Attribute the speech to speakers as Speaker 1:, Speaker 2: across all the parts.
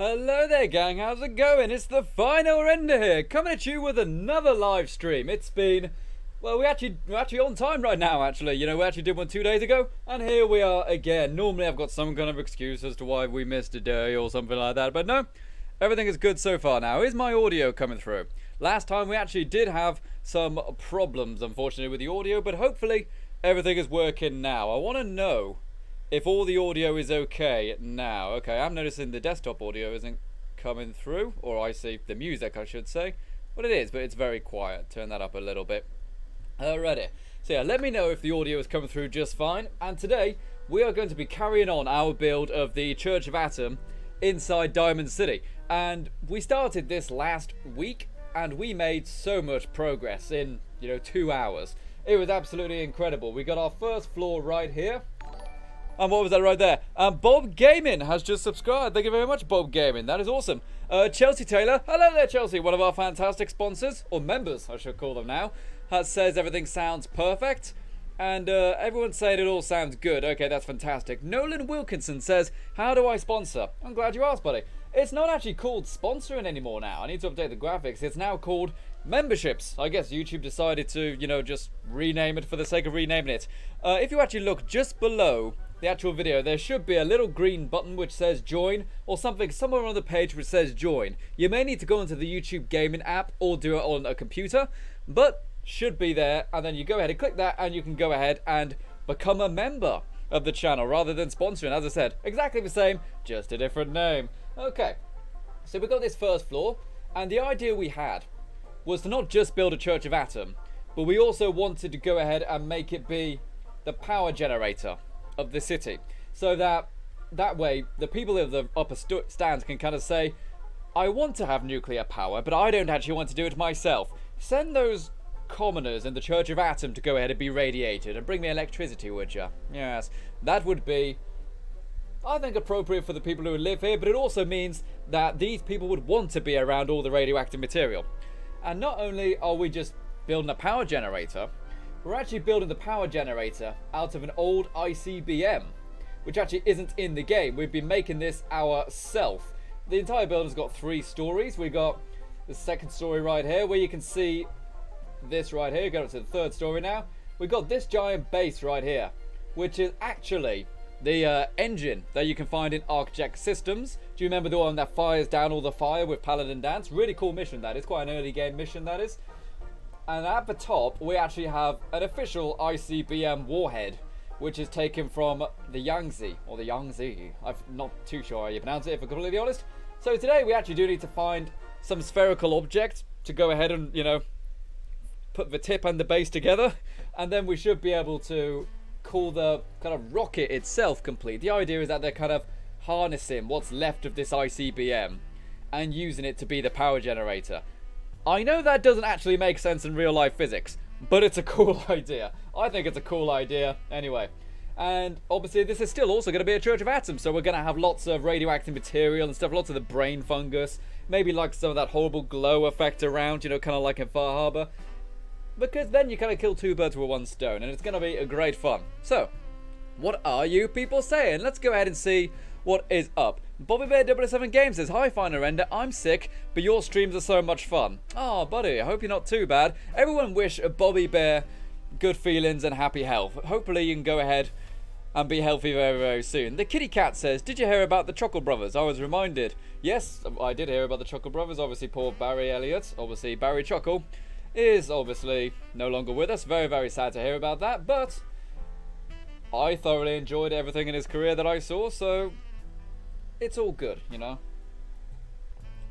Speaker 1: Hello there gang, how's it going? It's the final render here, coming at you with another live stream. It's been, well, we're actually on time right now actually. You know, we actually did one 2 days ago, and here we are again. Normally I've got some kind of excuse as to why we missed a day or something like that, but no, everything is good so far now. Is my audio coming through? Last time we actually did have some problems, unfortunately, with the audio, but hopefully everything is working now. I want to know if all the audio is okay now. Okay, I'm noticing the desktop audio isn't coming through, or I see the music, I should say. Well, it is, but it's very quiet. Turn that up a little bit. Alrighty. So yeah, let me know if the audio is coming through just fine. And today, we are going to be carrying on our build of the Church of Atom inside Diamond City. And we started this last week, and we made so much progress in, 2 hours. It was absolutely incredible. We got our first floor right here. And what was that right there? Bob Gaming has just subscribed. Thank you very much, Bob Gaming. That is awesome. Chelsea Taylor. Hello there, Chelsea. One of our fantastic sponsors, or members, I should call them now, says everything sounds perfect. And everyone's saying it all sounds good. Okay, that's fantastic. Nolan Wilkinson says, how do I sponsor? I'm glad you asked, buddy. It's not actually called sponsoring anymore now. I need to update the graphics. It's now called memberships. I guess YouTube decided to, just rename it for the sake of renaming it. If you actually look just below the actual video, there should be a little green button which says join, or something somewhere on the page which says join. You may need to go into the YouTube gaming app or do it on a computer, but should be there, and then you go ahead and click that and you can go ahead and become a member of the channel rather than sponsoring. As I said, exactly the same, just a different name. Okay, so we got this first floor, and the idea we had was to not just build a Church of Atom, but we also wanted to go ahead and make it be the power generator of the city, so that way the people of the upper stands can kind of say, I want to have nuclear power, but I don't actually want to do it myself. Send those commoners in the Church of Atom to go ahead and be radiated and bring me electricity, would you? Yes, that would be, I think, appropriate for the people who live here, but it also means that these people would want to be around all the radioactive material. And not only are we just building a power generator, we're actually building the power generator out of an old ICBM, which actually isn't in the game. We've been making this ourselves. The entire building's got 3 stories. We got the second story right here, where you can see this right here. Go up to the 3rd story now. We got this giant base right here, which is actually the engine that you can find in ArcJack Systems. Do you remember the one that fires down all the fire with Paladin Dance? Really cool mission that is. Quite an early game mission that is. And at the top, we actually have an official ICBM warhead, which is taken from the Yangtze, or the Yangtze. I'm not too sure how you pronounce it, if I'm completely honest. So today, we actually do need to find some spherical object to go ahead and, put the tip and the base together. And then we should be able to call the kind of rocket itself complete. The idea is that they're kind of harnessing what's left of this ICBM and using it to be the power generator. I know that doesn't actually make sense in real life physics, but it's a cool idea. I think it's a cool idea anyway. And obviously this is still also going to be a Church of Atoms, so we're going to have lots of radioactive material and stuff, lots of the brain fungus, maybe like some of that horrible glow effect around, kind of like in Far Harbor. Because then you kind of kill 2 birds with 1 stone, and it's going to be a great fun. So, what are you people saying? Let's go ahead and see what is up. Bobby Bear 007 Games says, hi Final Render, I'm sick, but your streams are so much fun. Oh buddy, I hope you're not too bad. Everyone wish Bobby Bear good feelings and happy health. Hopefully you can go ahead and be healthy very, very soon. The Kitty Cat says, did you hear about the Chuckle Brothers? I was reminded. Yes, I did hear about the Chuckle Brothers. Obviously poor Barry Elliott, obviously Barry Chuckle, is obviously no longer with us. Very, very sad to hear about that, but I thoroughly enjoyed everything in his career that I saw, so it's all good,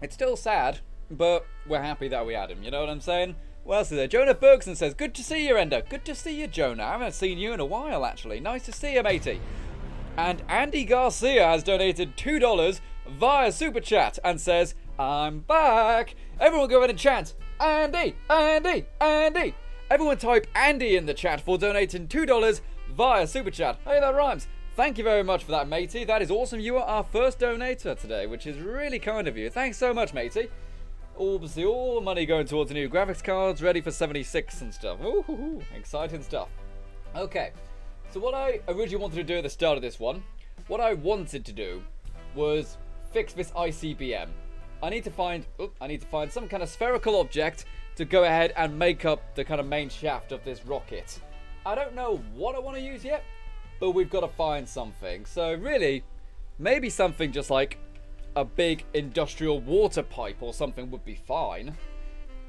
Speaker 1: It's still sad, but we're happy that we had him, you know what I'm saying? What else is there? Jonah Bergson says, good to see you, Ender. Good to see you, Jonah. I haven't seen you in a while, actually. Nice to see you, matey. And Andy Garcia has donated $2 via Super Chat and says, I'm back. Everyone go ahead and chant, Andy, Andy, Andy. Everyone type Andy in the chat for donating $2 via Super Chat. Hey, that rhymes. Thank you very much for that, matey. That is awesome. You are our first donator today, which is really kind of you. Thanks so much, matey. Obviously, all the money going towards the new graphics cards, ready for 76 and stuff. Ooh, exciting stuff. Okay, so what I originally wanted to do at the start of this one, what I wanted to do was fix this ICBM. I need to find some kind of spherical object to go ahead and make up the kind of main shaft of this rocket. I don't know what I want to use yet, but we've got to find something. So really, maybe something just like a big industrial water pipe or something would be fine.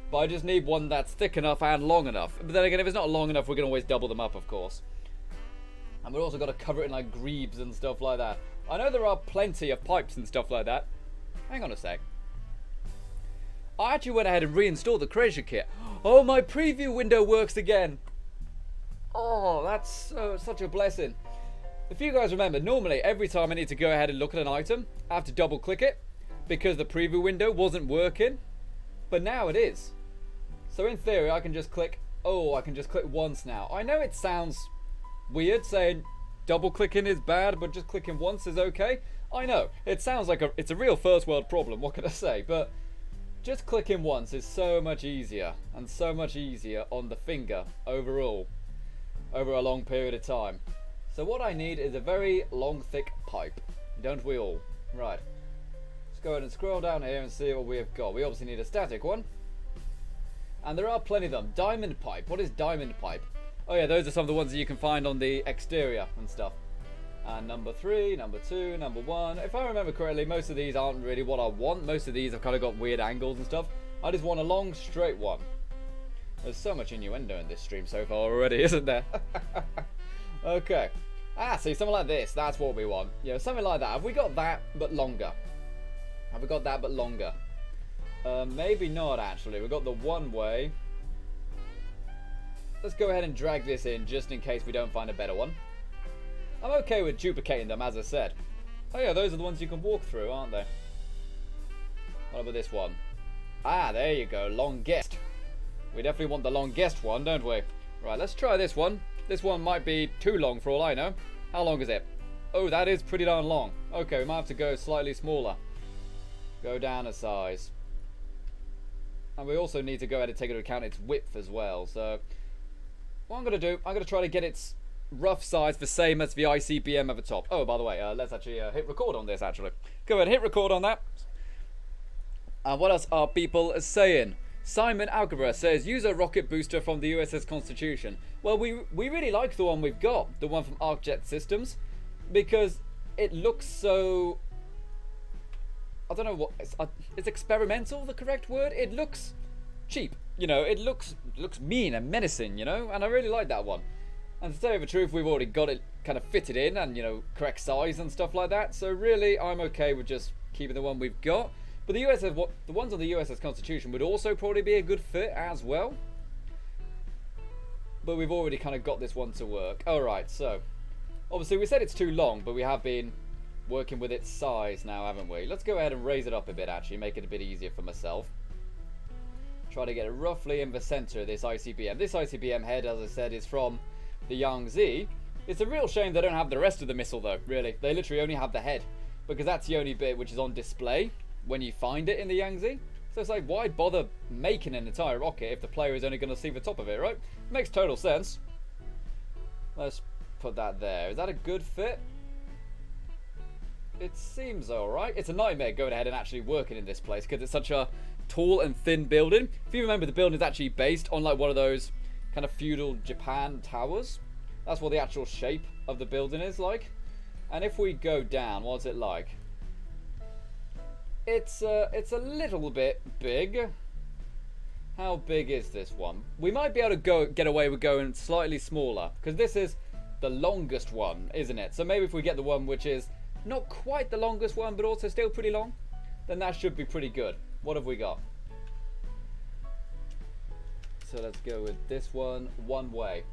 Speaker 1: But I just need one that's thick enough and long enough. But then again, if it's not long enough, we can always double them up, of course. And we've also got to cover it in like greaves and stuff like that. I know there are plenty of pipes and stuff like that. Hang on a sec. I actually went ahead and reinstalled the creation kit. Oh, my preview window works again. Oh, that's such a blessing. If you guys remember, normally every time I need to go ahead and look at an item, I have to double click it because the preview window wasn't working. But now it is. So in theory, I can just click. Oh, I can just click once now. I know it sounds weird saying double clicking is bad, but just clicking once is okay. I know it sounds like it's a real first world problem. What can I say? But just clicking once is so much easier, and so much easier on the finger overall, over a long period of time. So what I need is a very long, thick pipe, don't we all? Right. Let's go ahead and scroll down here and see what we have got. We obviously need a static one, and there are plenty of them. Diamond pipe. What is diamond pipe? Oh yeah, those are some of the ones that you can find on the exterior and stuff. And number 3, number 2, number 1. If I remember correctly, most of these aren't really what I want. Most of these have kind of got weird angles and stuff. I just want a long, straight one. There's so much innuendo in this stream so far already, isn't there? Okay. Ah, see, something like this. That's what we want. Yeah, something like that. Have we got that, but longer? Have we got that, but longer? Maybe not, actually. We've got the one way. Let's go ahead and drag this in, just in case we don't find a better one. I'm okay with duplicating them, as I said. Oh yeah, those are the ones you can walk through, aren't they? What about this one? Ah, there you go, longest. We definitely want the longest one, don't we? Right, let's try this one. This one might be too long for all I know. How long is it? Oh, that is pretty darn long. Okay, we might have to go slightly smaller. Go down a size. And we also need to go ahead and take into account its width as well. So, what I'm going to do, I'm going to try to get its rough size the same as the ICBM at the top. Oh, by the way, let's actually hit record on this, actually. Go ahead and hit record on that. And what else are people saying? Simon Algebra says, use a rocket booster from the USS Constitution. Well, we really like the one we've got, the one from ArcJet Systems, because it looks so... I don't know what... Is experimental the correct word? It looks cheap, you know, it looks mean and menacing, you know, and I really like that one. And to tell you the truth, we've already got it kind of fitted in and, you know, correct size and stuff like that. So really, I'm okay with just keeping the one we've got. But the the ones on the USS Constitution would also probably be a good fit as well. But we've already kind of got this one to work. Alright, so obviously we said it's too long, but we have been working with its size now, haven't we? Let's go ahead and raise it up a bit, actually, make it a bit easier for myself. Try to get it roughly in the center of this ICBM. This ICBM head, as I said, is from the Yangtze. It's a real shame they don't have the rest of the missile, though, really. They literally only have the head, because that's the only bit which is on display when you find it in the Yangtze. So it's like, why bother making an entire rocket if the player is only going to see the top of it, right? Makes total sense. Let's put that there. Is that a good fit? It seems alright. It's a nightmare going ahead and actually working in this place because it's such a tall and thin building. If you remember, the building is actually based on like one of those kind of feudal Japan towers. That's what the actual shape of the building is like. And if we go down, what's it like? It's a little bit big. How big is this one? We might be able to get away with going slightly smaller because this is the longest one, isn't it? So maybe if we get the one which is not quite the longest one, but also still pretty long, then that should be pretty good. What have we got? So let's go with this one way.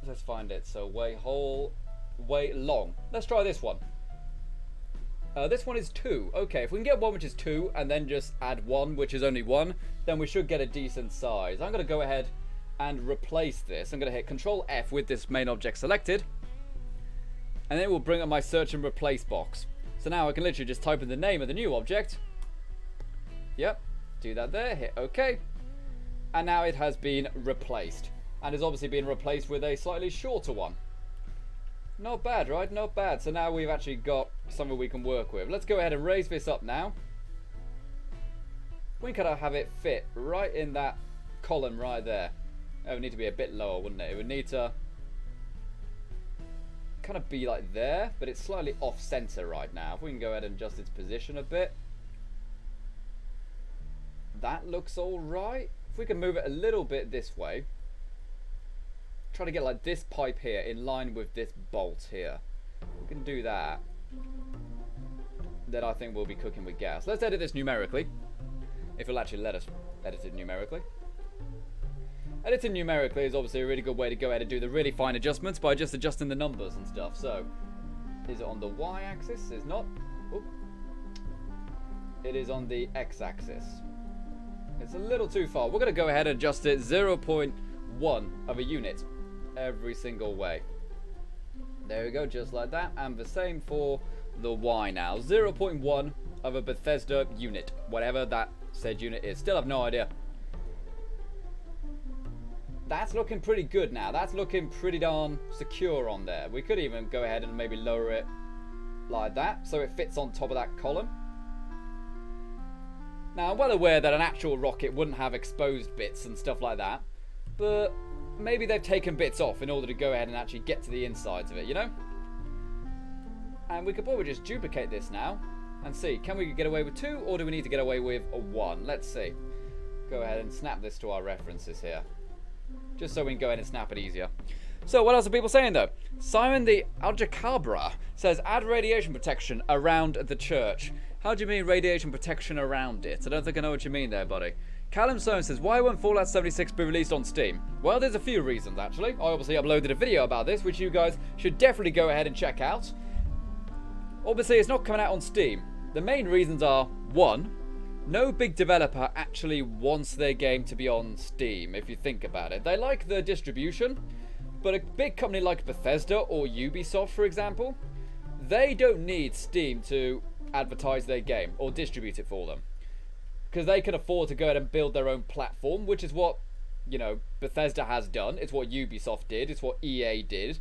Speaker 1: Let's find it. So way whole, way long. Let's try this one. This one is 2. Okay, if we can get one which is 2 and then just add one which is only 1, then we should get a decent size. I'm going to go ahead and replace this. I'm going to hit Control F with this main object selected. And then it will bring up my search and replace box. So now I can literally just type in the name of the new object. Yep, do that there, hit OK. And now it has been replaced. And has obviously been replaced with a slightly shorter one. Not bad, right? Not bad. So now we've actually got something we can work with. Let's go ahead and raise this up now. We could have it fit right in that column right there. It would need to be a bit lower, wouldn't it? It would need to kind of be like there, but it's slightly off center right now. If we can go ahead and adjust its position a bit. That looks all right. If we can move it a little bit this way. Try to get like this pipe here in line with this bolt here. We can do that. Then I think we'll be cooking with gas. Let's edit this numerically. If it'll actually let us edit it numerically. Editing numerically is obviously a really good way to go ahead and do the really fine adjustments by just adjusting the numbers and stuff. So, is it on the y-axis? It's not. Oop. It is on the x-axis. It's a little too far. We're going to go ahead and adjust it 0.1 of a unit every single way. There we go, just like that. And the same for the y now. 0.1 of a Bethesda unit. Whatever that said unit is. Still have no idea. That's looking pretty good now. That's looking pretty darn secure on there. We could even go ahead and maybe lower it like that so it fits on top of that column. Now, I'm well aware that an actual rocket wouldn't have exposed bits and stuff like that, but maybe they've taken bits off in order to go ahead and actually get to the insides of it, you know? And we could probably just duplicate this now and see, can we get away with 2 or do we need to get away with a 1? Let's see. Go ahead and snap this to our references here. Just so we can go ahead and snap it easier. So what else are people saying though? Simon the Algacabra says add radiation protection around the church. How do you mean radiation protection around it? I don't think I know what you mean there, buddy. Callum Soane says, why won't Fallout 76 be released on Steam? Well, there's a few reasons actually. I obviously uploaded a video about this, which you guys should definitely go ahead and check out. Obviously, it's not coming out on Steam. The main reasons are, 1, no big developer actually wants their game to be on Steam, if you think about it. They like the distribution, but a big company like Bethesda or Ubisoft, for example, they don't need Steam to advertise their game or distribute it for them. Because they can afford to go ahead and build their own platform, which is what, you know, Bethesda has done. It's what Ubisoft did. It's what EA did.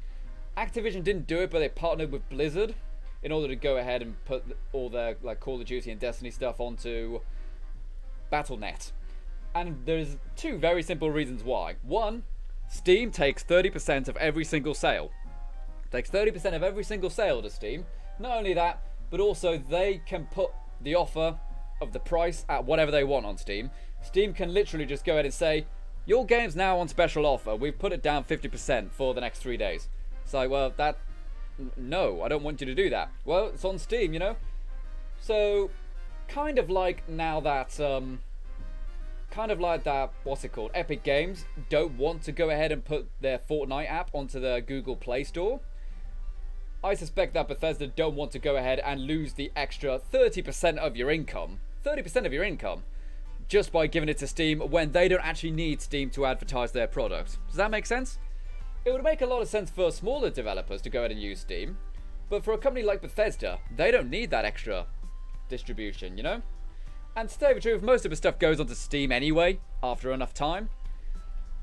Speaker 1: Activision didn't do it, but they partnered with Blizzard in order to go ahead and put all their like Call of Duty and Destiny stuff onto Battle.net. And there's 2 very simple reasons why. 1, Steam takes 30% of every single sale. Takes 30% of every single sale to Steam. Not only that, but also they can put the offer of the price at whatever they want on Steam. Steam can literally just go ahead and say, your game's now on special offer. We've put it down 50% for the next 3 days. It's like, well, no, I don't want you to do that. Well, it's on Steam, you know? So, kind of like now that, what's it called? Epic Games don't want to go ahead and put their Fortnite app onto the Google Play Store. I suspect that Bethesda don't want to go ahead and lose the extra 30% of your income. 30% of your income. Just by giving it to Steam when they don't actually need Steam to advertise their product. Does that make sense? It would make a lot of sense for smaller developers to go ahead and use Steam. But for a company like Bethesda, they don't need that extra distribution, you know? And to tell you the truth, most of the stuff goes onto Steam anyway, after enough time.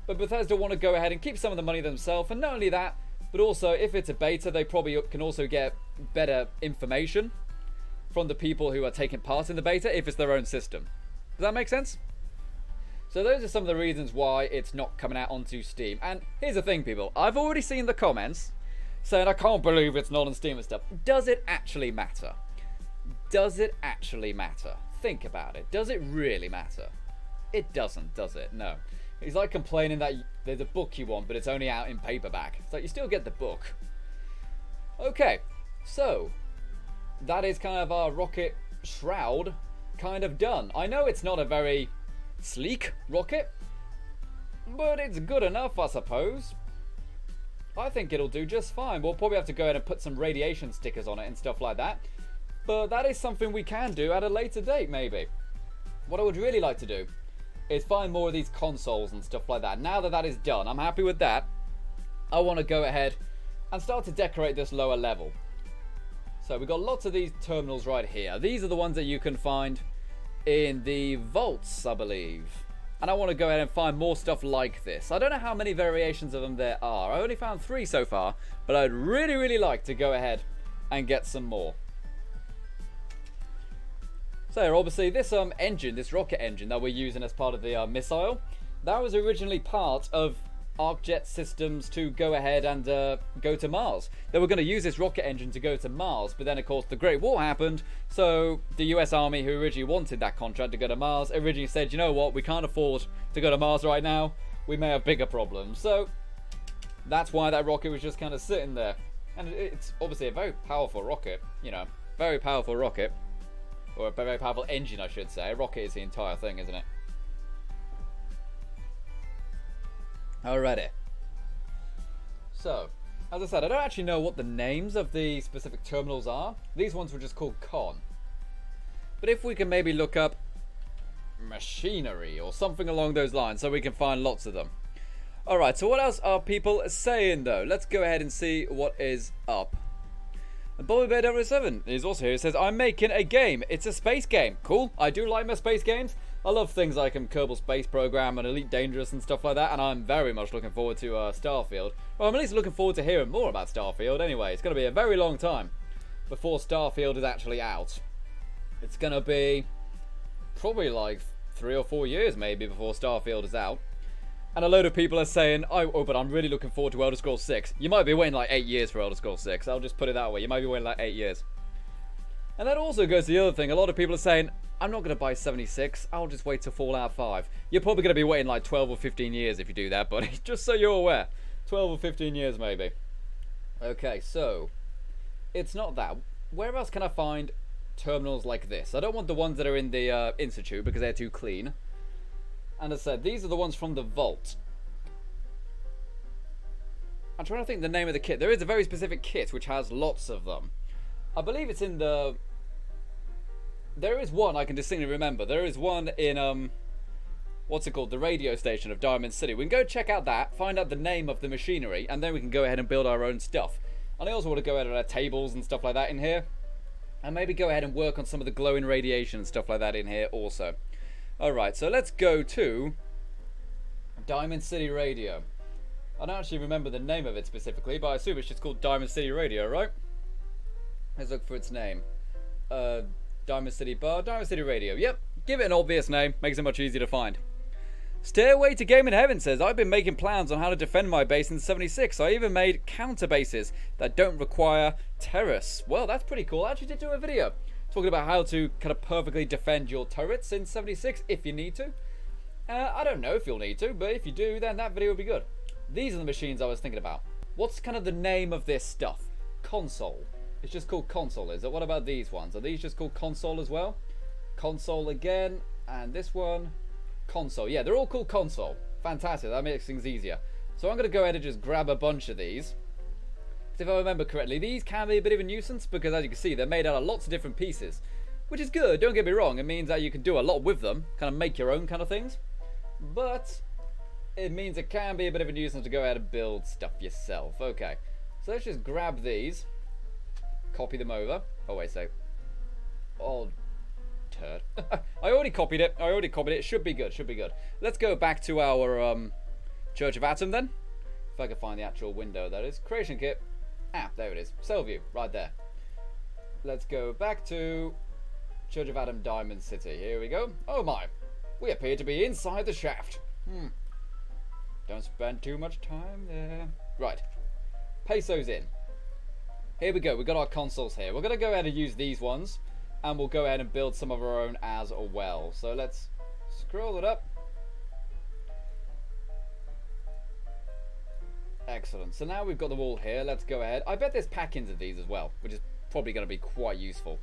Speaker 1: But Bethesda want to go ahead and keep some of the money themselves, and not only that, but also if it's a beta, they probably can also get better information from the people who are taking part in the beta if it's their own system. Does that make sense? So those are some of the reasons why it's not coming out onto Steam. And here's the thing, people. I've already seen the comments saying, I can't believe it's not on Steam and stuff. Does it actually matter? Does it actually matter? Think about it. Does it really matter? It doesn't, does it? No. It's like complaining that there's a book you want, but it's only out in paperback. It's like you still get the book. Okay, so that is kind of our rocket shroud kind of done. I know it's not a very sleek rocket, but it's good enough, I suppose. I think it'll do just fine. We'll probably have to go ahead and put some radiation stickers on it and stuff like that. But that is something we can do at a later date, maybe. What I would really like to do is find more of these consoles and stuff like that. Now that that is done, I'm happy with that. I want to go ahead and start to decorate this lower level. So we've got lots of these terminals right here. These are the ones that you can find in the vaults, I believe. And I want to go ahead and find more stuff like this. I don't know how many variations of them there are. I only found 3 so far, but I'd really, really like to go ahead and get some more. So obviously this engine, this rocket engine that we're using as part of the missile, that was originally part of ArcJet systems to go ahead and go to Mars. They were going to use this rocket engine to go to Mars, but then of course the Great War happened, so the US Army, who originally wanted that contract to go to Mars, originally said, you know what, we can't afford to go to Mars right now, we may have bigger problems. So that's why that rocket was just kind of sitting there. And it's obviously a very powerful rocket, you know, very powerful rocket. Or a very powerful engine, I should say. A rocket is the entire thing, isn't it? Alrighty. So, as I said, I don't actually know what the names of the specific terminals are. These ones were just called Con. But if we can maybe look up machinery or something along those lines, so we can find lots of them. Alright, so what else are people saying though? Let's go ahead and see what is up. And Bobby Bear 007 is also here. He says, I'm making a game. It's a space game. Cool. I do like my space games. I love things like Kerbal Space Program and Elite Dangerous and stuff like that. And I'm very much looking forward to Starfield. Well, I'm at least looking forward to hearing more about Starfield anyway. It's going to be a very long time before Starfield is actually out. It's going to be probably like 3 or 4 years maybe before Starfield is out. And a load of people are saying, oh, but I'm really looking forward to Elder Scrolls 6. You might be waiting like 8 years for Elder Scrolls 6. I'll just put it that way. You might be waiting like 8 years. And that also goes to the other thing. A lot of people are saying, I'm not going to buy 76. I'll just wait till Fallout 5. You're probably going to be waiting like 12 or 15 years if you do that, buddy. Just so you're aware. 12 or 15 years maybe. Okay, so it's not that. Where else can I find terminals like this? I don't want the ones that are in the Institute because they're too clean. And as I said, these are the ones from the vault. I'm trying to think the name of the kit. There is a very specific kit which has lots of them. I believe it's in the... There is one I can distinctly remember. There is one in, what's it called? The radio station of Diamond City. We can go check out that, find out the name of the machinery, and then we can go ahead and build our own stuff. And I also want to go ahead and add tables and stuff like that in here. And maybe go ahead and work on some of the glowing radiation and stuff like that in here also. Alright, so let's go to Diamond City Radio. I don't actually remember the name of it specifically, but I assume it's just called Diamond City Radio, right? Let's look for its name. Diamond City Bar, Diamond City Radio. Yep, give it an obvious name, makes it much easier to find. Stairway to Game in Heaven says, I've been making plans on how to defend my base in 76. I even made counter bases that don't require terrace. Well, that's pretty cool. I actually did do a video talking about how to kind of perfectly defend your turrets in 76 if you need to. I don't know if you'll need to, but if you do, then that video will be good. These are the machines I was thinking about. What's kind of the name of this stuff? Console. It's just called console, is it? What about these ones? Are these just called console as well? Console again, and this one, console. Yeah, they're all called console. Fantastic, that makes things easier. So I'm going to go ahead and just grab a bunch of these. If I remember correctly, these can be a bit of a nuisance because, as you can see, they're made out of lots of different pieces, which is good, don't get me wrong. It means that you can do a lot with them, kind of make your own kind of things, but it means it can be a bit of a nuisance to go ahead and build stuff yourself. Okay, so let's just grab these, copy them over. Oh wait, so, oh turd. I already copied it. It should be good. Let's go back to our Church of Atom then, if I can find the actual window. That is creation kit. Ah, there it is. Cell view, right there. Let's go back to Church of Atom, Diamond City. Here we go. Oh my, we appear to be inside the shaft. Don't spend too much time there. Right, paste those in. Here we go. We've got our consoles here. We're going to go ahead and use these ones, and we'll go ahead and build some of our own as well. So let's scroll it up. Excellent. So now we've got them all here. Let's go ahead. I bet there's pack-ins of these as well, which is probably going to be quite useful.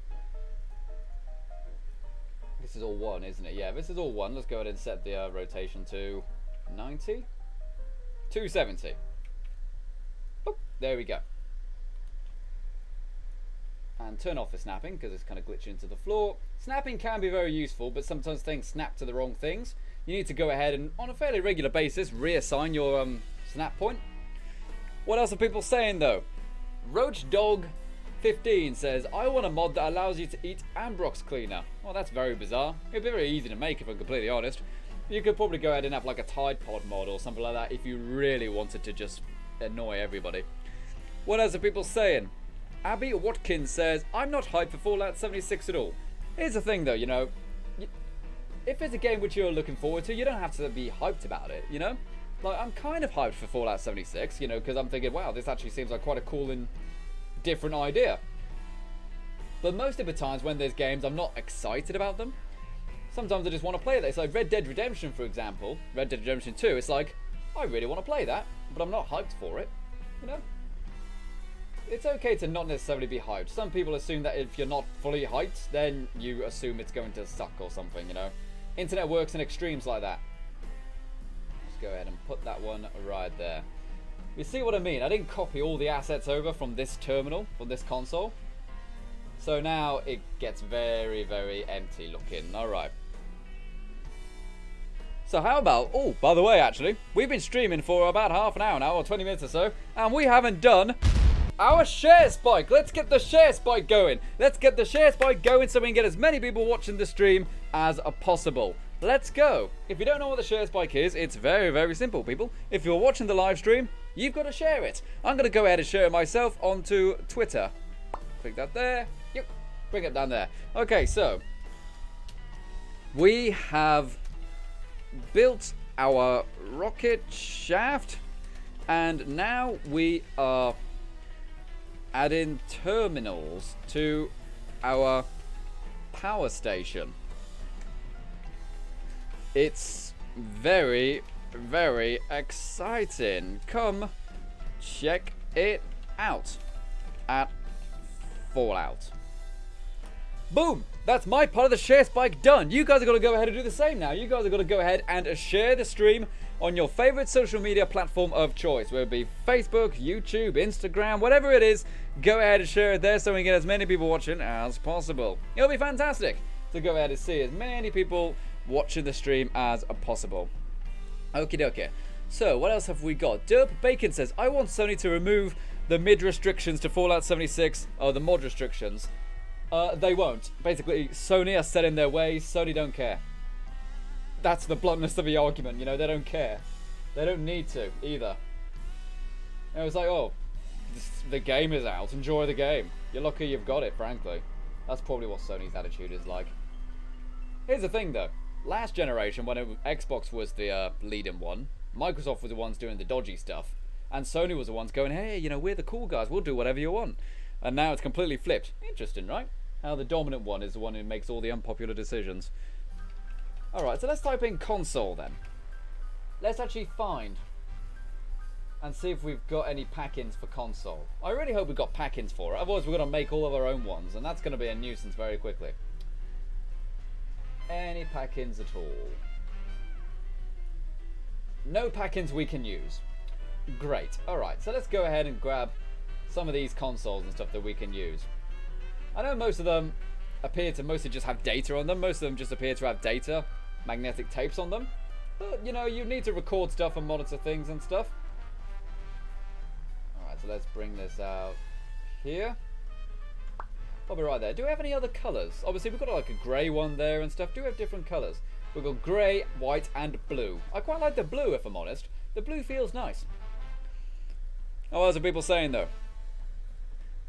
Speaker 1: This is all one, isn't it? Yeah, this is all one. Let's go ahead and set the rotation to 90. 270. Oh, there we go. And turn off the snapping because it's kind of glitching into the floor. Snapping can be very useful, but sometimes things snap to the wrong things. You need to go ahead and, on a fairly regular basis, reassign your snap point. What else are people saying though? Roach Dog 15 says, I want a mod that allows you to eat Ambrox cleaner. Well, that's very bizarre. It'd be very easy to make if I'm completely honest. You could probably go ahead and have like a Tide Pod mod or something like that if you really wanted to just annoy everybody. What else are people saying? Abby Watkins says, I'm not hyped for Fallout 76 at all. Here's the thing though, you know, if it's a game which you're looking forward to, you don't have to be hyped about it, you know? Like, I'm kind of hyped for Fallout 76, you know, because I'm thinking, wow, this actually seems like quite a cool and different idea. But most of the times when there's games, I'm not excited about them. Sometimes I just want to play that. It's like Red Dead Redemption, for example. Red Dead Redemption 2, it's like, I really want to play that, but I'm not hyped for it, you know? It's okay to not necessarily be hyped. Some people assume that if you're not fully hyped, then you assume it's going to suck or something, you know? Internet works in extremes like that. Let's go ahead and put that one right there. You see what I mean? I didn't copy all the assets over from this terminal, from this console. So now it gets very, very empty looking. Alright. So how about, oh, by the way, actually, we've been streaming for about half an hour now, or 20 minutes or so, and we haven't done our share spike. Let's get the share spike going. Let's get the share spike going so we can get as many people watching the stream as possible. Let's go. If you don't know what the share spike is, it's very, very simple, people. If you're watching the live stream, you've got to share it. I'm going to go ahead and share it myself onto Twitter. Click that there. Yep. Bring it down there. Okay, so we have built our rocket shaft, and now we are adding terminals to our power station. It's very, very exciting. Come check it out at Fallout. Boom! That's my part of the share spike done. You guys are going to go ahead and do the same now. You guys are going to go ahead and share the stream on your favorite social media platform of choice, whether it be Facebook, YouTube, Instagram, whatever it is. Go ahead and share it there so we can get as many people watching as possible. It'll be fantastic to go ahead and see as many people watching the stream as possible. Okie dokie. So what else have we got? Derp Bacon says, I want Sony to remove the mid restrictions to Fallout 76, or the mod restrictions. They won't. Basically, Sony are set in their ways. Sony don't care. That's the bluntness of the argument, you know, they don't care. They don't need to, either. And it was like, oh, the game is out, enjoy the game. You're lucky you've got it, frankly. That's probably what Sony's attitude is like. Here's the thing, though. Last generation, when Xbox was the leading one, Microsoft was the ones doing the dodgy stuff. And Sony was the ones going, hey, you know, we're the cool guys, we'll do whatever you want. And now it's completely flipped. Interesting, right? How the dominant one is the one who makes all the unpopular decisions. Alright, so let's type in console then. Let's actually find and see if we've got any pack-ins for console. I really hope we've got pack-ins for it, otherwise we're going to make all of our own ones, and that's going to be a nuisance very quickly. Any pack-ins at all? No pack-ins we can use. Great. Alright, so let's go ahead and grab some of these consoles and stuff that we can use. I know most of them appear to mostly just have data on them. Most of them just appear to have data, magnetic tapes on them. But, you know, you need to record stuff and monitor things and stuff. Alright, so let's bring this out here. Probably right there. Do we have any other colours? Obviously, we've got like a grey one there and stuff. Do we have different colours? We've got grey, white, and blue. I quite like the blue, if I'm honest. The blue feels nice. Oh, what else are people saying, though?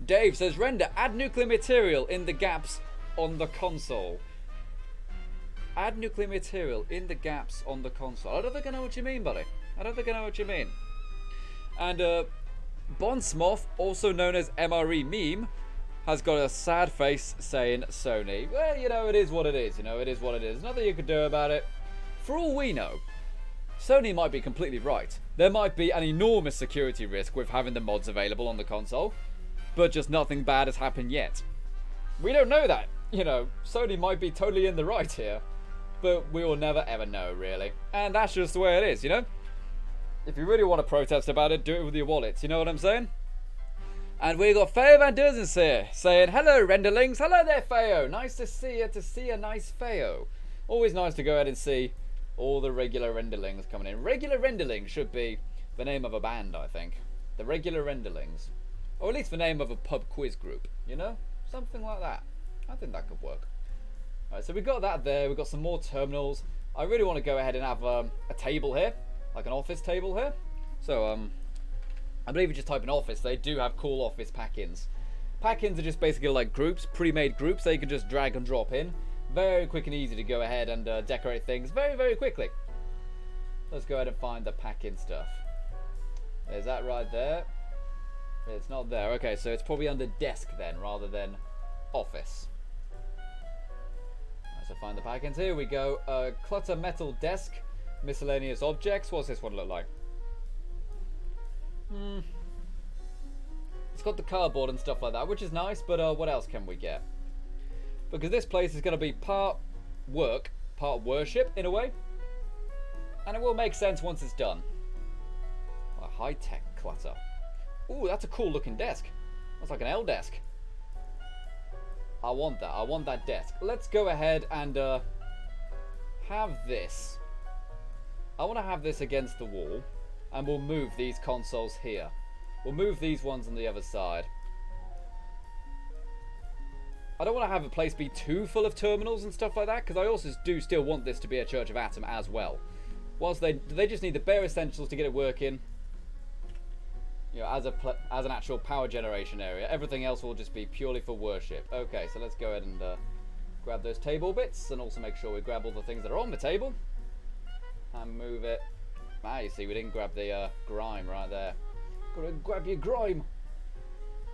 Speaker 1: Dave says, render, add nuclear material in the gaps on the console. Add nuclear material in the gaps on the console. I don't think I know what you mean, buddy. I don't think I know what you mean. And Bonsmoth, also known as MRE Meme, has got a sad face saying Sony. Well, you know, it is what it is. You know, it is what it is. Nothing you can do about it. For all we know, Sony might be completely right. There might be an enormous security risk with having the mods available on the console, but just nothing bad has happened yet. We don't know that. You know, Sony might be totally in the right here, but we will never ever know, really. And that's just the way it is, you know? If you really want to protest about it, do it with your wallets, you know what I'm saying? And we got Feo Van Derzens here, saying, hello, renderlings. Hello there, Feo. Nice to see you, to see a nice Feo. Always nice to go ahead and see all the regular renderlings coming in. Regular renderlings should be the name of a band, I think. The regular renderlings. Or at least the name of a pub quiz group, you know? Something like that. I think that could work. Alright, so we got that there. We've got some more terminals. I really want to go ahead and have a table here, like an office table here. So I believe if you just type in office, they do have cool office pack-ins. Pack-ins are just basically like groups, pre-made groups that you can just drag and drop in. Very quick and easy to go ahead and decorate things very, very quickly. Let's go ahead and find the pack-in stuff. Is that right there? It's not there. Okay, so it's probably under desk then, rather than office. Right, so find the pack-ins. Here we go. Clutter metal desk, miscellaneous objects. What's this one look like? It's got the cardboard and stuff like that, which is nice, but what else can we get? Because this place is going to be part work, part worship, in a way. And it will make sense once it's done. A high-tech clutter. Ooh, that's a cool looking desk. That's like an L desk. I want that. I want that desk. Let's go ahead and have this. I want to have this against the wall. And we'll move these consoles here. We'll move these ones on the other side. I don't want to have a place be too full of terminals and stuff like that, because I also do still want this to be a Church of Atom as well. Whilst they just need the bare essentials to get it working, you know, as an actual power generation area. Everything else will just be purely for worship. Okay, so let's go ahead and grab those table bits, and also make sure we grab all the things that are on the table and move it. Ah, you see, we didn't grab the grime right there. Gotta grab your grime.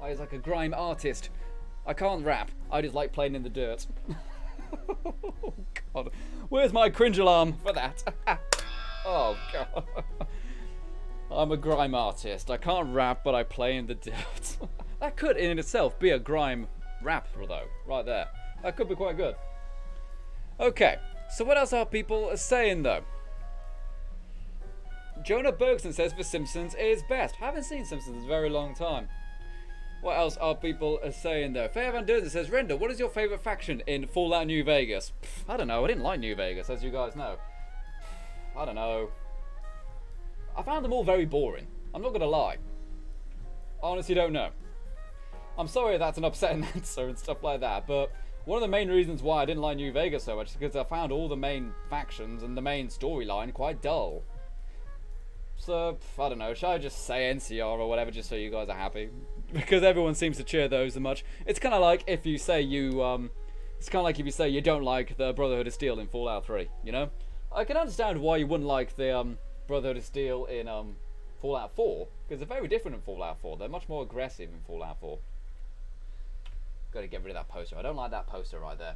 Speaker 1: I was like a grime artist. I can't rap. I just like playing in the dirt. Oh God, where's my cringe alarm for that? Oh God. I'm a grime artist. I can't rap, but I play in the dirt. That could, in itself, be a grime rap, though. Right there. That could be quite good. Okay, so what else are people saying, though? Jonah Bergson says The Simpsons is best. Haven't seen Simpsons in a very long time. What else are people saying, though? Fair Van Durden says, Render, what is your favourite faction in Fallout New Vegas? I don't know. I didn't like New Vegas, as you guys know. I don't know. I found them all very boring. I'm not going to lie. I honestly don't know. I'm sorry if that's an upsetting answer and stuff like that, but one of the main reasons why I didn't like New Vegas so much is because I found all the main factions and the main storyline quite dull. So, I don't know, should I just say NCR or whatever just so you guys are happy? Because everyone seems to cheer those so much. It's kind of like if you say you, it's kind of like if you say you don't like the Brotherhood of Steel in Fallout 3, you know? I can understand why you wouldn't like the, Brotherhood of Steel in, Fallout 4, because they're very different in Fallout 4. They're much more aggressive in Fallout 4. Gotta get rid of that poster. I don't like that poster right there.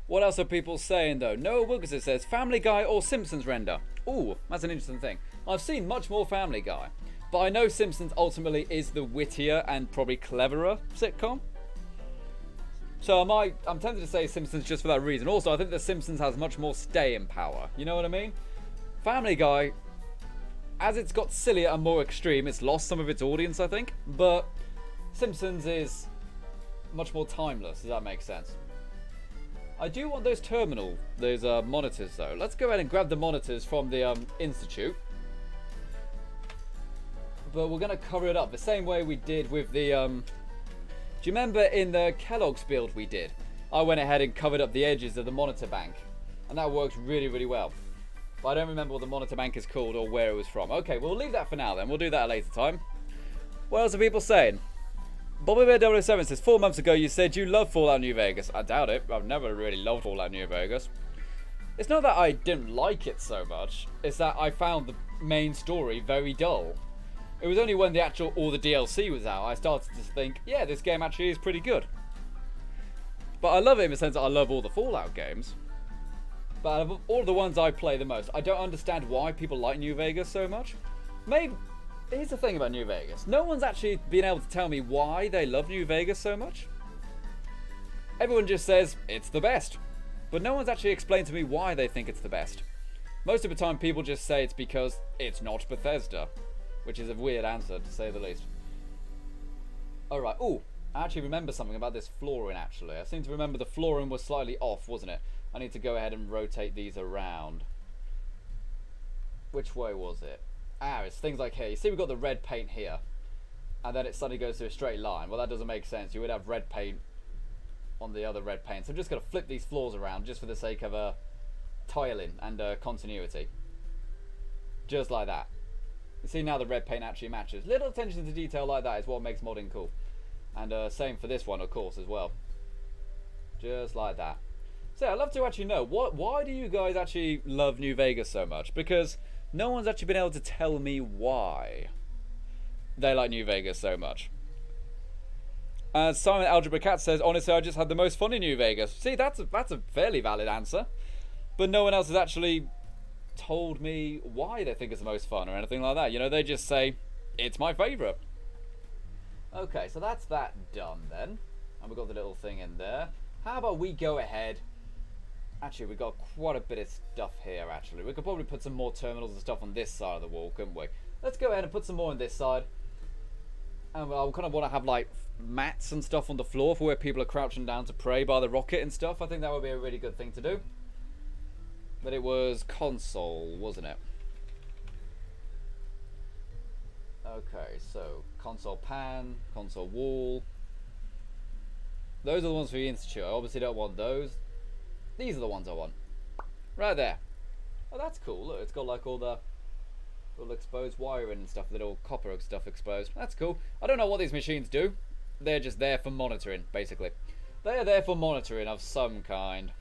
Speaker 1: What else are people saying, though? Noah Wilkinson says, Family Guy or Simpsons, Render? Ooh, that's an interesting thing. I've seen much more Family Guy, but I know Simpsons ultimately is the wittier and probably cleverer sitcom. So I'm tempted to say Simpsons just for that reason. Also, I think The Simpsons has much more staying power. You know what I mean? Family Guy, as it's got sillier and more extreme, it's lost some of its audience, I think. But Simpsons is much more timeless, does that make sense? I do want those monitors though. Let's go ahead and grab the monitors from the Institute. But we're going to cover it up the same way we did with the... do you remember in the Kellogg's build we did? I went ahead and covered up the edges of the monitor bank. And that worked really, really well. But I don't remember what the monitor bank is called or where it was from. Okay, we'll leave that for now then. We'll do that at a later time. What else are people saying? BobbyBear007 says, 4 months ago you said you love Fallout New Vegas. I doubt it. I've never really loved Fallout New Vegas. It's not that I didn't like it so much. It's that I found the main story very dull. It was only when all the DLC was out I started to think, yeah, this game actually is pretty good. But I love it in the sense that I love all the Fallout games. But out of all the ones I play the most, I don't understand why people like New Vegas so much. Maybe... Here's the thing about New Vegas. No one's actually been able to tell me why they love New Vegas so much. Everyone just says, it's the best. But no one's actually explained to me why they think it's the best. Most of the time people just say it's because it's not Bethesda. Which is a weird answer, to say the least. Alright, ooh. I actually remember something about this flooring, actually. I seem to remember the flooring was slightly off, wasn't it? I need to go ahead and rotate these around. Which way was it? Ah, it's things like here. You see we've got the red paint here. And then it suddenly goes to a straight line. Well, that doesn't make sense. You would have red paint on the other red paint. So I'm just going to flip these floors around just for the sake of tiling and continuity. Just like that. You see now the red paint actually matches. Little attention to detail like that is what makes modding cool. And same for this one, of course, as well. Just like that. So I'd love to actually know, why do you guys actually love New Vegas so much? Because no one's actually been able to tell me why they like New Vegas so much. Simon Algebra Cat says, honestly, I just had the most fun in New Vegas. See, that's a fairly valid answer. But no one else has actually told me why they think it's the most fun or anything like that. You know, they just say, it's my favourite. Okay, so that's that done then. And we've got the little thing in there. How about we go ahead... Actually, we've got quite a bit of stuff here, actually. We could probably put some more terminals and stuff on this side of the wall, couldn't we? Let's go ahead and put some more on this side. And I kind of want to have, like, mats and stuff on the floor for where people are crouching down to pray by the rocket and stuff. I think that would be a really good thing to do. But it was console, wasn't it? Okay, so console pan, console wall. Those are the ones for the Institute. I obviously don't want those. These are the ones I want. Right there. Oh, that's cool. Look, it's got like all the little exposed wiring and stuff, the little copper stuff exposed. That's cool. I don't know what these machines do. They're just there for monitoring, basically. They are there for monitoring of some kind.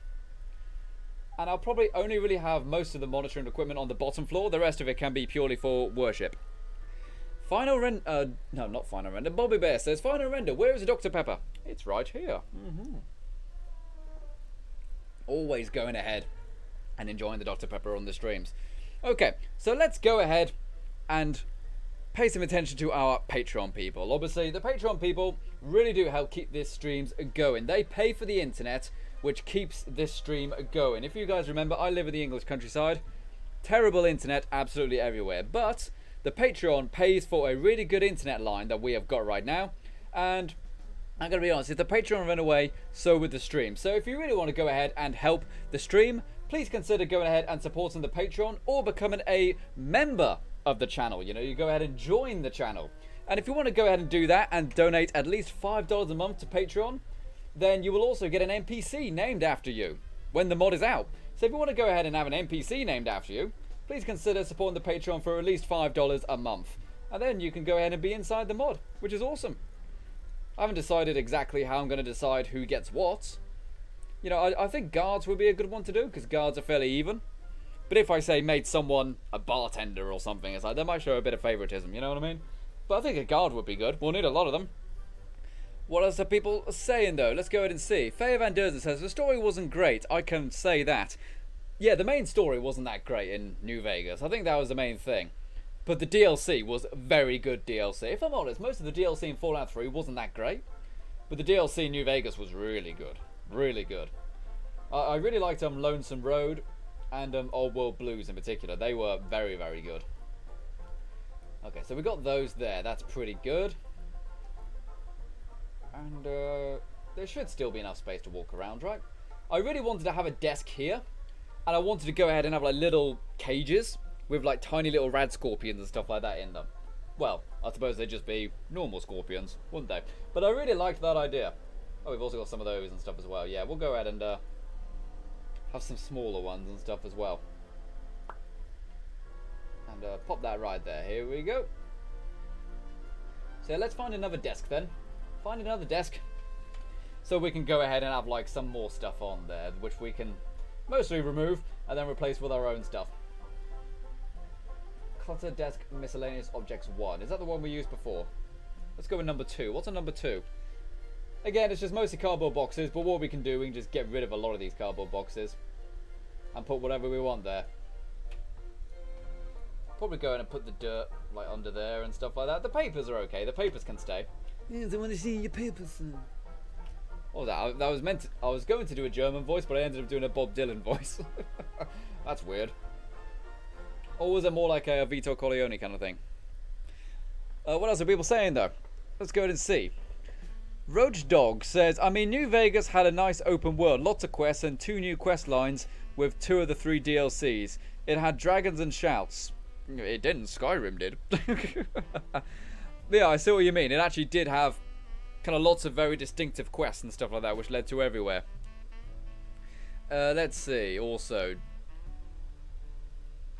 Speaker 1: And I'll probably only really have most of the monitoring equipment on the bottom floor. The rest of it can be purely for worship. Final render... no, not final render. Bobby Bear says, final render, where is the Dr. Pepper? It's right here. Always going ahead and enjoying the Dr. Pepper on the streams. Okay, so let's go ahead and pay some attention to our Patreon people. Obviously, the Patreon people really do help keep these streams going. They pay for the internet, which keeps this stream going. If you guys remember, I live in the English countryside. Terrible internet absolutely everywhere. But the Patreon pays for a really good internet line that we have got right now. And I'm going to be honest, if the Patreon ran away, so would the stream. So if you really want to go ahead and help the stream, please consider going ahead and supporting the Patreon or becoming a member of the channel. You know, you go ahead and join the channel. And if you want to go ahead and do that and donate at least $5 a month to Patreon, then you will also get an NPC named after you when the mod is out. So if you want to go ahead and have an NPC named after you, please consider supporting the Patreon for at least $5 a month. And then you can go ahead and be inside the mod, which is awesome. I haven't decided exactly how I'm going to decide who gets what. You know, I think guards would be a good one to do, because guards are fairly even. But if I say made someone a bartender or something, it's like, they might show a bit of favoritism, you know what I mean? But I think a guard would be good. We'll need a lot of them. What else are people saying, though? Let's go ahead and see. Faye Van Derzen says, the story wasn't great. I can say that. Yeah, the main story wasn't that great in New Vegas. I think that was the main thing. But the DLC was very good DLC. If I'm honest, most of the DLC in Fallout 3 wasn't that great. But the DLC in New Vegas was really good. Really good. I really liked Lonesome Road and Old World Blues in particular. They were very, very good. Okay, so we got those there. That's pretty good. And there should still be enough space to walk around, right? I really wanted to have a desk here. And I wanted to go ahead and have like little cages with like tiny little rad scorpions and stuff like that in them. Well, I suppose they'd just be normal scorpions, wouldn't they? But I really liked that idea. Oh, we've also got some of those and stuff as well. Yeah, we'll go ahead and have some smaller ones and stuff as well. And pop that right there. Here we go. So let's find another desk then. Find another desk. So we can go ahead and have like some more stuff on there, which we can mostly remove and then replace with our own stuff. Clutter desk miscellaneous objects 1. Is that the one we used before? Let's go with number 2. What's on number 2? Again, it's just mostly cardboard boxes, but what we can do, we can just get rid of a lot of these cardboard boxes and put whatever we want there. Probably go in and put the dirt like under there and stuff like that. The papers are okay. The papers can stay. Yes, I want to see your papers. What was that? That was meant to, I was going to do a German voice, but I ended up doing a Bob Dylan voice. That's weird. Or was it more like a Vito Corleone kind of thing? What else are people saying though? Let's go ahead and see. Roach Dog says, I mean, New Vegas had a nice open world, lots of quests and 2 new quest lines with 2 of the 3 DLCs. It had dragons and shouts. It didn't, Skyrim did. Yeah, I see what you mean. It actually did have kind of lots of very distinctive quests and stuff like that, which led to everywhere. Let's see, also,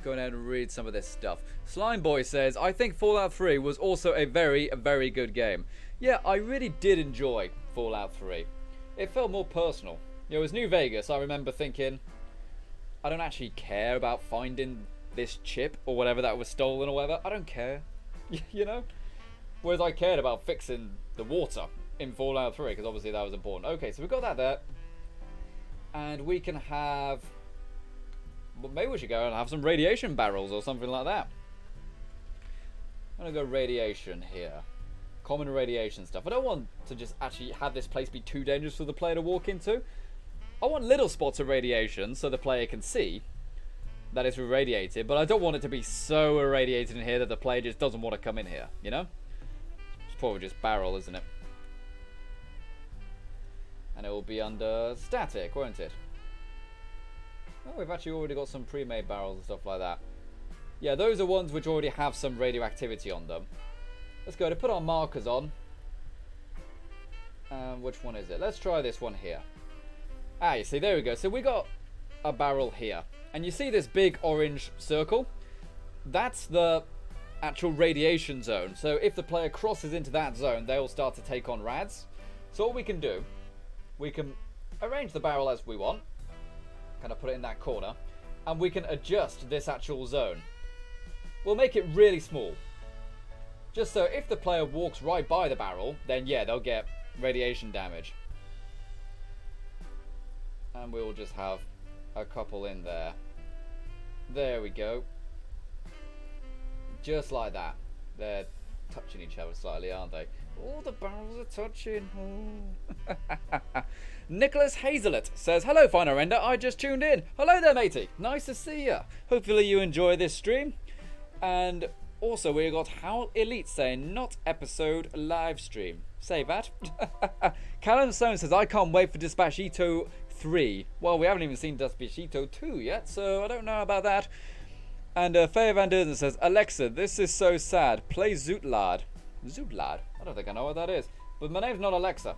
Speaker 1: Go ahead and read some of this stuff. Slime Boy says, I think Fallout 3 was also a very, very good game. Yeah, I really did enjoy Fallout 3. It felt more personal. You know, it was New Vegas. I remember thinking, I don't actually care about finding this chip or whatever that was stolen or whatever. I don't care. You know? Whereas I cared about fixing the water in Fallout 3, because obviously that was important. Okay, so we've got that there. And we can have... Well, maybe we should go and have some radiation barrels or something like that. I'm going to go radiation here. Common radiation stuff. I don't want to just actually have this place be too dangerous for the player to walk into. I want little spots of radiation so the player can see that it's irradiated, but I don't want it to be so irradiated in here that the player just doesn't want to come in here, you know? It's probably just barrel, isn't it? And it will be under static, won't it? Oh, we've actually already got some pre-made barrels and stuff like that. Yeah, those are ones which already have some radioactivity on them. Let's go to put our markers on. Which one is it? Let's try this one here. Ah, you see, there we go. So we got a barrel here. And you see this big orange circle? That's the actual radiation zone. So if the player crosses into that zone, they'll start to take on rads. So what we can do, we can arrange the barrel as we want. Kind of put it in that corner, and we can adjust this actual zone. We'll make it really small, just so if the player walks right by the barrel, then yeah, they'll get radiation damage. And we'll just have a couple in there. There we go. Just like that. They're touching each other slightly, aren't they? All the barrels are touching. Oh. Nicholas Hazelet says, hello, Final Render. I just tuned in. Hello there, matey. Nice to see you. Hopefully you enjoy this stream. And also, we got Howl Elite saying, not episode live stream. Say that. Callum Stone says, I can't wait for Despacito 3. Well, we haven't even seen Despacito 2 yet, so I don't know about that. And Faye Van Derden says, Alexa, this is so sad. Play Zootlard. Zootlard? I don't think I know what that is. But my name's not Alexa.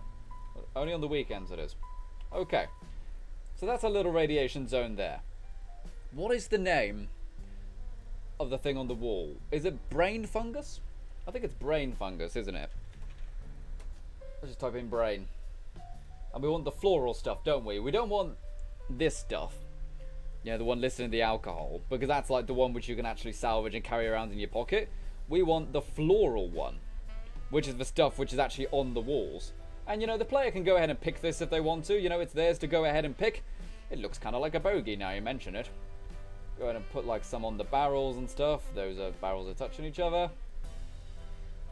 Speaker 1: Only on the weekends it is. Okay. So that's a little radiation zone there. What is the name of the thing on the wall? Is it brain fungus? I think it's brain fungus, isn't it? Let's just type in brain. And we want the floral stuff, don't we? We don't want this stuff. Yeah, the one listed in the alcohol. Because that's like the one which you can actually salvage and carry around in your pocket. We want the floral one, which is the stuff which is actually on the walls. And, you know, the player can go ahead and pick this if they want to. You know, it's theirs to go ahead and pick. It looks kind of like a bogey now you mention it. Go ahead and put, like, some on the barrels and stuff. Those barrels are touching each other.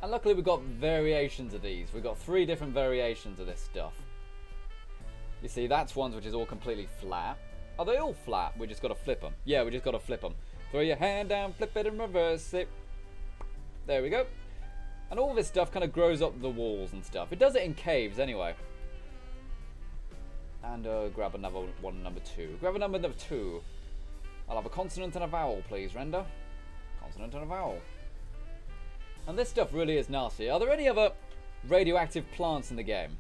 Speaker 1: And luckily we've got variations of these. We've got 3 different variations of this stuff. You see, that's ones which is all completely flat. Are they all flat? We just got to flip them. Yeah, we just got to flip them. Throw your hand down, flip it and reverse it. There we go. And all this stuff kind of grows up the walls and stuff. It does it in caves anyway. And grab another one, number 2. Grab a number 2. I'll have a consonant and a vowel, please, Render. Consonant and a vowel. And this stuff really is nasty. Are there any other radioactive plants in the game?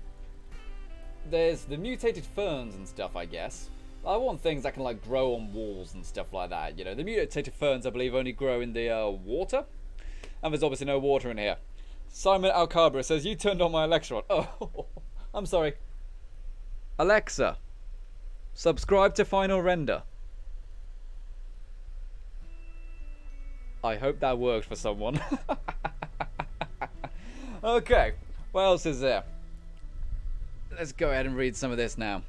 Speaker 1: There's the mutated ferns and stuff, I guess. I want things that can, like, grow on walls and stuff like that. You know, the mutated ferns, I believe, only grow in the water. And there's obviously no water in here. Simon Alcabra says, you turned on my Alexa on. Oh, I'm sorry. Alexa, subscribe to Final Render. I hope that worked for someone. Okay, what else is there? Let's go ahead and read some of this now.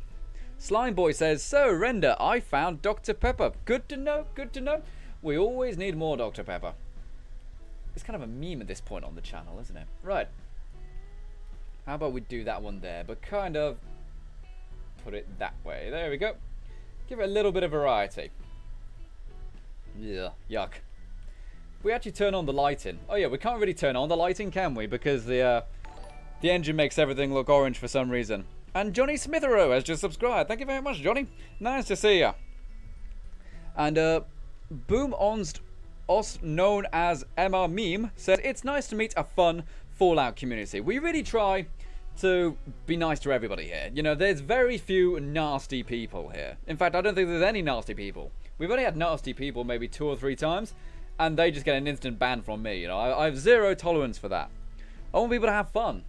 Speaker 1: Slime Boy says, so Render, I found Dr. Pepper. Good to know, good to know. We always need more Dr. Pepper. It's kind of a meme at this point on the channel, isn't it? Right. How about we do that one there, but kind of put it that way. There we go. Give it a little bit of variety. Yeah, yuck. We actually turn on the lighting. Oh yeah, we can't really turn on the lighting, can we? Because the engine makes everything look orange for some reason. And Johnny Smithero has just subscribed. Thank you very much, Johnny. Nice to see you. And Boom Onst, known as Emma Meme, said, it's nice to meet a fun Fallout community. We really try to be nice to everybody here. You know, there's very few nasty people here. In fact, I don't think there's any nasty people. We've only had nasty people maybe 2 or 3 times, and they just get an instant ban from me, you know. I have zero tolerance for that. I want people to have fun,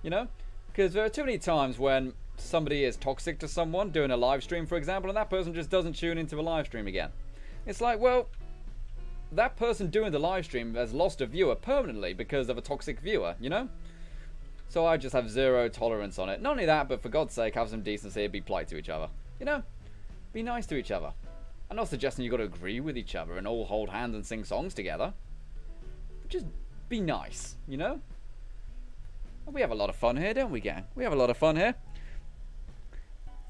Speaker 1: you know, because there are too many times when somebody is toxic to someone doing a live stream, for example, and that person just doesn't tune into a live stream again. It's like, well, that person doing the live stream has lost a viewer permanently because of a toxic viewer, you know? So I just have zero tolerance on it. Not only that, but for God's sake, have some decency and be polite to each other. You know? Be nice to each other. I'm not suggesting you've got to agree with each other and all hold hands and sing songs together. But just be nice, you know? We have a lot of fun here, don't we, gang? We have a lot of fun here.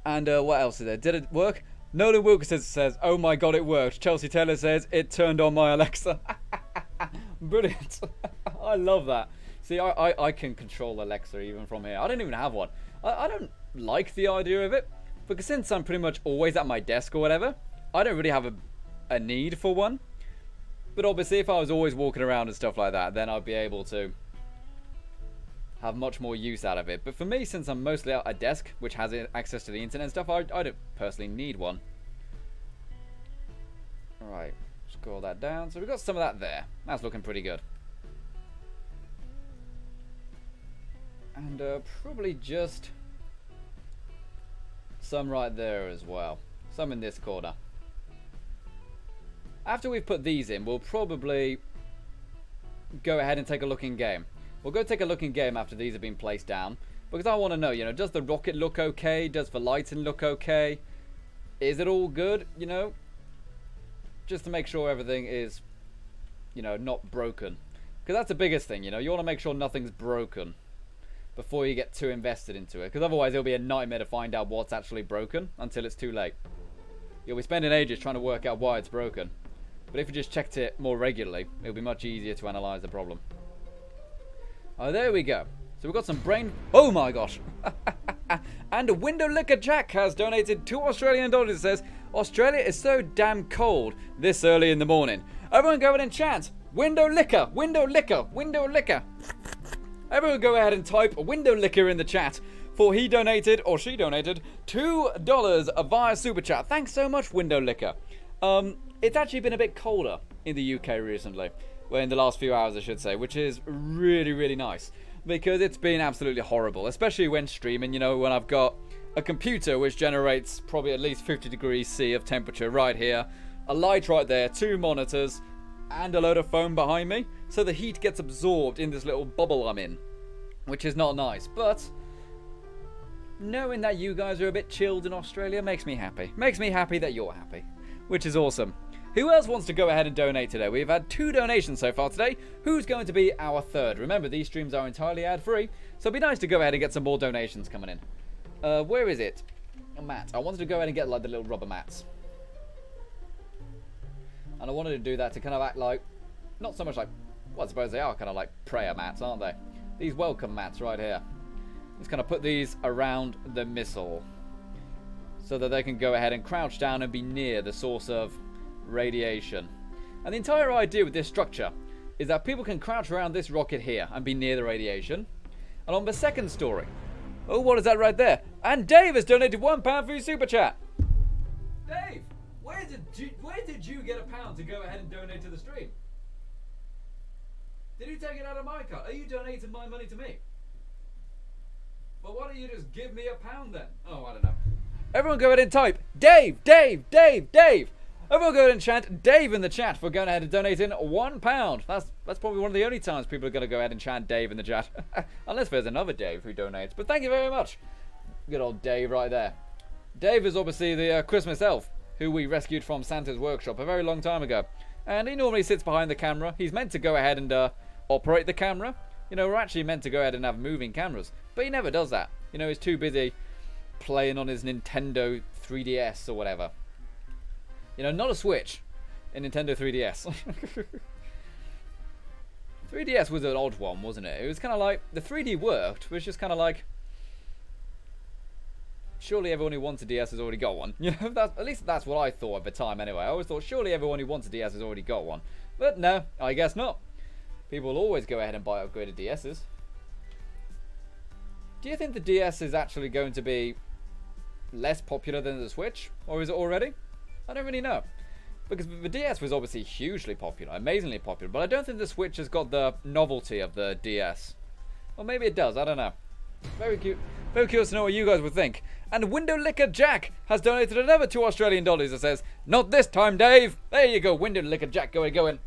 Speaker 1: And what else is there? Did it work? Nolan Wilkinson says, oh my god, it worked. Chelsea Taylor says, it turned on my Alexa. Brilliant. I love that. See, I can control Alexa even from here. I don't even have one. I don't like the idea of it, because since I'm pretty much always at my desk or whatever, I don't really have a need for one. But obviously, if I was always walking around and stuff like that, then I'd be able to have much more use out of it. But for me, since I'm mostly at a desk, which has access to the internet and stuff, I don't personally need one. Alright, scroll that down. So we've got some of that there. That's looking pretty good. And probably just some right there as well. Some in this corner. After we've put these in, we'll probably go ahead and take a look in game. We'll go take a look in game after these have been placed down. Because I want to know, you know, does the rocket look okay? Does the lighting look okay? Is it all good, you know? Just to make sure everything is, you know, not broken. Because that's the biggest thing, you know. You want to make sure nothing's broken before you get too invested into it. Because otherwise it'll be a nightmare to find out what's actually broken until it's too late. You'll be spending ages trying to work out why it's broken. But if you just checked it more regularly, it'll be much easier to analyze the problem. Oh, there we go. So we've got some brain... Oh my gosh. And Window Liquor Jack has donated $2 Australian. It says, Australia is so damn cold this early in the morning. Everyone go ahead and chant, Window Liquor, Window Liquor, Window Liquor. Everyone go ahead and type Window Liquor in the chat. For he donated, or she donated, $2 via Super Chat. Thanks so much, Window Liquor. It's actually been a bit colder in the UK recently. Well, in the last few hours, I should say, which is really, really nice. Because it's been absolutely horrible, especially when streaming, you know, when I've got a computer which generates probably at least 50 degrees C of temperature right here, a light right there, 2 monitors, and a load of foam behind me. So the heat gets absorbed in this little bubble I'm in, which is not nice. But knowing that you guys are a bit chilled in Australia makes me happy. Makes me happy that you're happy, which is awesome. Who else wants to go ahead and donate today? We've had 2 donations so far today. Who's going to be our third? Remember, these streams are entirely ad-free, so it'd be nice to go ahead and get some more donations coming in. Where is it? A mat. I wanted to go ahead and get like the little rubber mats. And I wanted to do that to kind of act like, not so much like, well, I suppose they are kind of like prayer mats, aren't they? These welcome mats right here. Just kind of put these around the missile so that they can go ahead and crouch down and be near the source of radiation. And the entire idea with this structure is that people can crouch around this rocket here and be near the radiation. And on the second story, oh, what is that right there? And Dave has donated £1 for your super chat. Dave, where did you get £1 to go ahead and donate to the stream? Did you take it out of my card? Are you donating my money to me? Well, why don't you just give me £1 then? Oh, I don't know. Everyone go ahead and type Dave, Dave, Dave, Dave. Everyone go ahead and chant Dave in the chat for going ahead and donating £1. That's probably one of the only times people are going to go ahead and chant Dave in the chat. Unless there's another Dave who donates. But thank you very much. Good old Dave right there. Dave is obviously the Christmas elf who we rescued from Santa's workshop a very long time ago. And he normally sits behind the camera. He's meant to go ahead and operate the camera. You know, we're actually meant to go ahead and have moving cameras. But he never does that. You know, he's too busy playing on his Nintendo 3DS or whatever. You know, not a Switch. A Nintendo 3DS. 3DS was an odd one, wasn't it? It was kind of like, the 3D worked, but it was just kind of like, surely everyone who wants a DS has already got one. You know, at least that's what I thought at the time anyway. I always thought, surely everyone who wants a DS has already got one. But no, I guess not. People will always go ahead and buy upgraded DSs. Do you think the DS is actually going to be less popular than the Switch? Or is it already? I don't really know. Because the DS was obviously hugely popular, amazingly popular, but I don't think the Switch has got the novelty of the DS. Or maybe it does, I don't know. Very cute. Very curious to know what you guys would think. And Window Licker Jack has donated another $2 Australian dollars that says, "Not this time, Dave." There you go, Window Licker Jack going.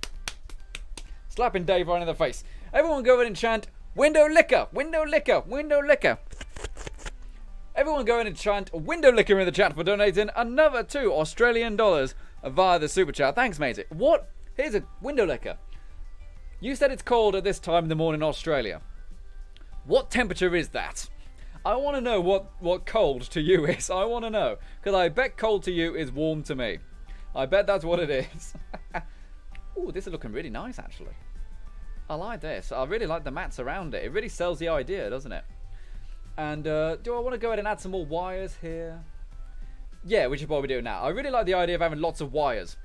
Speaker 1: Slapping Dave right in the face. Everyone go in and chant, "Window Licker, Window Licker, Window Licker." Everyone go in and chant "Window Licker" in the chat for donating another $2 Australian dollars via the super chat. Thanks, matey. What? Here's a Window Licker. You said it's cold at this time in the morning in Australia. What temperature is that? I want to know what cold to you is. I want to know. Because I bet cold to you is warm to me. I bet that's what it is. Ooh, this is looking really nice, actually. I like this. I really like the mats around it. It really sells the idea, doesn't it? And do I want to go ahead and add some more wires here? Yeah, we should probably do it now. I really like the idea of having lots of wires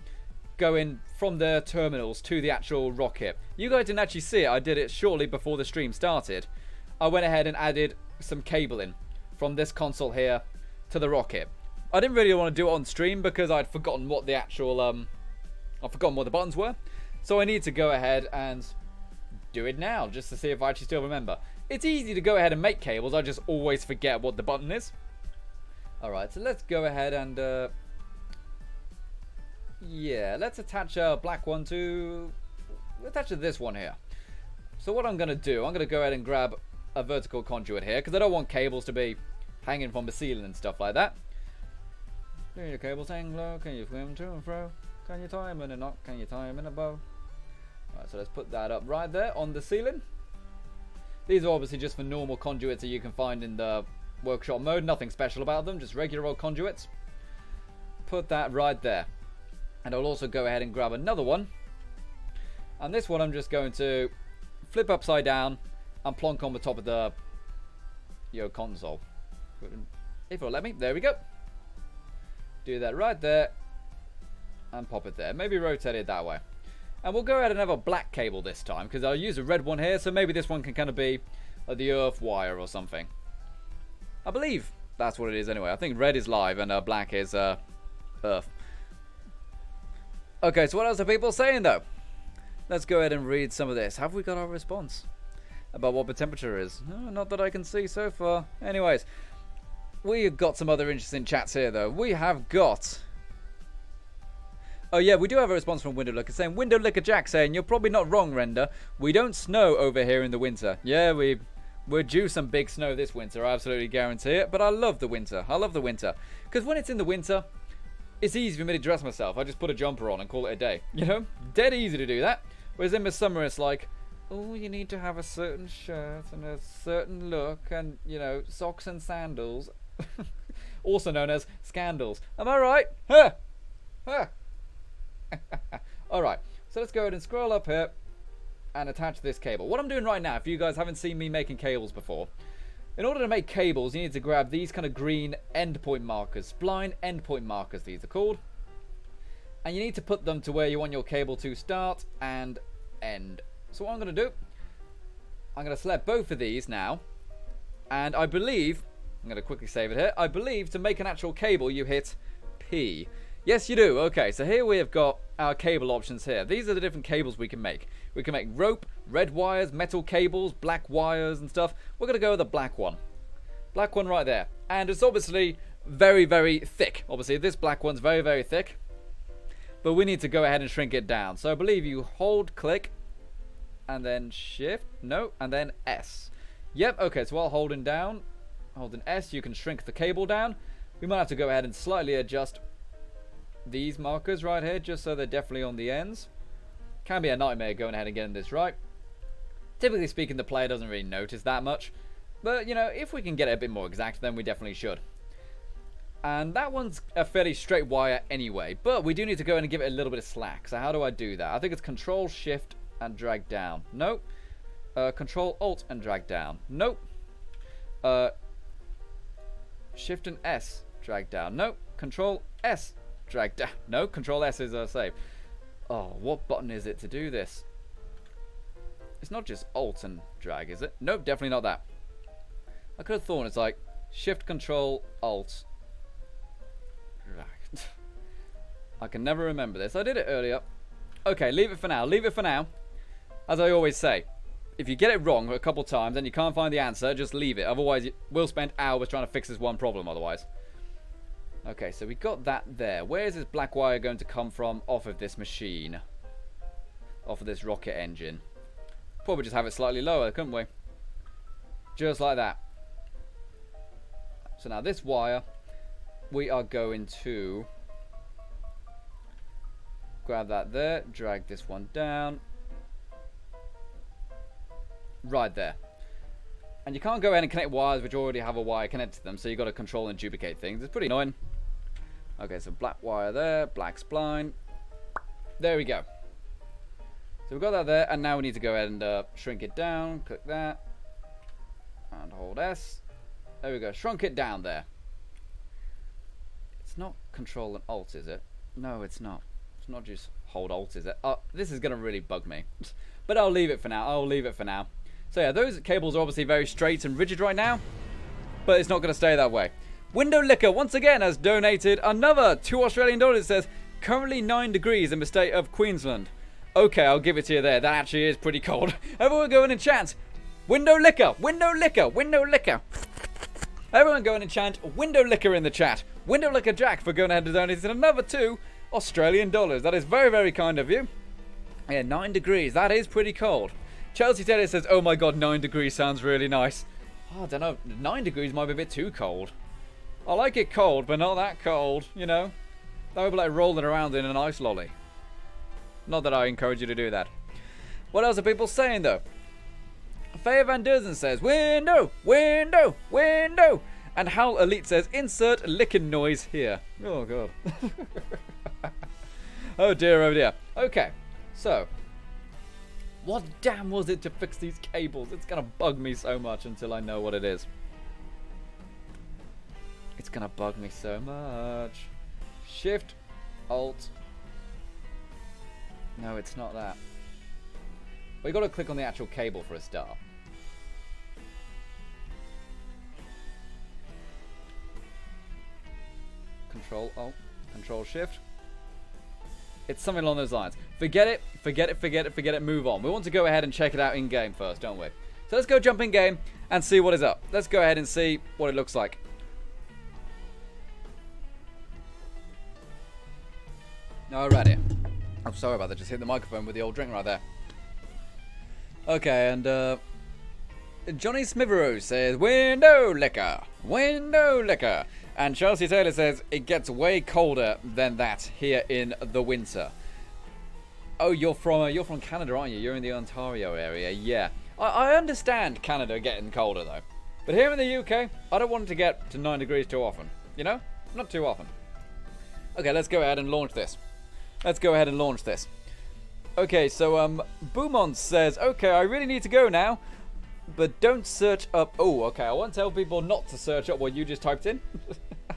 Speaker 1: going from the terminals to the actual rocket. You guys didn't actually see it. I did it shortly before the stream started. I went ahead and added some cabling from this console here to the rocket. I didn't really want to do it on stream because I'd forgotten what the actual I've forgotten what the buttons were. So I need to go ahead and do it now just to see if I actually still remember. It's easy to go ahead and make cables. I just always forget what the button is. Alright, so let's go ahead and yeah, let's attach a black one to this one here. So what I'm going to do, I'm going to go ahead and grab a vertical conduit here because I don't want cables to be hanging from the ceiling and stuff like that. Can your cables hang low? Can you swim to and fro? Can you tie them in a knot? Can you tie them in a bow? Alright, so let's put that up right there on the ceiling. These are obviously just for normal conduits that you can find in the workshop mode. Nothing special about them, just regular old conduits. Put that right there. And I'll also go ahead and grab another one. And this one I'm just going to flip upside down and plonk on the top of the console. If it'll let me. There we go. Do that right there. And pop it there. Maybe rotate it that way. And we'll go ahead and have a black cable this time. Because I'll use a red one here. So maybe this one can kind of be like the earth wire or something. I believe that's what it is anyway. I think red is live and black is earth. Okay, so what else are people saying though? Let's go ahead and read some of this. Have we got our response about what the temperature is? No, not that I can see so far. Anyways, we've got some other interesting chats here though. We have got... Oh yeah, we do have a response from Window Licker saying, Window Licker Jack saying, "You're probably not wrong, Render. We don't snow over here in the winter." Yeah, we're due some big snow this winter, I absolutely guarantee it. But I love the winter. I love the winter. Because when it's in the winter, it's easy for me to dress myself. I just put a jumper on and call it a day. You know? Dead easy to do that. Whereas in the summer, it's like, oh, you need to have a certain shirt and a certain look and, you know, socks and sandals. Also known as scandals. Am I right? Huh! Huh! Alright, so let's go ahead and scroll up here and attach this cable. What I'm doing right now, if you guys haven't seen me making cables before, in order to make cables, you need to grab these kind of green endpoint markers. Spline endpoint markers, these are called. And you need to put them to where you want your cable to start and end. So what I'm going to do, I'm going to select both of these now. And I believe, I'm going to quickly save it here, I believe to make an actual cable you hit P. Yes, you do. Okay, so here we have got our cable options here. These are the different cables we can make. We can make rope, red wires, metal cables, black wires and stuff. We're going to go with the black one. Black one right there. And it's obviously very, very thick. Obviously, this black one's very, very thick. But we need to go ahead and shrink it down. So I believe you hold, click, and then shift. No, and then S. Yep, okay, so while holding S, you can shrink the cable down. We might have to go ahead and slightly adjust these markers right here, just so they're definitely on the ends. Can be a nightmare going ahead and getting this right. Typically speaking, the player doesn't really notice that much. But, you know, if we can get it a bit more exact, then we definitely should. And that one's a fairly straight wire anyway. But we do need to go in and give it a little bit of slack. So how do I do that? I think it's Control, Shift, and drag down. Nope. Control, Alt, and drag down. Nope. Shift and S, drag down. Nope. Control, S, drag down. No, Control S is a save. Oh, what button is it to do this? It's not just Alt and drag, is it? Nope, definitely not that. I could have thought it's like Shift, Control, Alt, drag. I can never remember this. I did it earlier. Okay, leave it for now. Leave it for now. As I always say, if you get it wrong a couple times and you can't find the answer, just leave it. Otherwise, we'll spend hours trying to fix this one problem otherwise. Okay, so we got that there. Where is this black wire going to come from off of this machine? Off of this rocket engine. Probably just have it slightly lower, couldn't we? Just like that. So now this wire, we are going to grab that there, drag this one down. Right there. And you can't go ahead and connect wires which already have a wire connected to them, so you've got to control and duplicate things. It's pretty annoying. Okay, so black wire there, black spline. There we go. So we've got that there, and now we need to go ahead and shrink it down. Click that. And hold S. There we go. Shrunk it down there. It's not Control and Alt, is it? No, it's not. It's not just hold Alt, is it? Oh, this is going to really bug me. But I'll leave it for now. I'll leave it for now. So yeah, those cables are obviously very straight and rigid right now. But it's not going to stay that way. Window Liquor, once again, has donated another $2 Australian. It says, currently 9 degrees in the state of Queensland. Okay, I'll give it to you there. That actually is pretty cold. Everyone go in and chant, Window Liquor, Window Liquor, Window Liquor. Everyone go in and chant Window Liquor in the chat. Window Liquor Jack for going ahead and donating another $2 Australian. That is very, very kind of you. Yeah, 9 degrees. That is pretty cold. Chelsea Taylor says, oh my god, 9 degrees sounds really nice. Oh, I don't know. 9 degrees might be a bit too cold. I like it cold, but not that cold, you know. That would be like rolling around in an ice lolly. Not that I encourage you to do that. What else are people saying, though? Faye Van Durzen says, window, window, window. And Hal Elite says, insert licking noise here. Oh, God. Oh, dear, oh, dear. Okay, so. What damn was it to fix these cables? It's going to bug me so much until I know what it is. It's going to bug me so much. Shift, Alt. No, it's not that. We got to click on the actual cable for a start. Control Alt, Control Shift. It's something along those lines. Forget it, forget it, forget it, forget it, move on. We want to go ahead and check it out in game first, don't we? So let's go jump in game and see what is up. Let's go ahead and see what it looks like. Alrighty. Oh, sorry about that. Just hit the microphone with the old drink right there. Okay, and Johnny Smitherow says, Window Liquor, Window Liquor. And Chelsea Taylor says, it gets way colder than that here in the winter. Oh, you're from Canada, aren't you? You're in the Ontario area, yeah. I understand Canada getting colder, though. But here in the UK, I don't want it to get to 9 degrees too often. You know? Not too often. Okay, let's go ahead and launch this. Let's go ahead and launch this. Okay, so, Boomont says, okay, I really need to go now. But don't search up... Oh, okay, I won't tell people not to search up what you just typed in.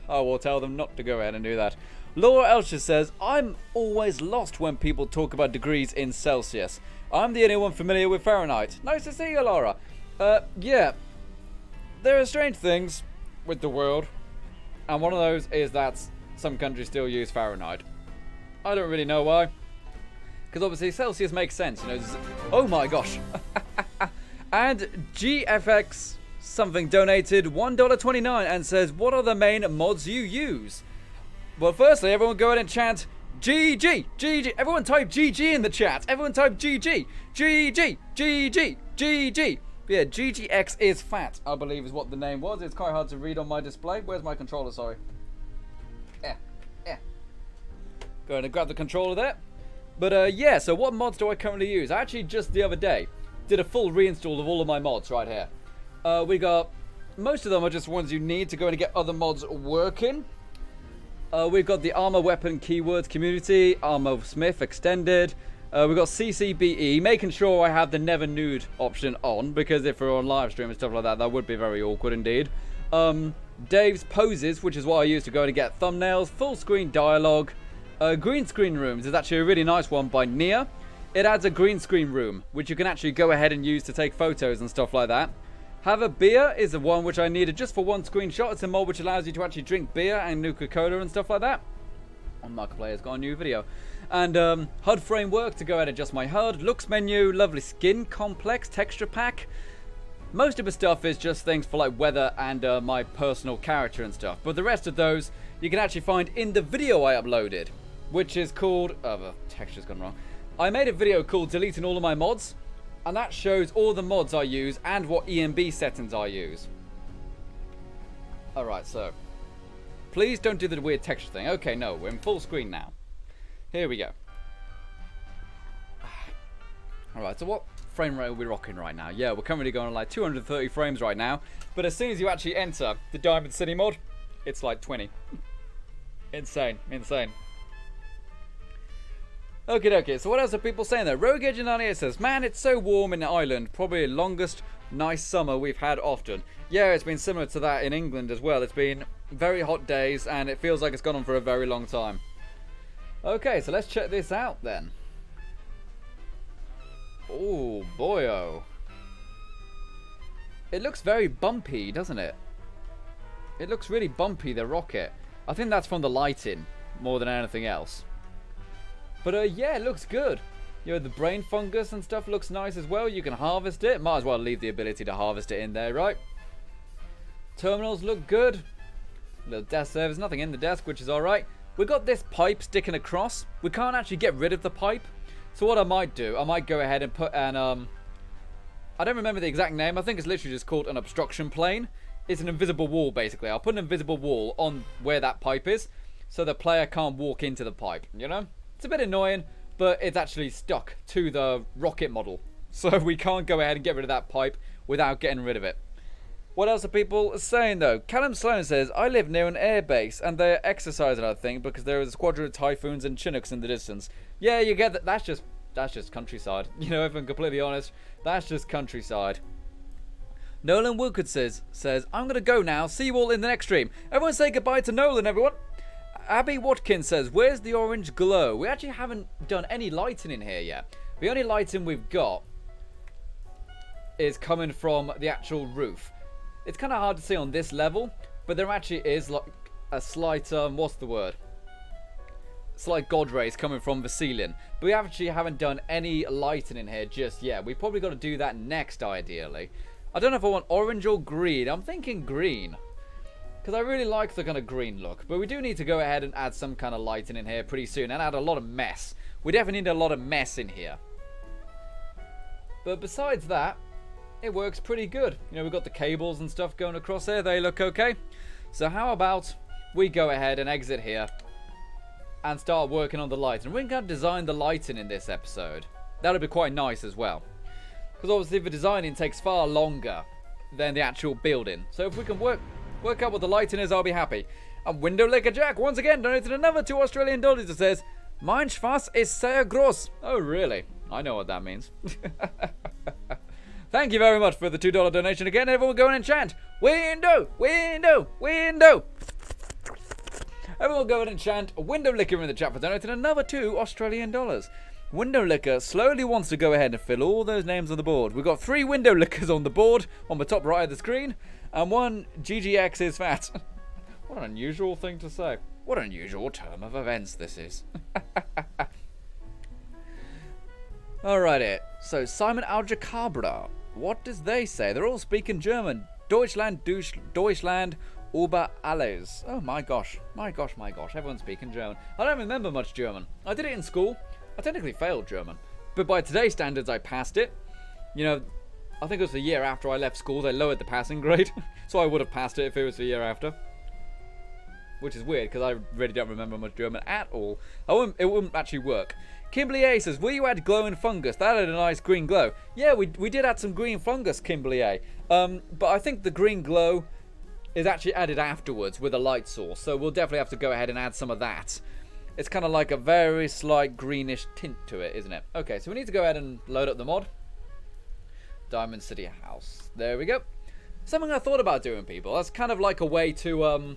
Speaker 1: I will tell them not to go ahead and do that. Laura Elcher says, I'm always lost when people talk about degrees in Celsius. I'm the only one familiar with Fahrenheit. Nice to see you, Laura. Yeah. There are strange things with the world. And one of those is that some countries still use Fahrenheit. I don't really know why. Because obviously Celsius makes sense, you know. Oh my gosh. And GFX something donated $1.29 and says, what are the main mods you use? Well, firstly, everyone go ahead and chant GG, GG. Everyone type GG in the chat. Everyone type GG, GG, GG, GG. Yeah, GGX is fat, I believe is what the name was. It's quite hard to read on my display. Where's my controller, sorry? Yeah. Go ahead and grab the controller there. But yeah, so what mods do I currently use? Actually, just the other day, did a full reinstall of all of my mods right here. We got, most of them are just ones you need to go and get other mods working. We've got the Armor Weapon Keywords Community, Armor Smith Extended. We've got CCBE, making sure I have the Never Nude option on, because if we're on live stream and stuff like that, that would be very awkward indeed. Dave's Poses, which is what I use to go and get thumbnails, full screen dialogue. Green Screen Rooms is actually a really nice one by Nia. It adds a green screen room, which you can actually go ahead and use to take photos and stuff like that. Have a Beer is the one which I needed just for one screenshot. It's a mod which allows you to actually drink beer and Nuka-Cola and stuff like that. on Markiplier's got a new video. And HUD framework to go ahead and adjust my HUD. Looks menu, lovely skin complex, texture pack. Most of the stuff is just things for like weather and my personal character and stuff. But the rest of those you can actually find in the video I uploaded, which is called... Oh, the texture's gone wrong. I made a video called Deleting All of My Mods, and that shows all the mods I use and what EMB settings I use. Alright, so... Please don't do the weird texture thing. Okay, no, we're in full screen now. Here we go. Alright, so what frame rate are we rocking right now? Yeah, we're currently going on like 230 frames right now. But as soon as you actually enter the Diamond City mod, it's like 20. Insane, insane. Okie dokie, so what else are people saying there? Rogue Agent 98 says, man, it's so warm in Ireland. Probably the longest nice summer we've had often. Yeah, it's been similar to that in England as well. It's been very hot days and it feels like it's gone on for a very long time. Okay, so let's check this out then. Oh, boyo. It looks very bumpy, doesn't it? It looks really bumpy, the rocket. I think that's from the lighting more than anything else. But yeah, it looks good. You know, the brain fungus and stuff looks nice as well. You can harvest it. Might as well leave the ability to harvest it in there, right? Terminals look good. Little desk there. There's nothing in the desk, which is alright. We've got this pipe sticking across. We can't actually get rid of the pipe. So what I might do, I might go ahead and put an, I don't remember the exact name. I think it's literally just called an obstruction plane. It's an invisible wall, basically. I'll put an invisible wall on where that pipe is, so the player can't walk into the pipe, you know? It's a bit annoying, but it's actually stuck to the rocket model. So we can't go ahead and get rid of that pipe without getting rid of it. What else are people saying, though? Callum Sloan says, I live near an air base, and they're exercising, I think, because there is a squadron of Typhoons and Chinooks in the distance. Yeah, you get that. That's just countryside. You know, if I'm completely honest, that's just countryside. Nolan Wilkins says, I'm going to go now. See you all in the next stream. Everyone say goodbye to Nolan, everyone. Abby Watkins says, where's the orange glow? We actually haven't done any lighting in here yet. The only lighting we've got is coming from the actual roof. It's kind of hard to see on this level, but there actually is like a slight, what's the word? Slight god rays coming from the ceiling. But we actually haven't done any lighting in here just yet. We probably got to do that next, ideally. I don't know if I want orange or green. I'm thinking green, because I really like the kind of green look. But we do need to go ahead and add some kind of lighting in here pretty soon, and add a lot of mess. We definitely need a lot of mess in here. But besides that, it works pretty good. You know, we've got the cables and stuff going across there. They look okay. So how about we go ahead and exit here and start working on the lighting. We're going to design the lighting in this episode. That'll be quite nice as well, because obviously the designing takes far longer than the actual building. So if we can work out what the lighting is, I'll be happy. And Window Licker Jack once again donated another $2 Australian that says, Mein Spaß ist sehr groß. Oh really? I know what that means. Thank you very much for the $2 donation again. Everyone go and enchant. Window, window, window. Everyone go and enchant Window Licker in the chat for donating another $2 Australian. Window Licker slowly wants to go ahead and fill all those names on the board. We've got 3 Window Lickers on the board on the top right of the screen, and 1 GGX is fat. What an unusual thing to say. What an unusual term of events this is. Alrighty, so Simon Algecabra. What does they say? They're all speaking German. Deutschland, Deutschland, über alles. Oh my gosh, my gosh, my gosh. Everyone's speaking German. I don't remember much German. I did it in school. I technically failed German, but by today's standards, I passed it. You know, I think it was the year after I left school, they lowered the passing grade. So I would have passed it if it was the year after. Which is weird, because I really don't remember much German at all. It wouldn't actually work. Kimberly A says, will you add glowing fungus? That had a nice green glow. Yeah, we did add some green fungus, Kimberly A. But I think the green glow is actually added afterwards with a light source. So we'll definitely have to go ahead and add some of that. It's kind of like a very slight greenish tint to it, isn't it? Okay, so we need to go ahead and load up the mod. Diamond City House. There we go. Something I thought about doing, people. That's kind of like a way to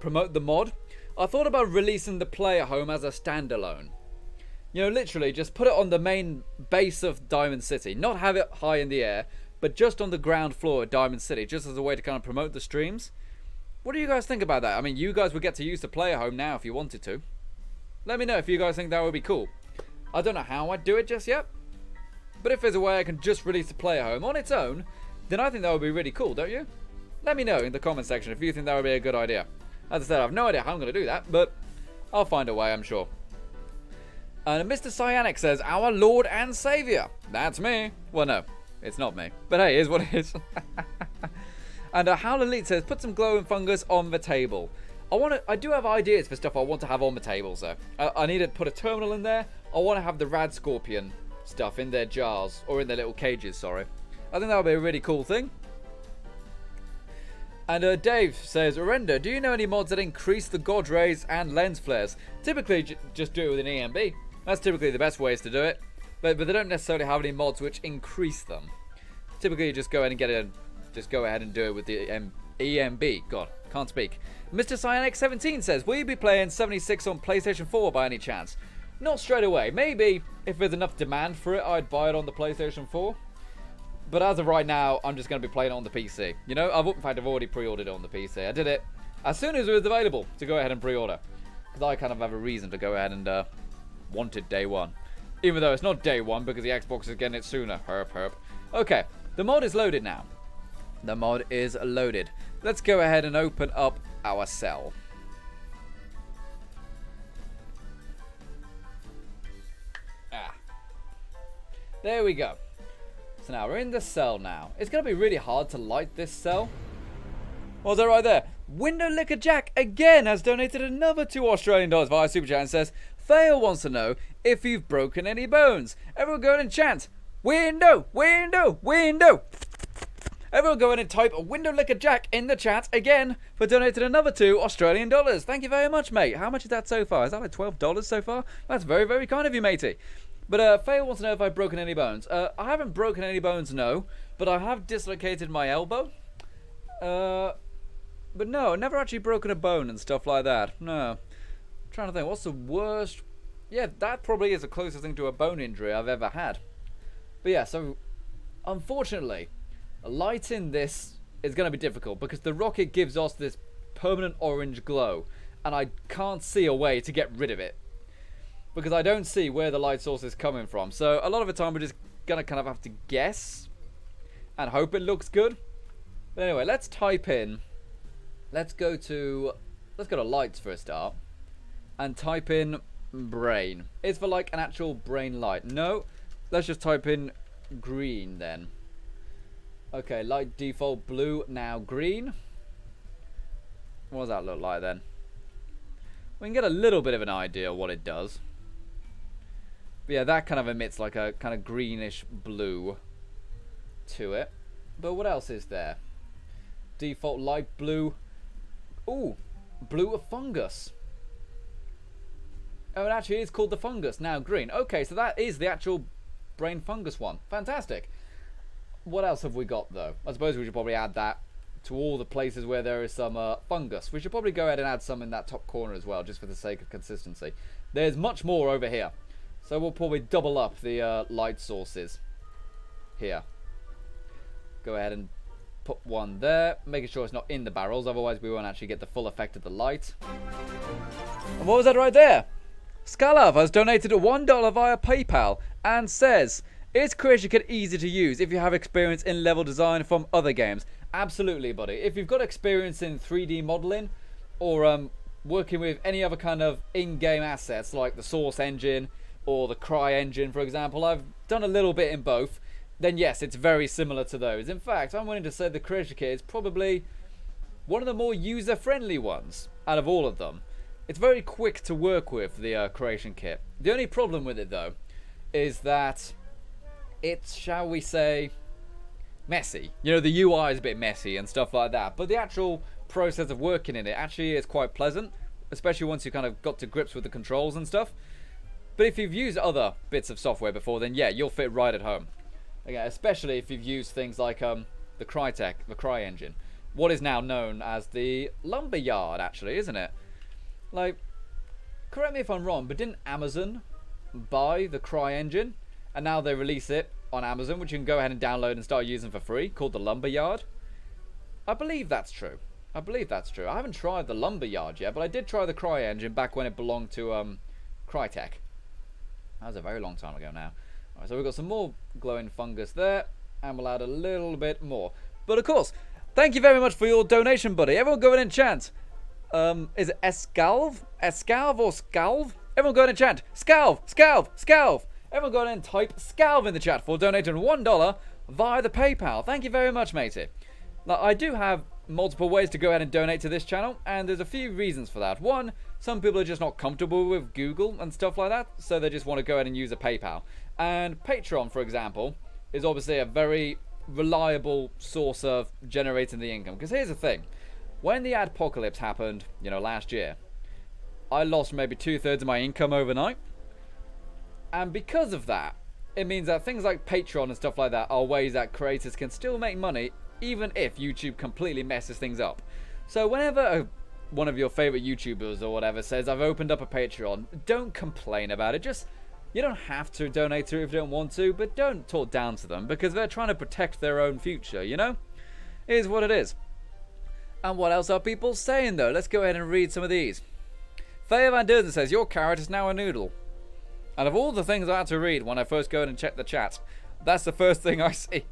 Speaker 1: promote the mod. I thought about releasing the player home as a standalone. You know, literally just put it on the main base of Diamond City. Not have it high in the air, but just on the ground floor of Diamond City, just as a way to kind of promote the streams. What do you guys think about that? I mean, you guys would get to use the player home now if you wanted to. Let me know if you guys think that would be cool. I don't know how I'd do it just yet, but if there's a way I can just release the player home on its own, then I think that would be really cool, don't you? Let me know in the comment section if you think that would be a good idea. As I said, I have no idea how I'm going to do that, but I'll find a way, I'm sure. And Mr. Cyanic says, our Lord and Saviour. That's me. Well, no, it's not me. But hey, here's what it is. And Howl Elite says, put some glowing fungus on the table. I do have ideas for stuff I want to have on the table, so. I need to put a terminal in there. I want to have the Rad Scorpion stuff in their jars, or in their little cages, sorry. I think that would be a really cool thing. And Dave says, Orenda, do you know any mods that increase the God rays and lens flares? Typically, just do it with an EMB. That's typically the best ways to do it. But they don't necessarily have any mods which increase them. Typically, you just go ahead and get it. Just go ahead and do it with the EMB. God, can't speak. Mr. Cyanic17 says, will you be playing 76 on PlayStation 4 by any chance? Not straight away. Maybe if there's enough demand for it, I'd buy it on the PlayStation 4. But as of right now, I'm just going to be playing it on the PC. You know, in fact, I've already pre-ordered it on the PC. I did it as soon as it was available to go ahead and pre-order. Because I kind of have a reason to go ahead and want it day one. Even though it's not day one because the Xbox is getting it sooner. Herp, herp. Okay, the mod is loaded now. The mod is loaded. Let's go ahead and open up our cell. There we go. So now we're in the cell now. It's going to be really hard to light this cell. What's that right there? Window Licker Jack again has donated another $2 Australian via Super Chat and says, Fail wants to know if you've broken any bones. Everyone go and chant, window, window, window. Everyone go in and type Window Licker Jack in the chat again for donating another $2 Australian. Thank you very much, mate. How much is that so far? Is that like $12 so far? That's very, very kind of you, matey. But Faye wants to know if I've broken any bones. I haven't broken any bones, no. But I have dislocated my elbow. But no, never actually broken a bone and stuff like that. No. I'm trying to think, what's the worst? Yeah, that probably is the closest thing to a bone injury I've ever had. But yeah, so unfortunately, lighting this is going to be difficult because the rocket gives us this permanent orange glow. And I can't see a way to get rid of it. Because I don't see where the light source is coming from. So a lot of the time we're just going to kind of have to guess. And hope it looks good. But anyway, let's type in. Let's go to lights for a start. And type in brain. Is for like an actual brain light? No. Let's just type in green then. Okay, light default blue, now green. What does that look like then? We can get a little bit of an idea of what it does. But yeah, that kind of emits like a kind of greenish blue to it. But what else is there? Default light blue. Ooh, blue of fungus. Oh, it actually is called the fungus, now green. Okay, so that is the actual brain fungus one. Fantastic. What else have we got though? I suppose we should probably add that to all the places where there is some fungus. We should probably go ahead and add some in that top corner as well, just for the sake of consistency. There's much more over here. So we'll probably double up the light sources here. Go ahead and put one there, making sure it's not in the barrels, otherwise we won't actually get the full effect of the light. And what was that right there? Scalav has donated $1 via PayPal and says, is Creation Kit easy to use if you have experience in level design from other games? Absolutely, buddy. If you've got experience in 3D modeling or working with any other kind of in-game assets like the Source engine or the Cry engine, for example, I've done a little bit in both, then yes, it's very similar to those. In fact, I'm willing to say the Creation Kit is probably one of the more user-friendly ones out of all of them. It's very quick to work with, the Creation Kit. The only problem with it, though, is that it's, shall we say, messy. You know, the UI is a bit messy and stuff like that, but the actual process of working in it actually is quite pleasant, especially once you kind of got to grips with the controls and stuff. But if you've used other bits of software before, then yeah, you'll fit right at home. Again, especially if you've used things like the Cry engine, what is now known as the Lumberyard, actually, isn't it? Like, correct me if I'm wrong, but didn't Amazon buy the Cry engine? And now they release it on Amazon, which you can go ahead and download and start using for free, called the Lumberyard. I believe that's true. I believe that's true. I haven't tried the lumberyard yet, but I did try the Cry engine back when it belonged to Crytek. That was a very long time ago now. Alright, so we've got some more glowing fungus there, and we'll add a little bit more. But of course, thank you very much for your donation, buddy. Everyone go in and chant. Is it Escalv? Escalv or Scalv? Everyone go in and chant. Scalv! Scalv! Scalv! Everyone go in and type Scalv in the chat for donating $1 via the PayPal. Thank you very much, matey. Now, I do have multiple ways to go ahead and donate to this channel, and there's a few reasons for that. One, some people are just not comfortable with Google and stuff like that, so they just want to go ahead and use a PayPal. And Patreon, for example, is obviously a very reliable source of generating the income. Because here's the thing. When the adpocalypse happened, you know, last year, I lost maybe 2/3 of my income overnight. And because of that, it means that things like Patreon and stuff like that are ways that creators can still make money even if YouTube completely messes things up. So whenever one of your favorite YouTubers or whatever says, I've opened up a Patreon, don't complain about it. Just, you don't have to donate to it if you don't want to, but don't talk down to them because they're trying to protect their own future, you know? It is what it is. And what else are people saying though? Let's go ahead and read some of these. Faye Van Durden says, your carrot is now a noodle. And of all the things I had to read when I first go in and check the chat, that's the first thing I see.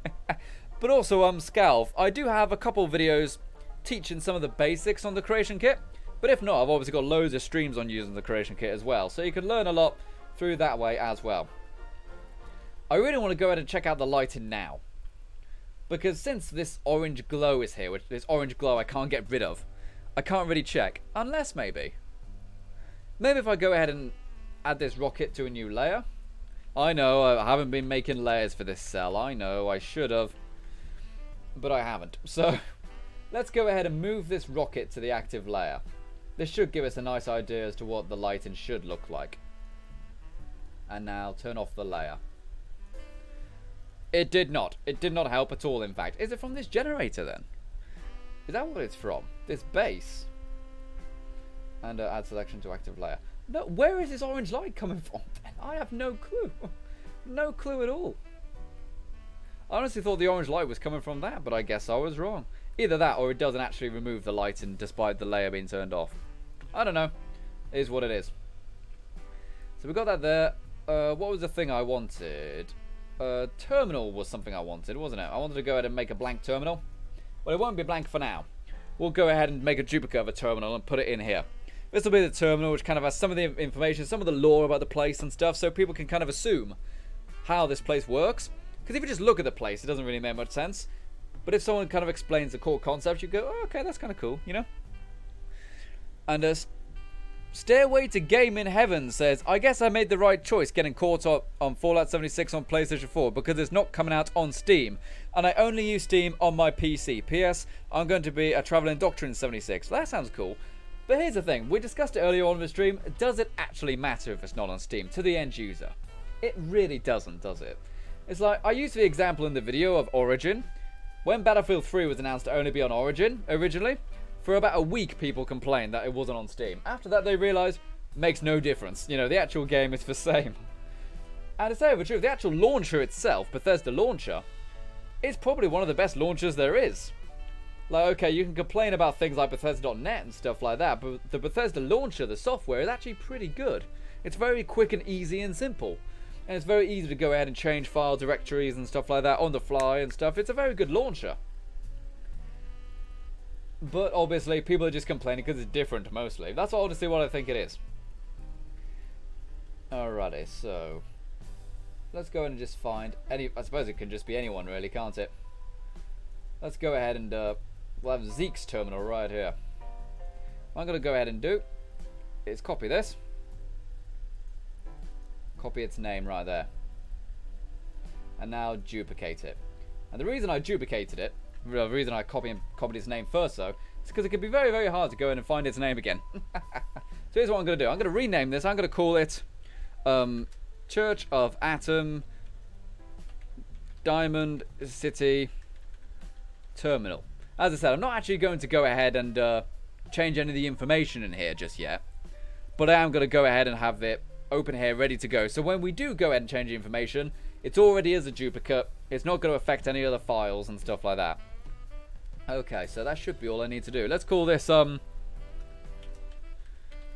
Speaker 1: But also, Scalv, I do have a couple videos teaching some of the basics on the creation kit. But if not, I've obviously got loads of streams on using the creation kit as well. So you can learn a lot through that way as well. I really want to go ahead and check out the lighting now. Because since this orange glow is here, which this orange glow I can't get rid of, I can't really check. Unless maybe if I go ahead and add this rocket to a new layer. I know I haven't been making layers for this cell. I know I should have. But I haven't. So let's go ahead and move this rocket to the active layer. This should give us a nice idea as to what the lighting should look like. And now turn off the layer. It did not. It did not help at all, in fact. Is it from this generator then? Is that what it's from? This base? And add selection to active layer. No, where is this orange light coming from? I have no clue. No clue at all. I honestly thought the orange light was coming from that, but I guess I was wrong. Either that or it doesn't actually remove the lighting despite the layer being turned off. I don't know. It is what it is. So we got that there. What was the thing I wanted? Terminal was something I wanted, wasn't it? I wanted to go ahead and make a blank terminal. Well, it won't be blank for now. We'll go ahead and make a duplicate of a terminal and put it in here. This will be the terminal, which kind of has some of the information, some of the lore about the place and stuff, so people can kind of assume how this place works. Because if you just look at the place, it doesn't really make much sense. But if someone kind of explains the core concept, you go, oh, okay, that's kind of cool, you know? And Stairway to Game in Heaven says, I guess I made the right choice getting caught up on Fallout 76 on PlayStation 4 because it's not coming out on Steam. And I only use Steam on my PC. P.S. I'm going to be a traveling doctor in 76. That sounds cool. But here's the thing, we discussed it earlier on in the stream, does it actually matter if it's not on Steam to the end user? It really doesn't, does it? It's like, I used the example in the video of Origin. When Battlefield 3 was announced to only be on Origin, originally, for about a week people complained that it wasn't on Steam. After that they realised, makes no difference, you know, the actual game is the same. And to say the truth, the actual launcher itself, Bethesda launcher, is probably one of the best launchers there is. Like, okay, you can complain about things like Bethesda.net and stuff like that, but the Bethesda launcher, the software, is actually pretty good. It's very quick and easy and simple. And it's very easy to go ahead and change file directories and stuff like that on the fly and stuff. It's a very good launcher. But obviously, people are just complaining because it's different mostly. That's honestly what I think it is. Alrighty, so let's go and just find any. I suppose it can just be anyone, really, can't it? Let's go ahead and we'll have Zeke's terminal right here. What I'm going to go ahead and do is copy this. Copy its name right there. And now duplicate it. And the reason I duplicated it, the reason I copied its name first though, is because it can be very, very hard to go in and find its name again. So here's what I'm going to do. I'm going to rename this. I'm going to call it Church of Atom Diamond City Terminal. As I said, I'm not actually going to go ahead and change any of the information in here just yet. But I am going to go ahead and have it open here, ready to go. So when we do go ahead and change the information, it already is a duplicate. It's not going to affect any other files and stuff like that. Okay, so that should be all I need to do. Let's call this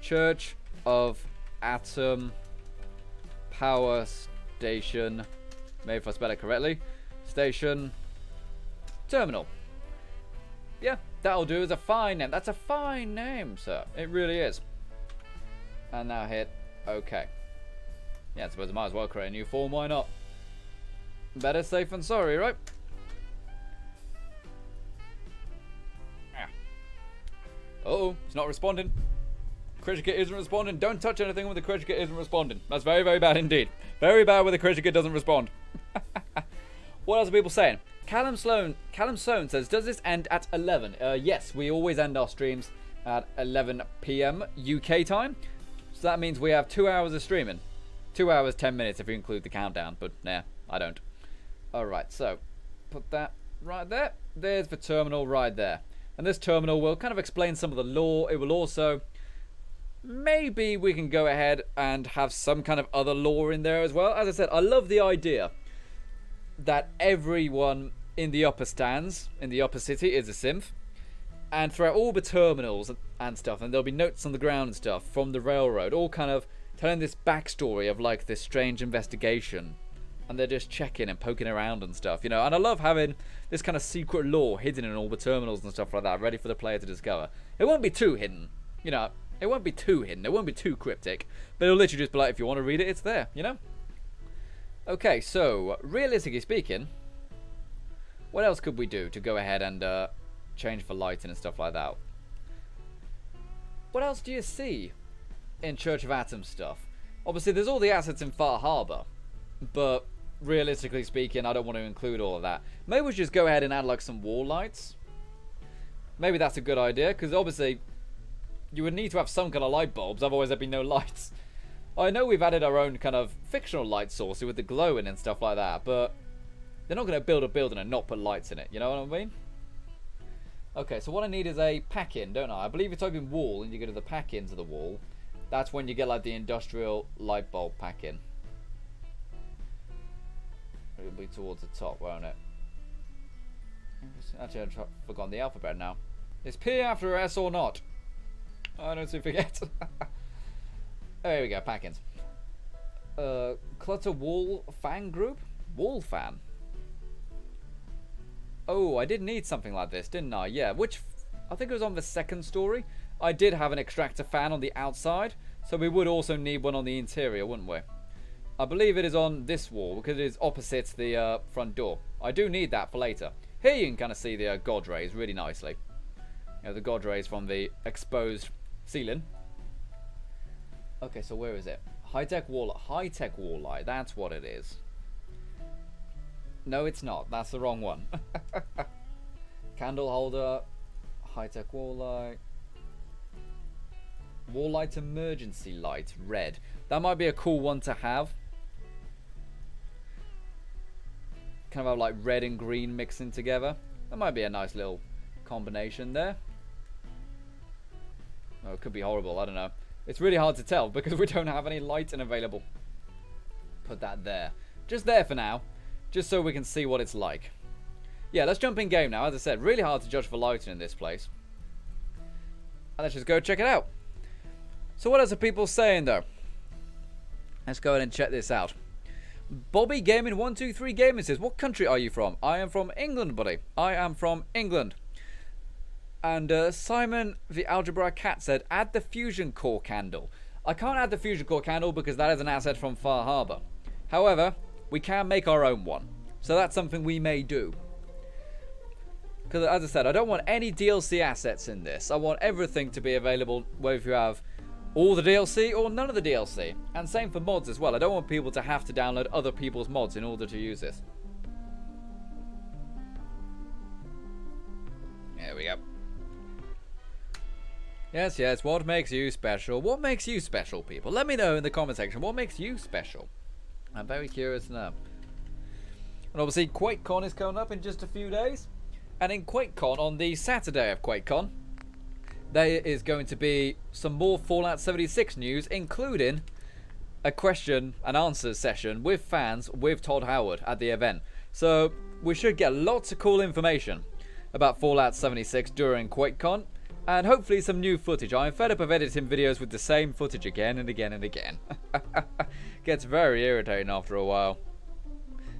Speaker 1: Church of Atom Power Station. Maybe if I spell it correctly. Station Terminal. Yeah, that'll do as a fine name. That's a fine name, sir. It really is. And now hit OK. Yeah, I suppose I might as well create a new form. Why not? Better safe than sorry, right? Uh-oh, it's not responding. Cricket isn't responding. Don't touch anything when the cricket isn't responding. That's very, very bad indeed. Very bad when the cricket doesn't respond. What else are people saying? Callum Sloan says, does this end at 11? Yes, we always end our streams at 11 PM UK time. So that means we have 2 hours of streaming. 2 hours, 10 minutes if you include the countdown. But, nah, I don't. Alright, so put that right there. There's the terminal right there. And this terminal will kind of explain some of the lore. It will also... Maybe we can go ahead and have some kind of other lore in there as well. As I said, I love the idea that everyone in the upper stands, in the upper city, is a synth. And throughout all the terminals and stuff, and there'll be notes on the ground and stuff from the railroad, all kind of telling this backstory of like this strange investigation. And they're just checking and poking around and stuff, you know. And I love having this kind of secret lore hidden in all the terminals and stuff like that, ready for the player to discover. It won't be too hidden, you know. It won't be too hidden. It won't be too cryptic. But it'll literally just be like, if you want to read it, it's there, you know. Okay, so, realistically speaking, what else could we do to go ahead and change for lighting and stuff like that? What else do you see in Church of Atom stuff? Obviously, there's all the assets in Far Harbor, but realistically speaking, I don't want to include all of that. Maybe we should just go ahead and add like some wall lights. Maybe that's a good idea, because obviously you would need to have some kind of light bulbs, otherwise there'd be no lights. I know we've added our own kind of fictional light source with the glowing and stuff like that, but they're not going to build a building and not put lights in it, you know what I mean? Okay, so what I need is a pack-in, don't I? I believe you type in wall and you go to the pack-in to the wall. That's when you get like the industrial light bulb pack-in. It'll be towards the top, won't it? Actually, I've forgotten the alphabet now. Is P after S or not? I don't seem to forget. There we go, pack-ins. Clutter Wall Fan Group? Wall Fan? Oh, I did need something like this, didn't I? Yeah, which... I think it was on the second story. I did have an extractor fan on the outside, so we would also need one on the interior, wouldn't we? I believe it is on this wall, because it is opposite the front door. I do need that for later. Here you can kind of see the God rays really nicely. You know, the God rays from the exposed ceiling. Okay, so where is it? High-tech wall light. That's what it is. No, it's not. That's the wrong one. Candle holder. High-tech wall light. Wall light emergency light. Red. That might be a cool one to have. Kind of have like red and green mixing together. That might be a nice little combination there. Oh, it could be horrible. I don't know. It's really hard to tell because we don't have any lighting available. Put that there. Just there for now. Just so we can see what it's like. Yeah, let's jump in game now. As I said, really hard to judge for lighting in this place. And let's just go check it out. So what else are people saying though? Let's go ahead and check this out. Bobby Gaming 123 Gaming says, what country are you from? I am from England, buddy. I am from England. And Simon the Algebra Cat said, add the fusion core candle. I can't add the fusion core candle because that is an asset from Far Harbor. However, we can make our own one. So that's something we may do. Because as I said, I don't want any DLC assets in this. I want everything to be available, whether you have all the DLC or none of the DLC. And same for mods as well. I don't want people to have to download other people's mods in order to use this. There we go. Yes, yes, what makes you special? What makes you special, people? Let me know in the comment section. What makes you special? I'm very curious to know. And obviously, QuakeCon is coming up in just a few days. And in QuakeCon, on the Saturday of QuakeCon, there is going to be some more Fallout 76 news, including a question and answers session with fans with Todd Howard at the event. So we should get lots of cool information. about Fallout 76 during QuakeCon, and hopefully some new footage. I'm fed up of editing videos with the same footage again and again and again. Gets very irritating after a while.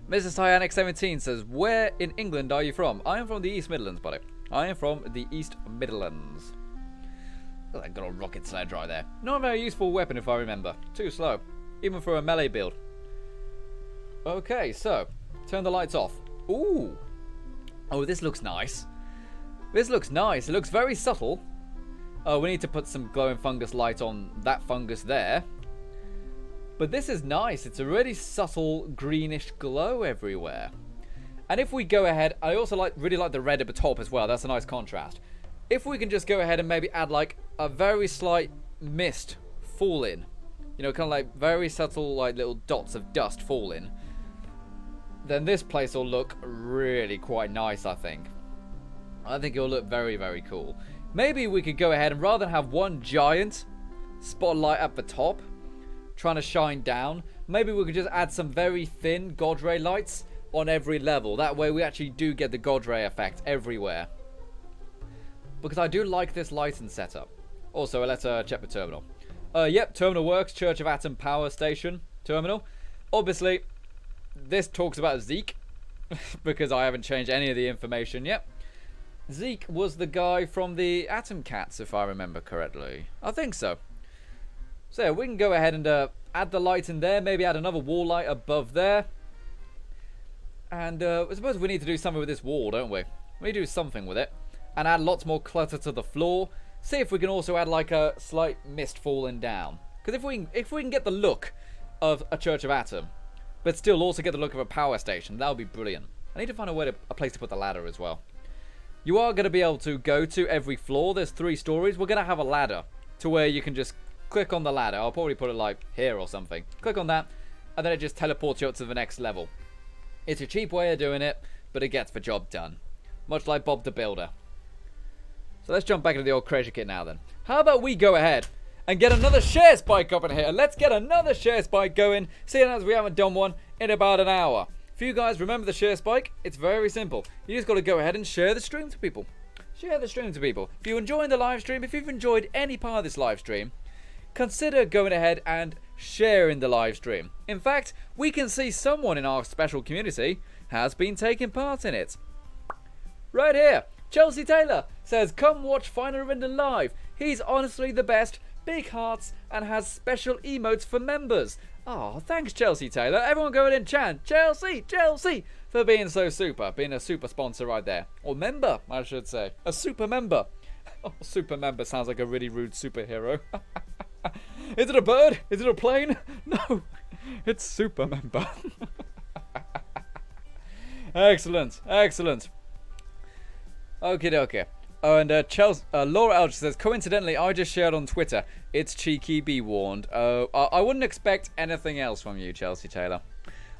Speaker 1: Mrs. Cyanic17 says, where in England are you from? I am from the East Midlands, buddy. I am from the East Midlands. Look at that good old rocket sledge right there. Not a very useful weapon if I remember. Too slow. Even for a melee build. Okay, so. Turn the lights off. Ooh. Oh, this looks nice. This looks nice. It looks very subtle. Oh, we need to put some glowing fungus light on that fungus there. But this is nice. It's a really subtle greenish glow everywhere. And if we go ahead, I also really like the red at the top as well. That's a nice contrast. If we can just go ahead and maybe add like a very slight mist fall in. You know, kind of like very subtle like little dots of dust fall in. Then this place will look really quite nice, I think. I think it'll look very, very cool. Maybe we could go ahead and rather than have one giant spotlight at the top trying to shine down, maybe we could just add some very thin God Ray lights on every level. That way we actually do get the God Ray effect everywhere. Because I do like this lighting setup. Also, let's check the terminal. Yep, terminal works. Church of Atom Power Station terminal. Obviously, this talks about Zeke. Because I haven't changed any of the information yet. Zeke was the guy from the Atom Cats, if I remember correctly. I think so. So yeah, we can go ahead and add the light in there. Maybe add another wall light above there. And I suppose we need to do something with this wall, don't we? We need to do something with it. And add lots more clutter to the floor. See if we can also add like a slight mist falling down. Because if we can get the look of a Church of Atom, but still also get the look of a power station, that would be brilliant. I need to find a place to put the ladder as well. You are going to be able to go to every floor. There's 3 stories. We're going to have a ladder to where you can just click on the ladder. I'll probably put it like here or something. Click on that, and then it just teleports you up to the next level. It's a cheap way of doing it, but it gets the job done. Much like Bob the Builder. So let's jump back into the old creation kit now then. How about we go ahead and get another share spike up in here. Let's get another share spike going, seeing as we haven't done one in about an hour. If you guys remember the share spike, it's very simple. You just got to go ahead and share the stream to people. Share the stream to people. If you're enjoying the live stream, if you've enjoyed any part of this live stream, consider going ahead and sharing the live stream. In fact, we can see someone in our special community has been taking part in it. Right here. Chelsea Taylor says, come watch Final Render live. He's honestly the best. Big hearts and has special emotes for members. Oh, thanks Chelsea Taylor. Everyone go in and chant Chelsea, Chelsea, for being so super. Being a super sponsor right there. Or member, I should say. A super member. Oh, super member sounds like a really rude superhero. Is it a bird? Is it a plane? No, it's super member. Excellent, excellent. Okie dokie. Oh, and Laura Elch says, coincidentally, I just shared on Twitter. It's cheeky, be warned. Oh, I wouldn't expect anything else from you, Chelsea Taylor.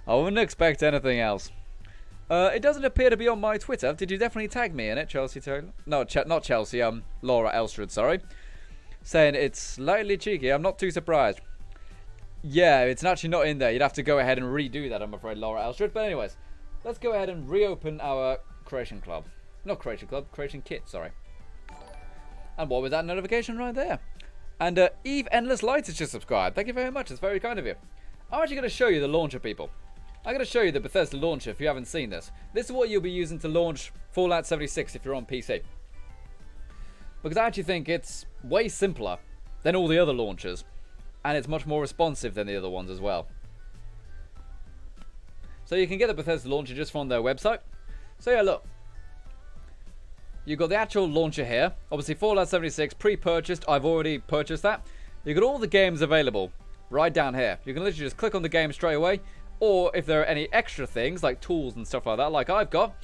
Speaker 1: I wouldn't expect anything else. It doesn't appear to be on my Twitter. Did you definitely tag me in it, Chelsea Taylor? No, not Chelsea. Laura Elstrud, sorry. Saying it's slightly cheeky. I'm not too surprised. Yeah, it's actually not in there. You'd have to go ahead and redo that, I'm afraid, Laura Elstrud. But anyways, let's go ahead and reopen our Creation Club. Not Creation Club, Creation Kit, sorry. And what was that notification right there? And Eve Endless Light has just subscribed. Thank you very much, it's very kind of you. I'm actually going to show you the launcher, people. I'm going to show you the Bethesda launcher if you haven't seen this. This is what you'll be using to launch Fallout 76 if you're on PC. Because I actually think it's way simpler than all the other launchers. And it's much more responsive than the other ones as well. So you can get the Bethesda launcher just from their website. So yeah, look. You've got the actual launcher here. Obviously, Fallout 76 pre-purchased. I've already purchased that. You've got all the games available right down here. You can literally just click on the game straight away. Or if there are any extra things, like tools and stuff like that, like I've got.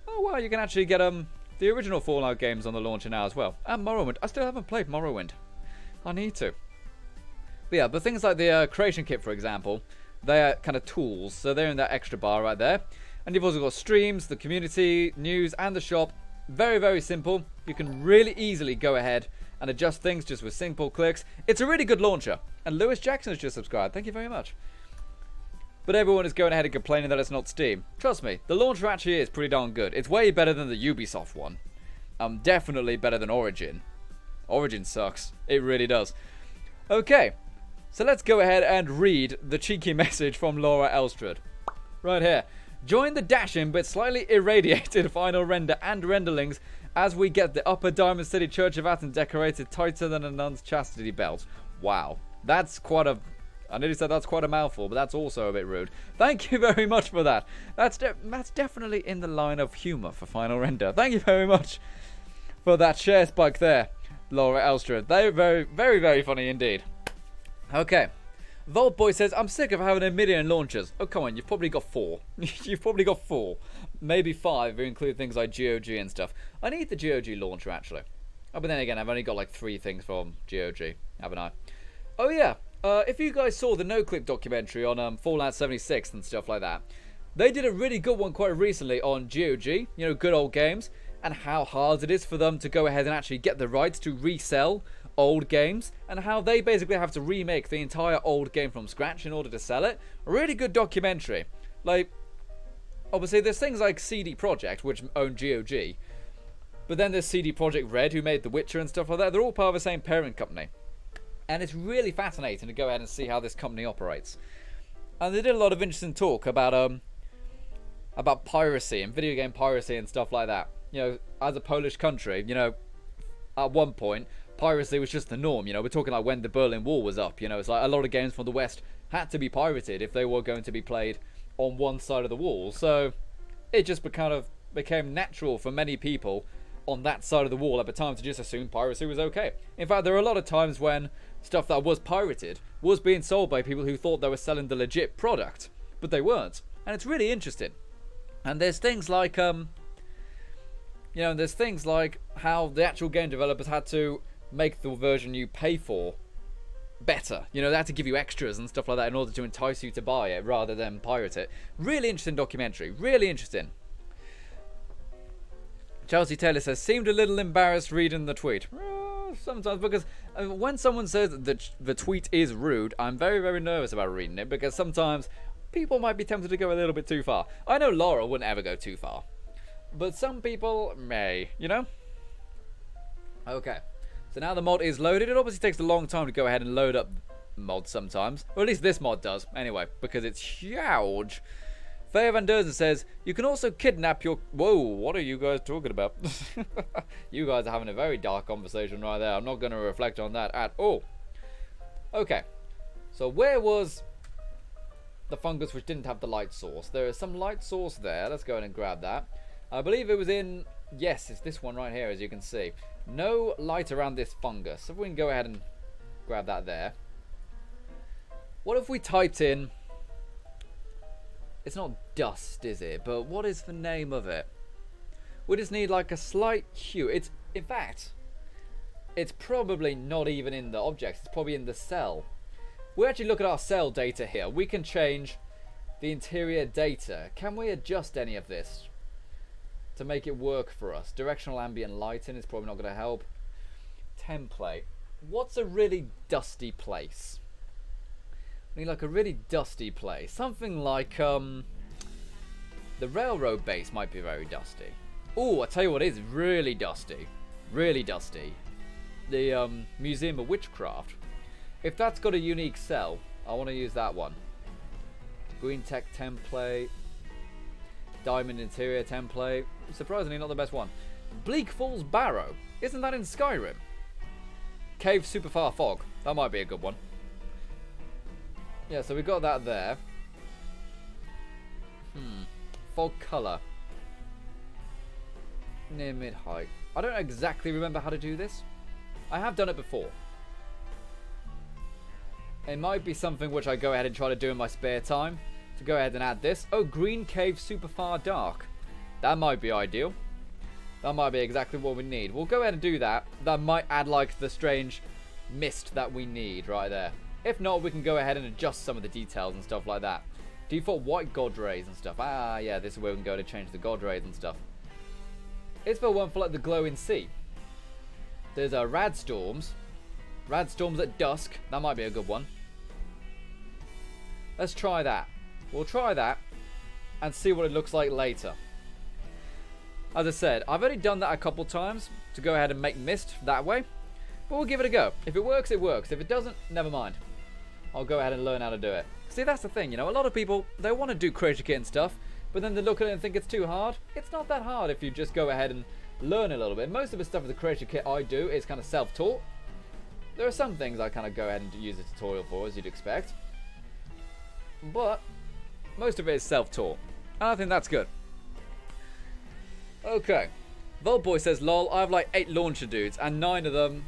Speaker 1: Oh, well, you can actually get the original Fallout games on the launcher now as well. And Morrowind. I still haven't played Morrowind. I need to. But yeah, but things like the Creation Kit, for example, they're kind of tools. So they're in that extra bar right there. And you've also got streams, the community, news, and the shop. Very, very simple. You can really easily go ahead and adjust things just with simple clicks. It's a really good launcher. And Lewis Jackson has just subscribed. Thank you very much. But everyone is going ahead and complaining that it's not Steam. Trust me, the launcher actually is pretty darn good. It's way better than the Ubisoft one. Definitely better than Origin. Origin sucks. It really does. Okay, so let's go ahead and read the cheeky message from Laura Elstrad. Right here. Join the dashing but slightly irradiated final render and renderings as we get the Upper Diamond City Church of Athens decorated tighter than a nun's chastity belt. Wow. That's quite a... I nearly said that's quite a mouthful, but that's also a bit rude. Thank you very much for that. That's definitely in the line of humour for final render. Thank you very much for that share spike there, Laura Elstrad. They're very, very, very funny indeed. Okay. Vault Boy says, I'm sick of having a million launchers. Oh, come on, you've probably got 4. You've probably got 4. Maybe 5 if you include things like GOG and stuff. I need the GOG launcher, actually. Oh, but then again, I've only got like 3 things from GOG, haven't I? Oh, yeah. If you guys saw the NoClip documentary on Fallout 76 and stuff like that, they did a really good one quite recently on GOG, you know, good old games, and how hard it is for them to go ahead and actually get the rights to resell old games, and how they basically have to remake the entire old game from scratch in order to sell it. A really good documentary. Like, obviously there's things like CD Projekt, which own GOG, but then there's CD Projekt Red, who made The Witcher and stuff like that. They're all part of the same parent company. And it's really fascinating to go ahead and see how this company operates. And they did a lot of interesting talk about piracy and video game piracy and stuff like that. You know, as a Polish country, you know, at one point, piracy was just the norm. You know, we're talking like when the Berlin Wall was up. You know, it's like a lot of games from the West had to be pirated if they were going to be played on one side of the wall. So it just became natural for many people on that side of the wall at the time to just assume piracy was okay. In fact, there are a lot of times when stuff that was pirated was being sold by people who thought they were selling the legit product, but they weren't. And it's really interesting. And there's things like, you know, there's things like how the actual game developers had to make the version you pay for better. You know, they had to give you extras and stuff like that in order to entice you to buy it rather than pirate it. Really interesting documentary. Really interesting. Chelsea Taylor says, seemed a little embarrassed reading the tweet. Sometimes, because when someone says that the tweet is rude, I'm very, very nervous about reading it, because sometimes people might be tempted to go a little bit too far. I know Laura wouldn't ever go too far, but some people may, you know? Okay, so now the mod is loaded. It obviously takes a long time to go ahead and load up mods sometimes, or at least this mod does, anyway, because it's huge. Faye Van Derzen says, you can also kidnap your... Whoa, what are you guys talking about? You guys are having a very dark conversation right there. I'm not going to reflect on that at all. Okay. So where was the fungus which didn't have the light source? There is some light source there. Let's go ahead and grab that. I believe it was in... Yes, it's this one right here, as you can see. No light around this fungus. So if we can go ahead and grab that there. What if we typed in... It's not dust, is it? But what is the name of it? We just need like a slight hue. It's, in fact, it's probably not even in the objects. It's probably in the cell. We actually look at our cell data here. We can change the interior data. Can we adjust any of this to make it work for us? Directional ambient lighting is probably not going to help. Template. What's a really dusty place? I mean, like a really dusty place. Something like, the railroad base might be very dusty. Oh, I tell you what is really dusty. Really dusty. The, Museum of Witchcraft. If that's got a unique cell, I want to use that one. Green Tech template. Diamond interior template. Surprisingly, not the best one. Bleak Falls Barrow. Isn't that in Skyrim? Cave Super Far Fog. That might be a good one. Yeah, so we got that there. Fog color. Near mid-height. I don't exactly remember how to do this. I have done it before. It might be something which I go ahead and try to do in my spare time. To go ahead and add this. Oh, Green Cave Super Far Dark. That might be ideal. That might be exactly what we need. We'll go ahead and do that. That might add like the strange mist that we need right there. If not, we can go ahead and adjust some of the details and stuff like that. Default white god rays and stuff. Ah, yeah, this is where we can go to change the god rays and stuff. It's for one for like the glowing sea. There's rad storms. Rad storms at dusk. That might be a good one. Let's try that. We'll try that and see what it looks like later. As I said, I've only done that a couple times to go ahead and make mist that way. But we'll give it a go. If it works, it works. If it doesn't, never mind. I'll go ahead and learn how to do it. See, that's the thing, you know, a lot of people, they want to do Creature Kit and stuff, but then they look at it and think it's too hard. It's not that hard if you just go ahead and learn a little bit. Most of the stuff with the Creature Kit I do is kind of self-taught. There are some things I kind of go ahead and use a tutorial for, as you'd expect. But most of it is self-taught. And I think that's good. Okay. Voltboy says, lol, I have like 8 launcher dudes, and 9 of them...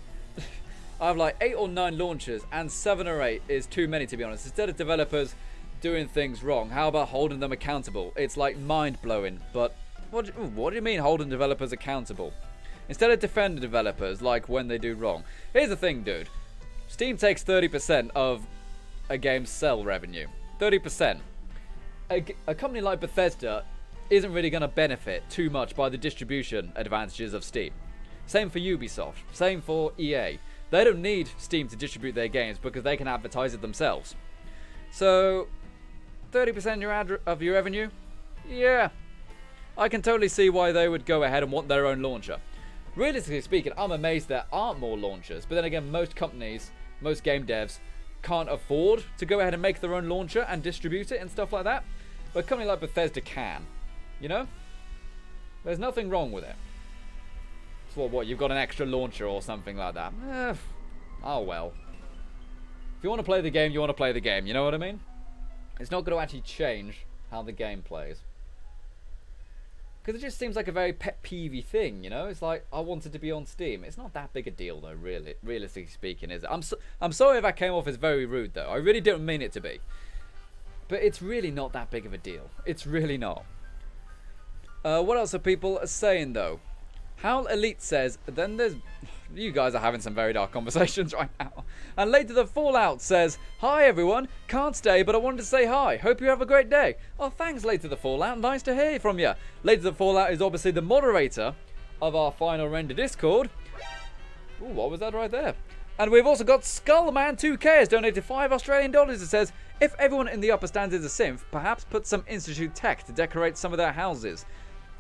Speaker 1: I have like 8 or 9 launchers, and 7 or 8 is too many, to be honest. Instead of developers doing things wrong, how about holding them accountable? It's like mind-blowing, but what do you mean holding developers accountable? Instead of defending developers, like when they do wrong. Here's the thing, dude. Steam takes 30% of a game's sell revenue. 30%. A company like Bethesda isn't really going to benefit too much by the distribution advantages of Steam. Same for Ubisoft. Same for EA. They don't need Steam to distribute their games because they can advertise it themselves. So, 30% of your revenue? Yeah. I can totally see why they would go ahead and want their own launcher. Realistically speaking, I'm amazed there aren't more launchers. But then again, most companies, most game devs, can't afford to go ahead and make their own launcher and distribute it and stuff like that. But a company like Bethesda can. You know? There's nothing wrong with it. So what, you've got an extra launcher or something like that? Oh well. If you want to play the game, you want to play the game. You know what I mean? It's not going to actually change how the game plays. Because it just seems like a very pet peevey thing, you know? It's like, I want it to be on Steam. It's not that big a deal, though, really, realistically speaking, is it? I'm sorry if that came off as very rude, though. I really don't mean it to be. But it's really not that big of a deal. It's really not. What else are people saying, though? Howl Elite says, then there's... You guys are having some very dark conversations right now. And Later the Fallout says, hi everyone, can't stay but I wanted to say hi. Hope you have a great day. Oh, thanks Later the Fallout, nice to hear from you. Later the Fallout is obviously the moderator of our Final Render Discord. Ooh, what was that right there? And we've also got Skullman2K has donated $5 It says, if everyone in the upper stands is a synth, perhaps put some Institute tech to decorate some of their houses.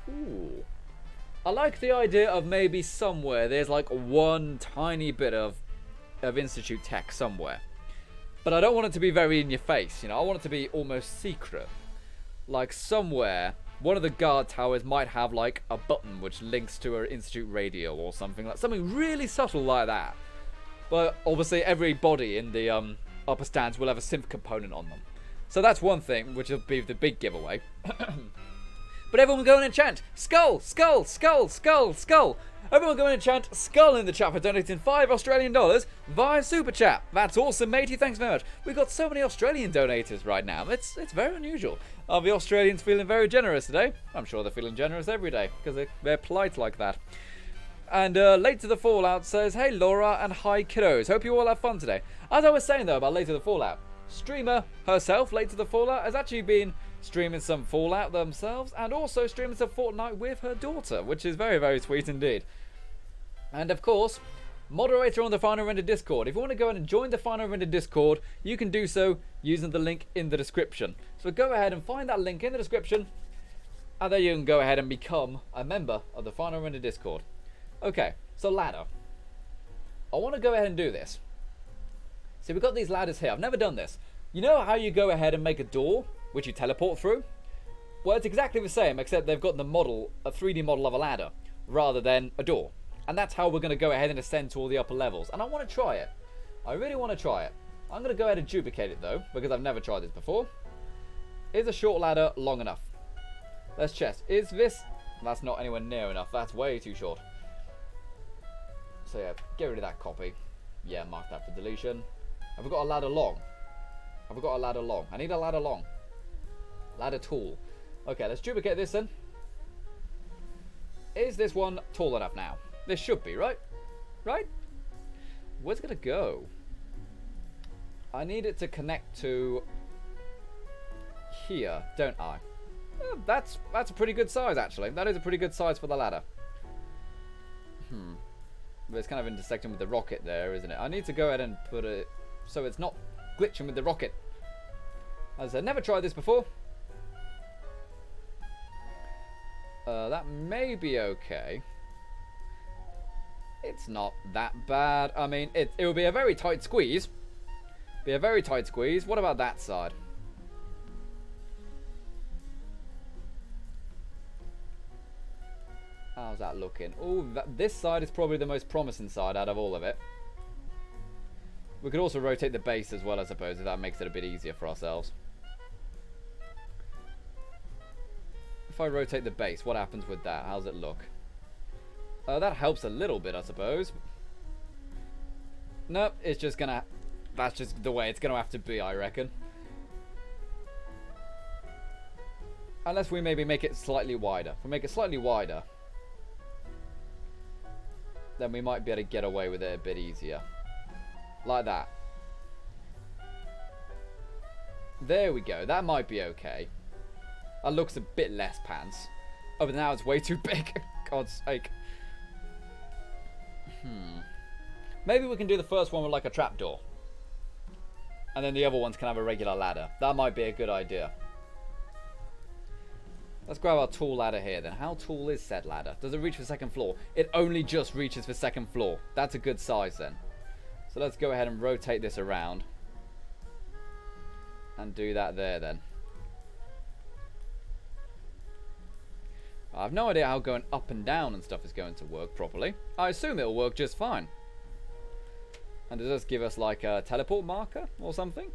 Speaker 1: Ooh. I like the idea of maybe somewhere there's like one tiny bit of Institute tech somewhere. But I don't want it to be very in your face, you know. I want it to be almost secret. Like somewhere, one of the guard towers might have like a button which links to an Institute radio or something like something really subtle like that. But obviously everybody in the upper stands will have a synth component on them. So that's one thing, which will be the big giveaway. But everyone go in and chant skull, skull, skull, skull, skull. Everyone go in and chant skull in the chat for donating $5 via Super Chat. That's awesome, matey. Thanks very much. We've got so many Australian donators right now. It's very unusual. Are the Australians feeling very generous today? I'm sure they're feeling generous every day because they're polite like that. And Later the Fallout says, hey Laura and hi kiddos. Hope you all have fun today. As I was saying though about Later the Fallout, streamer herself, Later the Fallout, has actually been streaming some Fallout themselves and also streaming some Fortnite with her daughter, which is very, very sweet indeed. And of course, moderator on the Final Render Discord. If you want to go and join the Final Render Discord, you can do so using the link in the description. So go ahead and find that link in the description, and then you can go ahead and become a member of the Final Render Discord. Okay, so ladder. I want to go ahead and do this. See, we've got these ladders here. I've never done this. You know how you go ahead and make a door, which you teleport through? Well, it's exactly the same, except they've got the model, a 3D model of a ladder, rather than a door. And that's how we're going to go ahead and ascend to all the upper levels. And I want to try it. I really want to try it. I'm going to go ahead and duplicate it, though, because I've never tried this before. Is a short ladder long enough? Let's check. Is this... That's not anywhere near enough. That's way too short. So, yeah, get rid of that copy. Yeah, mark that for deletion. Have we got a ladder long? Have we got a ladder long? I need a ladder long. Ladder tool. Okay, let's duplicate this then. Is this one tall enough now? This should be, right? Right? Where's it gonna go? I need it to connect to here, don't I? That's a pretty good size, actually. That is a pretty good size for the ladder. But it's kind of intersecting with the rocket there, isn't it? I need to go ahead and put it so it's not glitching with the rocket. As I said, never tried this before. That may be okay. It's not that bad. I mean, it would be a very tight squeeze. Be a very tight squeeze. What about that side? How's that looking? Oh, this side is probably the most promising side out of all of it. We could also rotate the base as well, I suppose, if that makes it a bit easier for ourselves. If I rotate the base, what happens with that? How's it look? That helps a little bit, I suppose. Nope, it's just gonna... That's just the way it's gonna have to be, I reckon. Unless we maybe make it slightly wider. If we make it slightly wider, then we might be able to get away with it a bit easier. Like that. There we go. That might be okay. That looks a bit less pants. Oh, but now it's way too big. God's sake. Maybe we can do the first one with like a trapdoor. And then the other ones can have a regular ladder. That might be a good idea. Let's grab our tall ladder here then. How tall is said ladder? Does it reach for second floor? It only just reaches for second floor. That's a good size then. So let's go ahead and rotate this around. And do that there then. I have no idea how going up and down and stuff is going to work properly. I assume it'll work just fine. And does this give us like a teleport marker or something?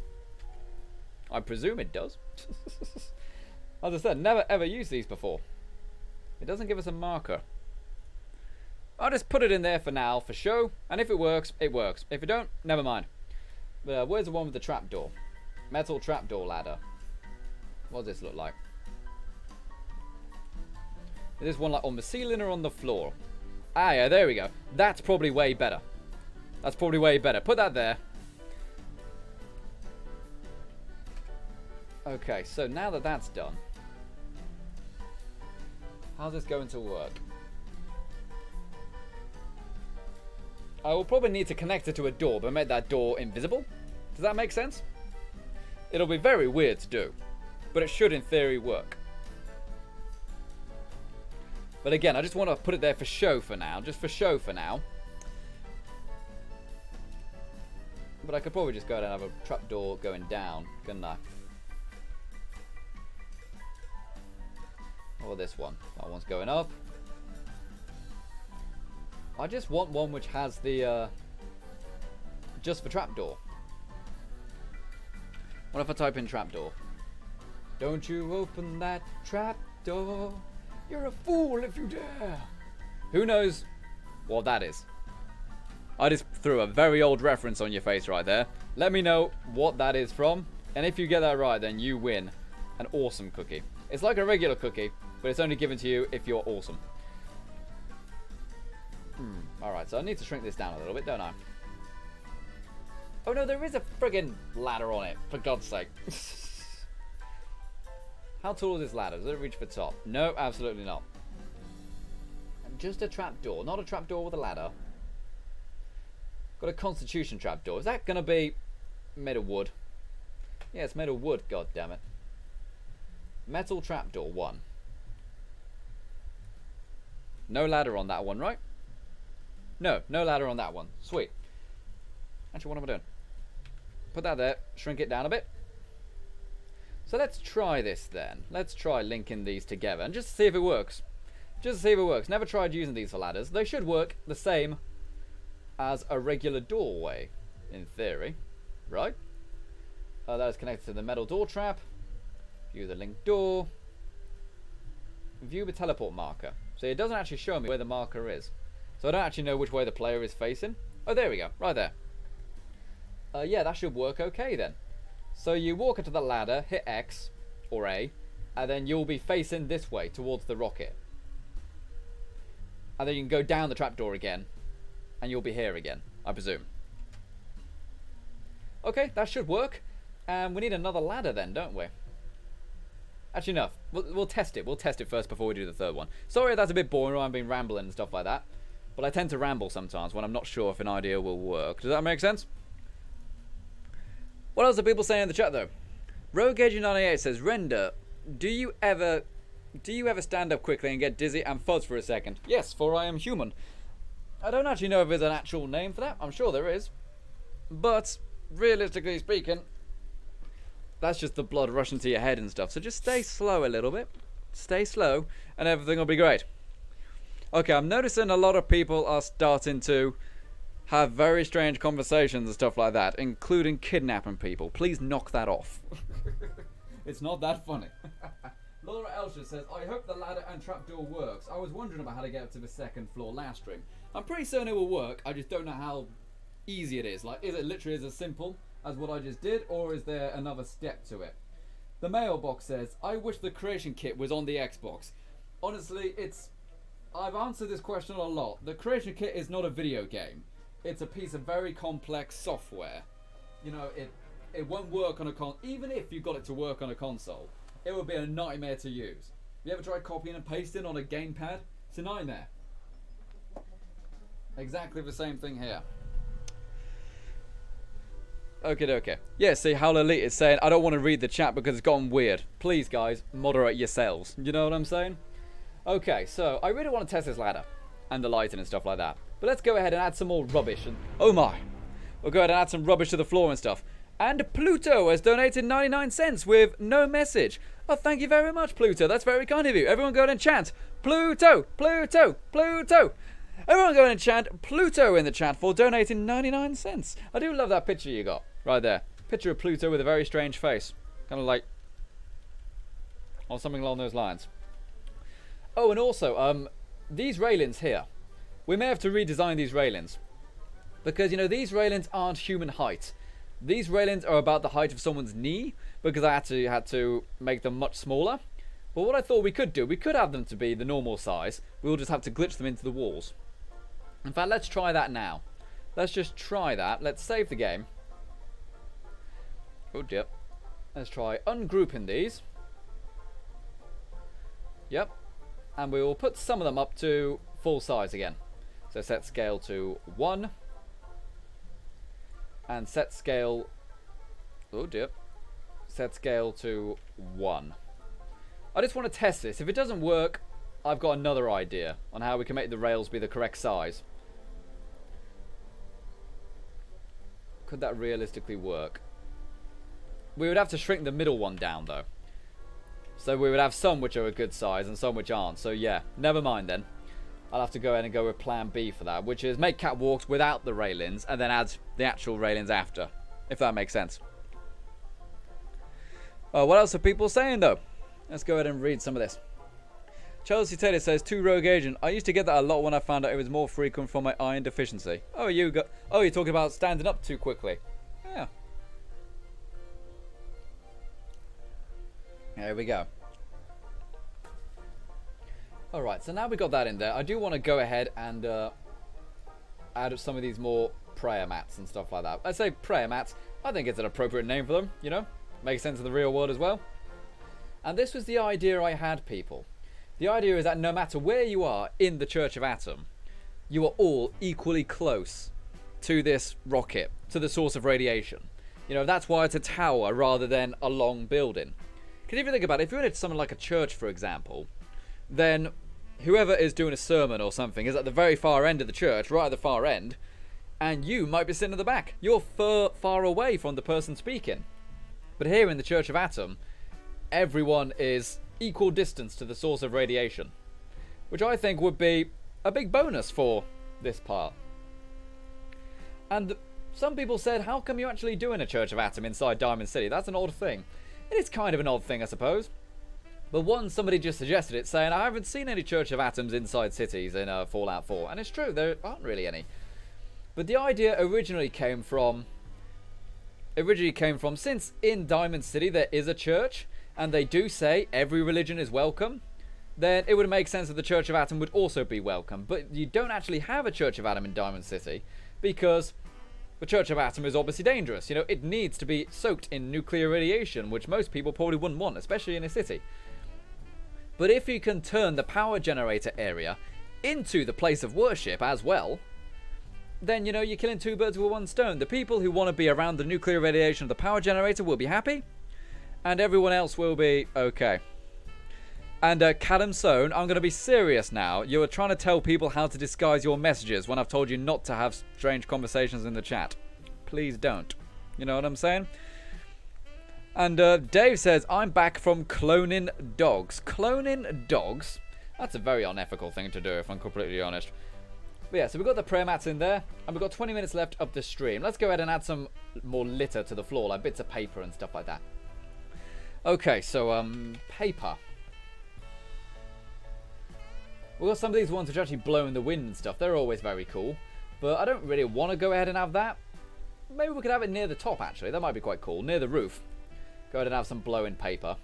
Speaker 1: I presume it does. As I said, never ever used these before. It doesn't give us a marker. I'll just put it in there for now, for show. And if it works, it works. If it don't, never mind. But where's the one with the trapdoor? Metal trapdoor ladder. What does this look like? Is this one like on the ceiling or on the floor? Ah, yeah, there we go. That's probably way better. That's probably way better. Put that there. Okay, so now that that's done, how's this going to work? I will probably need to connect it to a door, but make that door invisible. Does that make sense? It'll be very weird to do, but it should in theory work. But again, I just want to put it there for show for now. Just for show for now. But I could probably just go ahead and have a trapdoor going down, couldn't I? Or this one. That one's going up. I just want one which has the... just for trapdoor. What if I type in trapdoor? Don't you open that trapdoor. You're a fool if you dare. Who knows what that is? I just threw a very old reference on your face right there. Let me know what that is from. And if you get that right, then you win an awesome cookie. It's like a regular cookie, but it's only given to you if you're awesome. Alright, so I need to shrink this down a little bit, don't I? Oh no, there is a friggin' ladder on it, for God's sake. How tall is this ladder? Does it reach for top? No, absolutely not. Just a trapdoor, not a trapdoor with a ladder. Got a constitution trapdoor. Is that going to be made of wood? Yeah, it's made of wood, god damn it. Metal trapdoor, 1. No ladder on that one, right? No, no ladder on that one. Sweet. Actually, what am I doing? Put that there, shrink it down a bit. So let's try this then. Let's try linking these together and just see if it works. Just to see if it works. Never tried using these for ladders. They should work the same as a regular doorway, in theory. Right? That is connected to the metal door trap. View the linked door. View the teleport marker. So it doesn't actually show me where the marker is. So I don't actually know which way the player is facing. Oh, there we go. Right there. Yeah, that should work okay then. So you walk into the ladder, hit X or A, and then you'll be facing this way towards the rocket. And then you can go down the trapdoor again, and you'll be here again, I presume. Okay, that should work. And we need another ladder then, don't we? Actually, no. We'll test it. We'll test it first before we do the third one. Sorry if that's a bit boring or I've been rambling and stuff like that. But I tend to ramble sometimes when I'm not sure if an idea will work. Does that make sense? What else are people saying in the chat, though? Rogue Agent 98 says, Render, do you ever stand up quickly and get dizzy and fuzz for a second? Yes, for I am human. I don't actually know if there's an actual name for that. I'm sure there is. But, realistically speaking, that's just the blood rushing to your head and stuff. So just stay slow a little bit. Stay slow and everything will be great. Okay, I'm noticing a lot of people are starting to have very strange conversations and stuff like that, including kidnapping people. Please knock that off. It's not that funny. Laura Elsher says, I hope the ladder and trapdoor works. I was wondering about how to get up to the second floor last stream. I'm pretty certain it will work. I just don't know how easy it is. Like, is it literally as simple as what I just did, or is there another step to it? The mailbox says, I wish the creation kit was on the Xbox. Honestly, I've answered this question a lot. The creation kit is not a video game. It's a piece of very complex software. You know, it won't work on a even if you got it to work on a console, it would be a nightmare to use. You ever tried copying and pasting on a gamepad? It's a nightmare. Exactly the same thing here. Okay. Yeah, see, Howl Elite is saying, I don't want to read the chat because it's gotten weird. Please, guys, moderate yourselves. You know what I'm saying? Okay, so I really want to test this ladder and the lighting and stuff like that. But let's go ahead and add some more rubbish. And oh my. We'll go ahead and add some rubbish to the floor and stuff. And Pluto has donated 99 cents with no message. Oh, thank you very much, Pluto. That's very kind of you. Everyone go ahead and chant, Pluto, Pluto, Pluto. Everyone go ahead and chant Pluto in the chat for donating 99 cents. I do love that picture you got right there. Picture of Pluto with a very strange face. Kind of like, or something along those lines. Oh, and also, these railings here. We may have to redesign these railings. Because, you know, these railings aren't human height. These railings are about the height of someone's knee, because I actually had to make them much smaller. But what I thought we could do, we could have them to be the normal size. We'll just have to glitch them into the walls. In fact, let's try that now. Let's just try that. Let's save the game. Oh dear. Let's try ungrouping these. Yep. And we will put some of them up to full size again. So set scale to 1. And set scale... Oh dear. Set scale to 1. I just want to test this. If it doesn't work, I've got another idea on how we can make the rails be the correct size. Could that realistically work? We would have to shrink the middle one down though. So we would have some which are a good size and some which aren't. So yeah, never mind then. I'll have to go ahead and go with plan B for that, which is make catwalks without the railings and then add the actual railings after, if that makes sense. What else are people saying though? Let's go ahead and read some of this. Chelsea Taylor says, to Rogue Agent, I used to get that a lot when I found out it was more frequent for my iron deficiency. Oh, you're talking about standing up too quickly. Yeah. There we go. Alright, so now we got that in there. I do want to go ahead and add some of these more prayer mats and stuff like that. I say prayer mats. I think it's an appropriate name for them, you know. Makes sense in the real world as well. And this was the idea I had, people. The idea is that no matter where you are in the Church of Atom, you are all equally close to this rocket, to the source of radiation. You know, that's why it's a tower rather than a long building. Because if you think about it, if you're in something like a church, for example, then whoever is doing a sermon or something is at the very far end of the church, right at the far end, and you might be sitting at the back. You're far away from the person speaking. But here in the Church of Atom, everyone is equal distance to the source of radiation, which I think would be a big bonus for this part. And some people said, how come you're actually doing a Church of Atom inside Diamond City? That's an odd thing. It is kind of an odd thing, I suppose. But somebody just suggested it, saying, I haven't seen any Church of Atoms inside cities in Fallout 4. And it's true, there aren't really any. But the idea originally came from, since in Diamond City there is a church, and they do say every religion is welcome, then it would make sense that the Church of Atom would also be welcome. But you don't actually have a Church of Atom in Diamond City, because the Church of Atom is obviously dangerous. You know, it needs to be soaked in nuclear radiation, which most people probably wouldn't want, especially in a city. But if you can turn the power generator area into the place of worship as well, then, you know, you're killing two birds with one stone. The people who want to be around the nuclear radiation of the power generator will be happy, And everyone else will be okay. And Cadam Sohn, I'm going to be serious now. You are trying to tell people how to disguise your messages when I've told you not to have strange conversations in the chat. Please don't. You know what I'm saying? And Dave says, I'm back from cloning dogs. Cloning dogs? That's a very unethical thing to do, if I'm completely honest. But yeah, so we've got the prayer mats in there, and we've got 20 minutes left of the stream. Let's go ahead and add some more litter to the floor, like bits of paper and stuff like that. Okay, so, paper. We've got some of these ones which actually blow in the wind and stuff. They're always very cool. But I don't really want to go ahead and have that. Maybe we could have it near the top, actually. That might be quite cool. Near the roof. Go ahead and have some blow-in paper.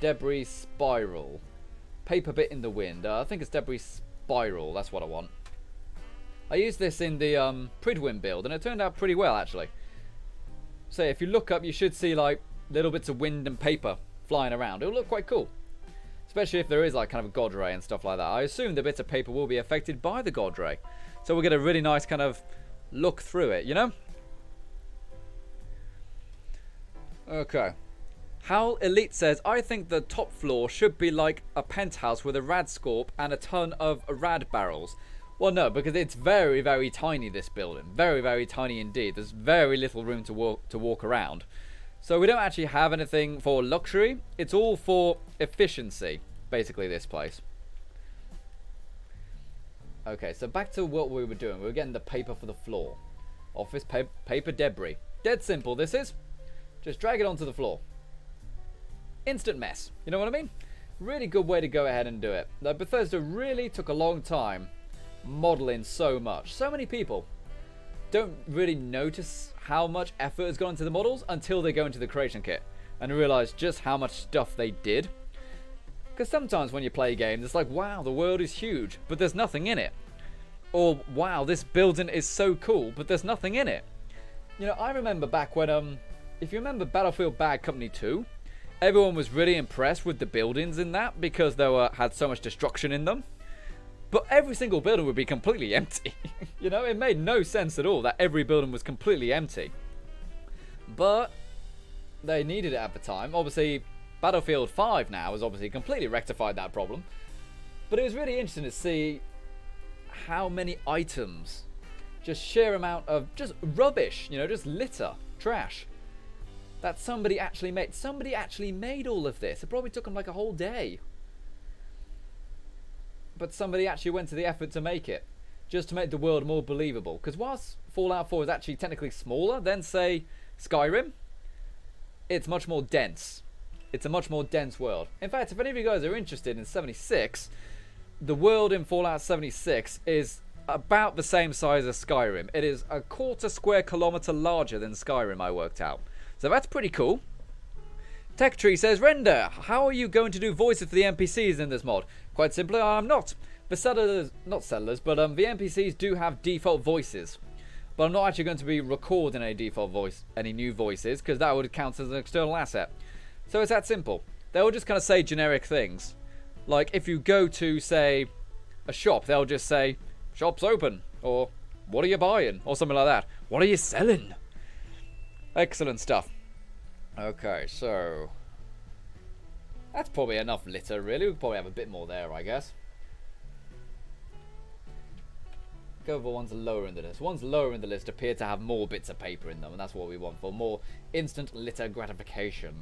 Speaker 1: Debris spiral. Paper bit in the wind. I think it's debris spiral. That's what I want. I used this in the Pridwin build, and it turned out pretty well, actually. So if you look up, you should see, like, little bits of wind and paper flying around. It'll look quite cool. Especially if there is like kind of a God ray and stuff like that. I assume the bits of paper will be affected by the God ray. So we'll get a really nice kind of look through it, you know? Okay. Hal Elite says, I think the top floor should be like a penthouse with a rad scorp and a ton of rad barrels. Well, no, because it's very, very tiny, this building. Very, very tiny indeed. There's very little room to walk around. So we don't actually have anything for luxury. It's all for efficiency, basically, this place. Okay, so back to what we were doing. We were getting the paper for the floor. Office paper debris. Dead simple, this is. Just drag it onto the floor. Instant mess. You know what I mean? Really good way to go ahead and do it. Now, Bethesda really took a long time modeling so much. So many people don't really notice how much effort has gone into the models until they go into the creation kit and realize just how much stuff they did. Because sometimes when you play games, it's like, wow, the world is huge, but there's nothing in it. Or, wow, this building is so cool, but there's nothing in it. You know, I remember back when, if you remember Battlefield Bad Company 2, everyone was really impressed with the buildings in that because they had so much destruction in them. But every single building would be completely empty. You know, it made no sense at all that every building was completely empty. But they needed it at the time. Obviously, Battlefield 5 now has obviously completely rectified that problem. But it was really interesting to see how many items, just sheer amount of just rubbish, you know, just litter, trash, that somebody actually made. Somebody actually made all of this. It probably took them like a whole day. But somebody actually went to the effort to make it, just to make the world more believable. Because whilst Fallout 4 is actually technically smaller than, say, Skyrim, it's much more dense. It's a much more dense world. In fact, if any of you guys are interested in 76, the world in Fallout 76 is about the same size as Skyrim. It is a 1/4 square kilometre larger than Skyrim, I worked out. So that's pretty cool. Tech Tree says, Render, how are you going to do voices for the NPCs in this mod? Quite simply, I'm not. The settlers, not settlers, but the NPCs do have default voices. But I'm not actually going to be recording a default voice, any new voices, because that would count as an external asset. So it's that simple. They'll just kind of say generic things. Like if you go to, say, a shop, they'll just say, shop's open, or what are you buying, or something like that. What are you selling? Excellent stuff. Okay, so that's probably enough litter, really. We could probably have a bit more there, I guess. Go over ones lower in the list. Ones lower in the list appear to have more bits of paper in them, and that's what we want for more instant litter gratification.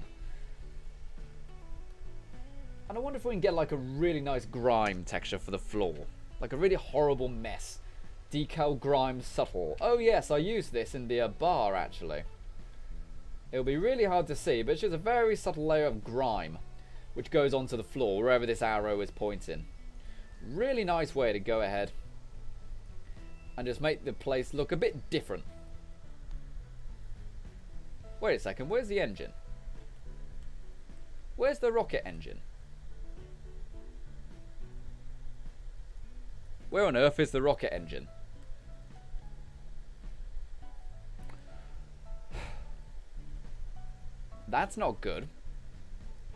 Speaker 1: And I wonder if we can get like a really nice grime texture for the floor. Like a really horrible mess. Decal grime subtle. Oh yes, I used this in the bar actually. It'll be really hard to see, but it's just a very subtle layer of grime which goes onto the floor wherever this arrow is pointing. Really nice way to go ahead and just make the place look a bit different. Wait a second, where's the engine? Where's the rocket engine? Where on earth is the rocket engine? That's not good.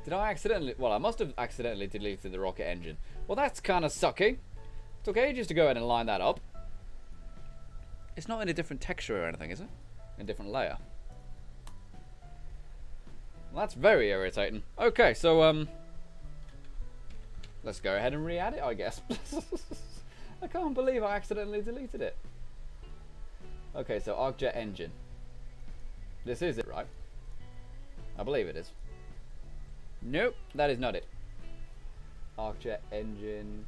Speaker 1: Did I accidentally... Well, I must have accidentally deleted the rocket engine. Well, that's kind of sucky. It took ages to go ahead and line that up. It's not in a different texture or anything, is it? In a different layer. That's very irritating. Okay, so, let's go ahead and re-add it, I guess. I can't believe I accidentally deleted it. Okay, so ArcJet engine. This is it, right? I believe it is. Nope, that is not it. ArcJet engine.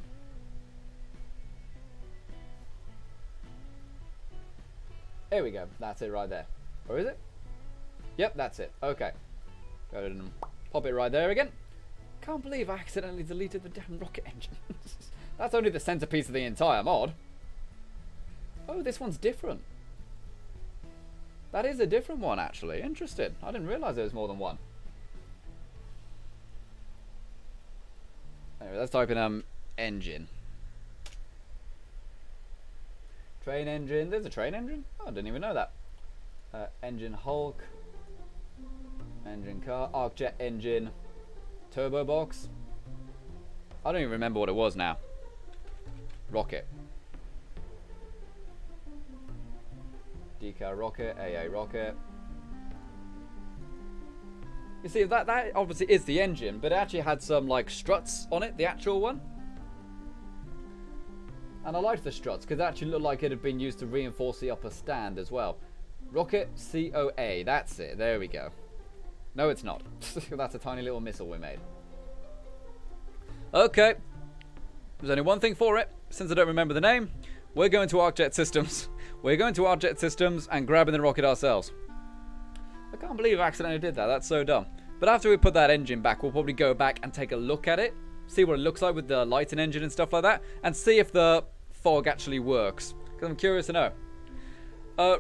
Speaker 1: There we go. That's it right there. Or is it? Yep, that's it. Okay. Go ahead and pop it right there again. Can't believe I accidentally deleted the damn rocket engine. That's only the centerpiece of the entire mod. Oh, this one's different. That is a different one, actually. Interesting. I didn't realize there was more than one. Anyway, let's type in engine. Train engine. There's a train engine? Oh, I didn't even know that. Engine Hulk. Engine car. ArcJet engine. Turbo box. I don't even remember what it was now. Rocket. Decal rocket. AA rocket. You see, that obviously is the engine, but it actually had some like struts on it, the actual one. And I liked the struts because it actually looked like it had been used to reinforce the upper stand as well. Rocket COA, that's it, there we go. No, it's not. That's a tiny little missile we made. Okay. There's only one thing for it. Since I don't remember the name, we're going to ArcJet Systems. We're going to ArcJet Systems and grabbing the rocket ourselves. I can't believe I accidentally did that. That's so dumb. But after we put that engine back, we'll probably go back and take a look at it. See what it looks like with the lighting engine and stuff like that. And see if the fog actually works. Because I'm curious to know.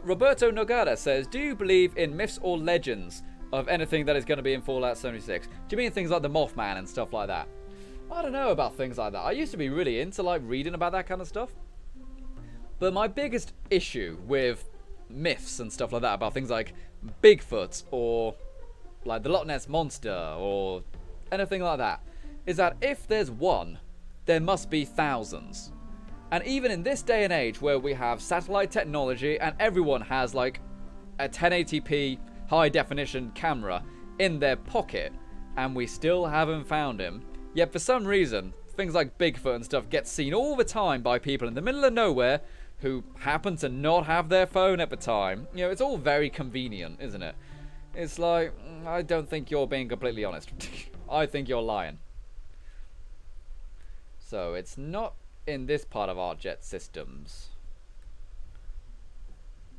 Speaker 1: Roberto Nogara says, do you believe in myths or legends of anything that is going to be in Fallout 76? Do you mean things like the Mothman and stuff like that? I don't know about things like that. I used to be really into like reading about that kind of stuff. But my biggest issue with myths and stuff like that about things like Bigfoot or like the Loch Ness Monster or anything like that is that if there's one, there must be thousands. And even in this day and age where we have satellite technology and everyone has like a 1080p high definition camera in their pocket and we still haven't found him, yet for some reason things like Bigfoot and stuff get seen all the time by people in the middle of nowhere who happen to not have their phone at the time. You know, it's all very convenient, isn't it? It's like, I don't think you're being completely honest. I think you're lying. So it's not in this part of ArcJet Systems.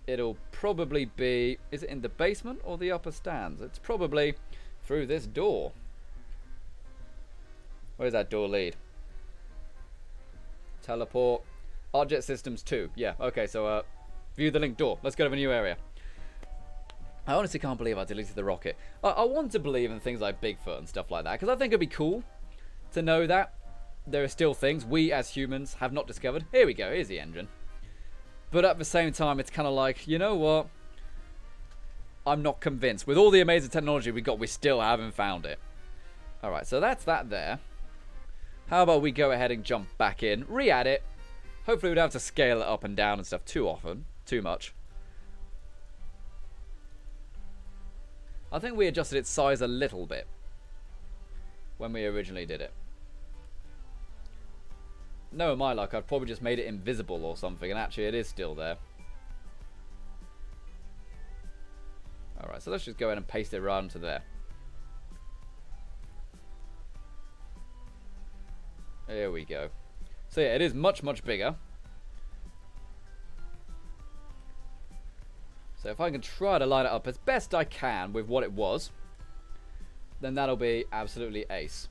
Speaker 1: It'll probably be, is it in the basement or the upper stands? It's probably through this door. Where does that door lead? Teleport. ArcJet Systems 2. Yeah, okay, so view the link door. Let's go to a new area. I honestly can't believe I deleted the rocket. I want to believe in things like Bigfoot and stuff like that, because I think it'd be cool to know that there are still things we as humans have not discovered. Here we go, here's the engine. But at the same time, it's kind of like, you know what? I'm not convinced. With all the amazing technology we got, we still haven't found it. Alright, so that's that there. How about we go ahead and jump back in, re-add it. Hopefully we don't have to scale it up and down and stuff too often, too much. I think we adjusted its size a little bit when we originally did it. No, in my luck, I've probably just made it invisible or something, and actually it is still there. Alright, so let's just go ahead and paste it right onto there. There we go. So yeah, it is much, much bigger. So if I can try to line it up as best I can with what it was, then that'll be absolutely ace.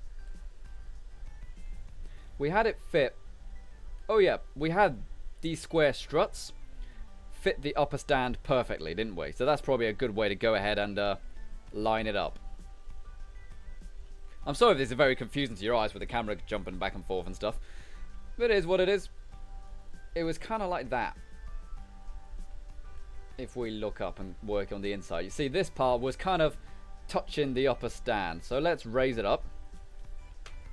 Speaker 1: We had it fit. Oh yeah, we had these square struts fit the upper stand perfectly, didn't we? So that's probably a good way to go ahead and line it up. I'm sorry if this is very confusing to your eyes with the camera jumping back and forth and stuff. But it is what it is. It was kind of like that. If we look up and work on the inside. You see, this part was kind of touching the upper stand. So let's raise it up.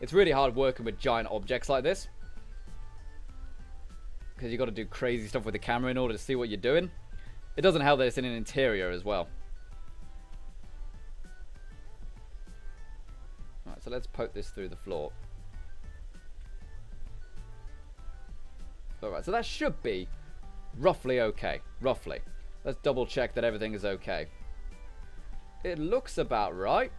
Speaker 1: It's really hard working with giant objects like this, because you've got to do crazy stuff with the camera in order to see what you're doing. It doesn't help that it's in an interior as well. so let's poke this through the floor. Alright, so that should be roughly okay. Roughly. Let's double check that everything is okay. It looks about right.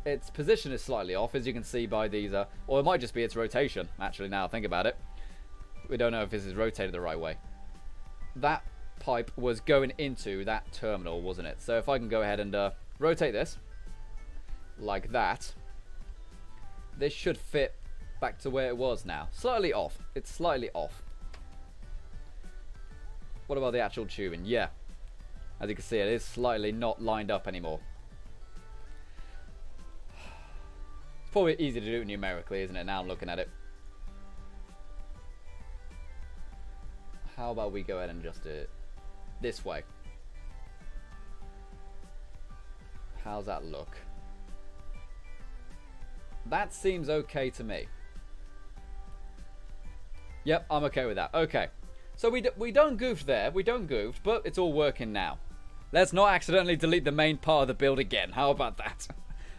Speaker 1: Its position is slightly off, as you can see by these, or it might just be its rotation, actually, now I think about it. We don't know if this is rotated the right way. That pipe was going into that terminal, wasn't it? So if I can go ahead and rotate this, like that, this should fit back to where it was now. Slightly off. It's slightly off. What about the actual tubing? Yeah. As you can see, it is slightly not lined up anymore. It's probably easy to do it numerically, isn't it? Now I'm looking at it. How about we go ahead and adjust it this way? How's that look? That seems okay to me. Yep, I'm okay with that. Okay. So we don't goof there. We don't goof, but it's all working now. Let's not accidentally delete the main part of the build again. How about that?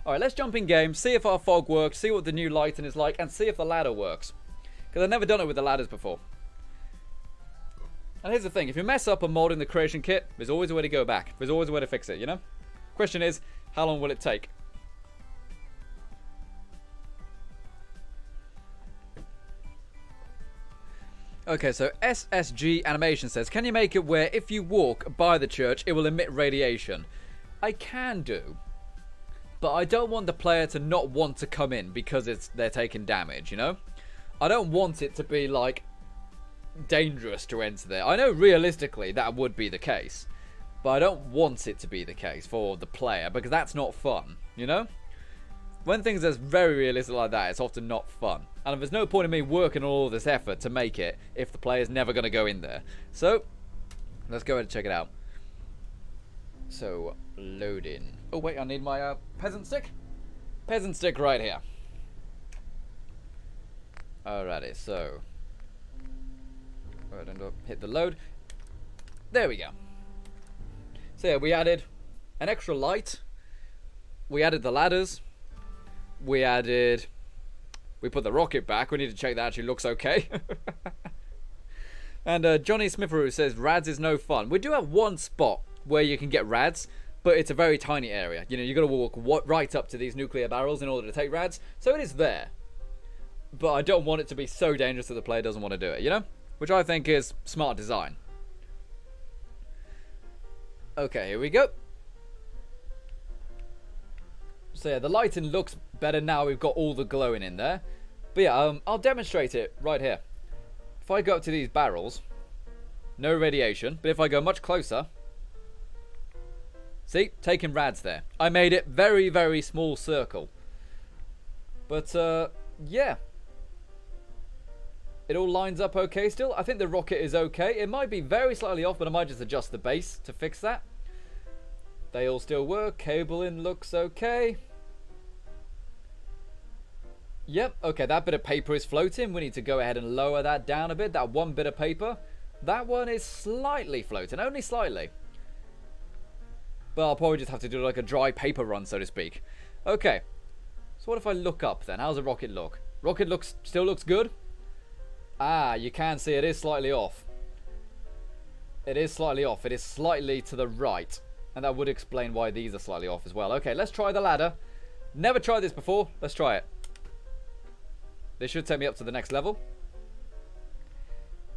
Speaker 1: Alright, let's jump in game, see if our fog works, see what the new lighting is like, and see if the ladder works. Because I've never done it with the ladders before. And here's the thing, if you mess up a mod in the creation kit, there's always a way to go back. There's always a way to fix it, you know? Question is, how long will it take? Okay, so SSG Animation says, can you make it where if you walk by the church, it will emit radiation? I can do, but I don't want the player to not want to come in because they're taking damage, you know? I don't want it to be, like, dangerous to enter there. I know realistically that would be the case, but I don't want it to be the case for the player because that's not fun, you know? When things are very realistic like that, it's often not fun. And there's no point in me working all this effort to make it if the player's never going to go in there. So, let's go ahead and check it out. So, loading. Oh wait, I need my peasant stick. Peasant stick right here. Alrighty, so. Alright, hit the load. There we go. So yeah, we added an extra light. We added the ladders. We put the rocket back. We need to check that actually looks okay. And Johnny Smitheroo says, rads is no fun. We do have one spot where you can get rads, but it's a very tiny area. You know, you've got to walk right up to these nuclear barrels in order to take rads. So it is there. But I don't want it to be so dangerous that the player doesn't want to do it, you know? Which I think is smart design. Okay, here we go. So yeah, the lighting looks better now we've got all the glowing in there. But yeah, I'll demonstrate it right here. If I go up to these barrels, no radiation. But if I go much closer, see, taking rads there. I made it very, very small circle. But yeah. It all lines up okay still. I think the rocket is okay. It might be very slightly off, but I might just adjust the base to fix that. They all still work. Cabling looks okay. Yep, okay, that bit of paper is floating. We need to go ahead and lower that down a bit. That one bit of paper. That one is slightly floating, only slightly. But I'll probably just have to do like a dry paper run, so to speak. Okay, so what if I look up then? How's the rocket look? Rocket still looks good. Ah, you can see it is slightly off. It is slightly off. It is slightly to the right. And that would explain why these are slightly off as well. Okay, let's try the ladder. Never tried this before. Let's try it. This should take me up to the next level.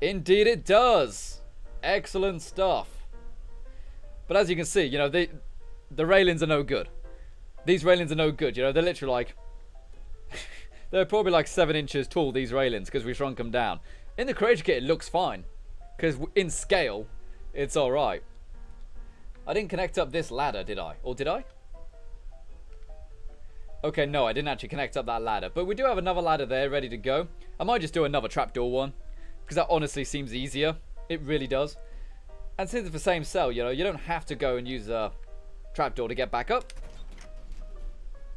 Speaker 1: Indeed it does. Excellent stuff. But as you can see, you know, the railings are no good. These railings are no good, you know. They're literally like... they're probably like 7 inches tall, these railings, because we shrunk them down. In the creation kit, it looks fine. Because in scale, it's alright. I didn't connect up this ladder, did I? Or did I? Okay, no, I didn't actually connect up that ladder. But we do have another ladder there ready to go. I might just do another trapdoor one. Because that honestly seems easier. It really does. And since it's the same cell, you know, you don't have to go and use a trapdoor to get back up.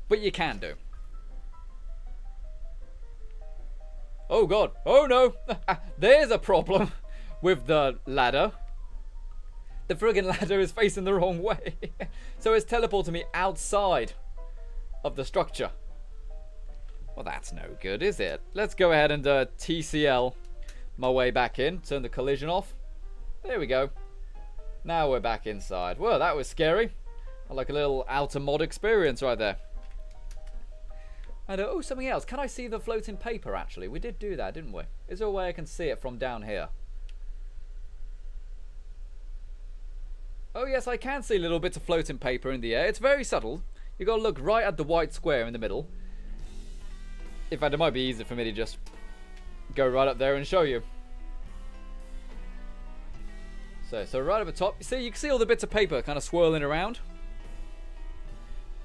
Speaker 1: But you can do. Oh god. Oh no. There's a problem with the ladder. The friggin' ladder is facing the wrong way. So it's teleporting me outside of the structure. Well, that's no good, is it? Let's go ahead and TCL my way back in. Turn the collision off. There we go. Now we're back inside. Well, that was scary. Like a little outer mod experience right there. And oh, something else. Can I see the floating paper, actually? We did do that, didn't we? Is there a way I can see it from down here? Oh, yes, I can see little bits of floating paper in the air. It's very subtle. You've got to look right at the white square in the middle. In fact, it might be easier for me to just go right up there and show you. So right at the top, you can see all the bits of paper kind of swirling around.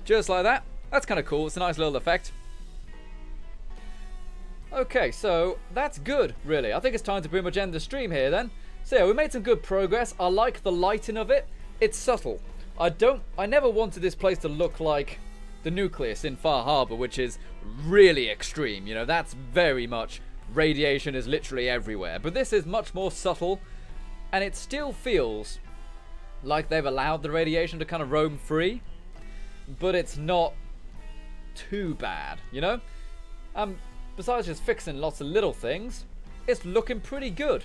Speaker 1: Just like that. That's kind of cool. It's a nice little effect. Okay, so that's good, really. I think it's time to pretty much end the stream here then. So yeah, we made some good progress. I like the lighting of it. It's subtle. I never wanted this place to look like the nucleus in Far Harbor, which is really extreme. You know, that's very much radiation is literally everywhere. But this is much more subtle, and it still feels like they've allowed the radiation to kind of roam free, but it's not too bad, you know? Besides just fixing lots of little things, it's looking pretty good.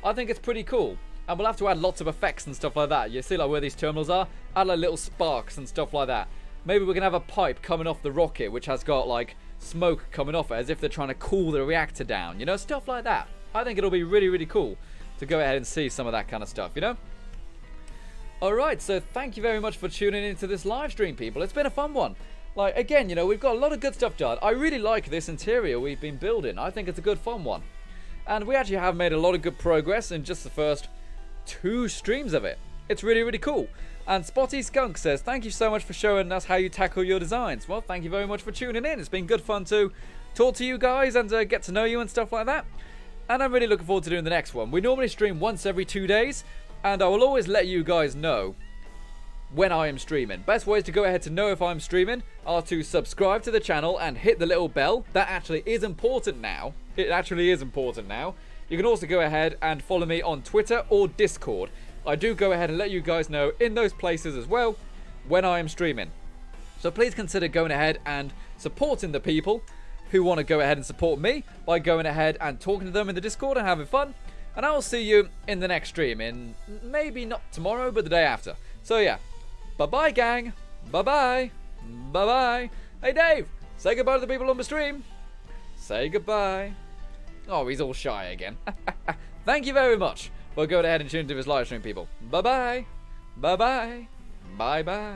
Speaker 1: I think it's pretty cool. And we'll have to add lots of effects and stuff like that. You see like where these terminals are? Add like little sparks and stuff like that. Maybe we can have a pipe coming off the rocket which has got like smoke coming off it as if they're trying to cool the reactor down. You know, stuff like that. I think it'll be really, really cool to go ahead and see some of that kind of stuff, you know? Alright, so thank you very much for tuning into this live stream, people. It's been a fun one. Like, again, you know, we've got a lot of good stuff done. I really like this interior we've been building. I think it's a good fun one. And we actually have made a lot of good progress in just the first 2 streams of it. It's really, really cool. And Spotty Skunk says, thank you so much for showing us how you tackle your designs. Well, thank you very much for tuning in. It's been good fun to talk to you guys and get to know you and stuff like that. And I'm really looking forward to doing the next one. We normally stream once every 2 days. And I will always let you guys know when I am streaming. Best ways to go ahead to know if I'm streaming are to subscribe to the channel and hit the little bell. That actually is important now. It actually is important now. You can also go ahead and follow me on Twitter or Discord. I do go ahead and let you guys know in those places as well when I am streaming. So please consider going ahead and supporting the people who want to go ahead and support me by going ahead and talking to them in the Discord and having fun. And I will see you in the next stream in maybe not tomorrow but the day after. So yeah. Bye-bye, gang. Bye-bye. Bye-bye. Hey, Dave, say goodbye to the people on the stream. Say goodbye. Oh, he's all shy again. Thank you very much for going ahead and tuning into this live stream, people. Bye-bye. Bye-bye. Bye-bye.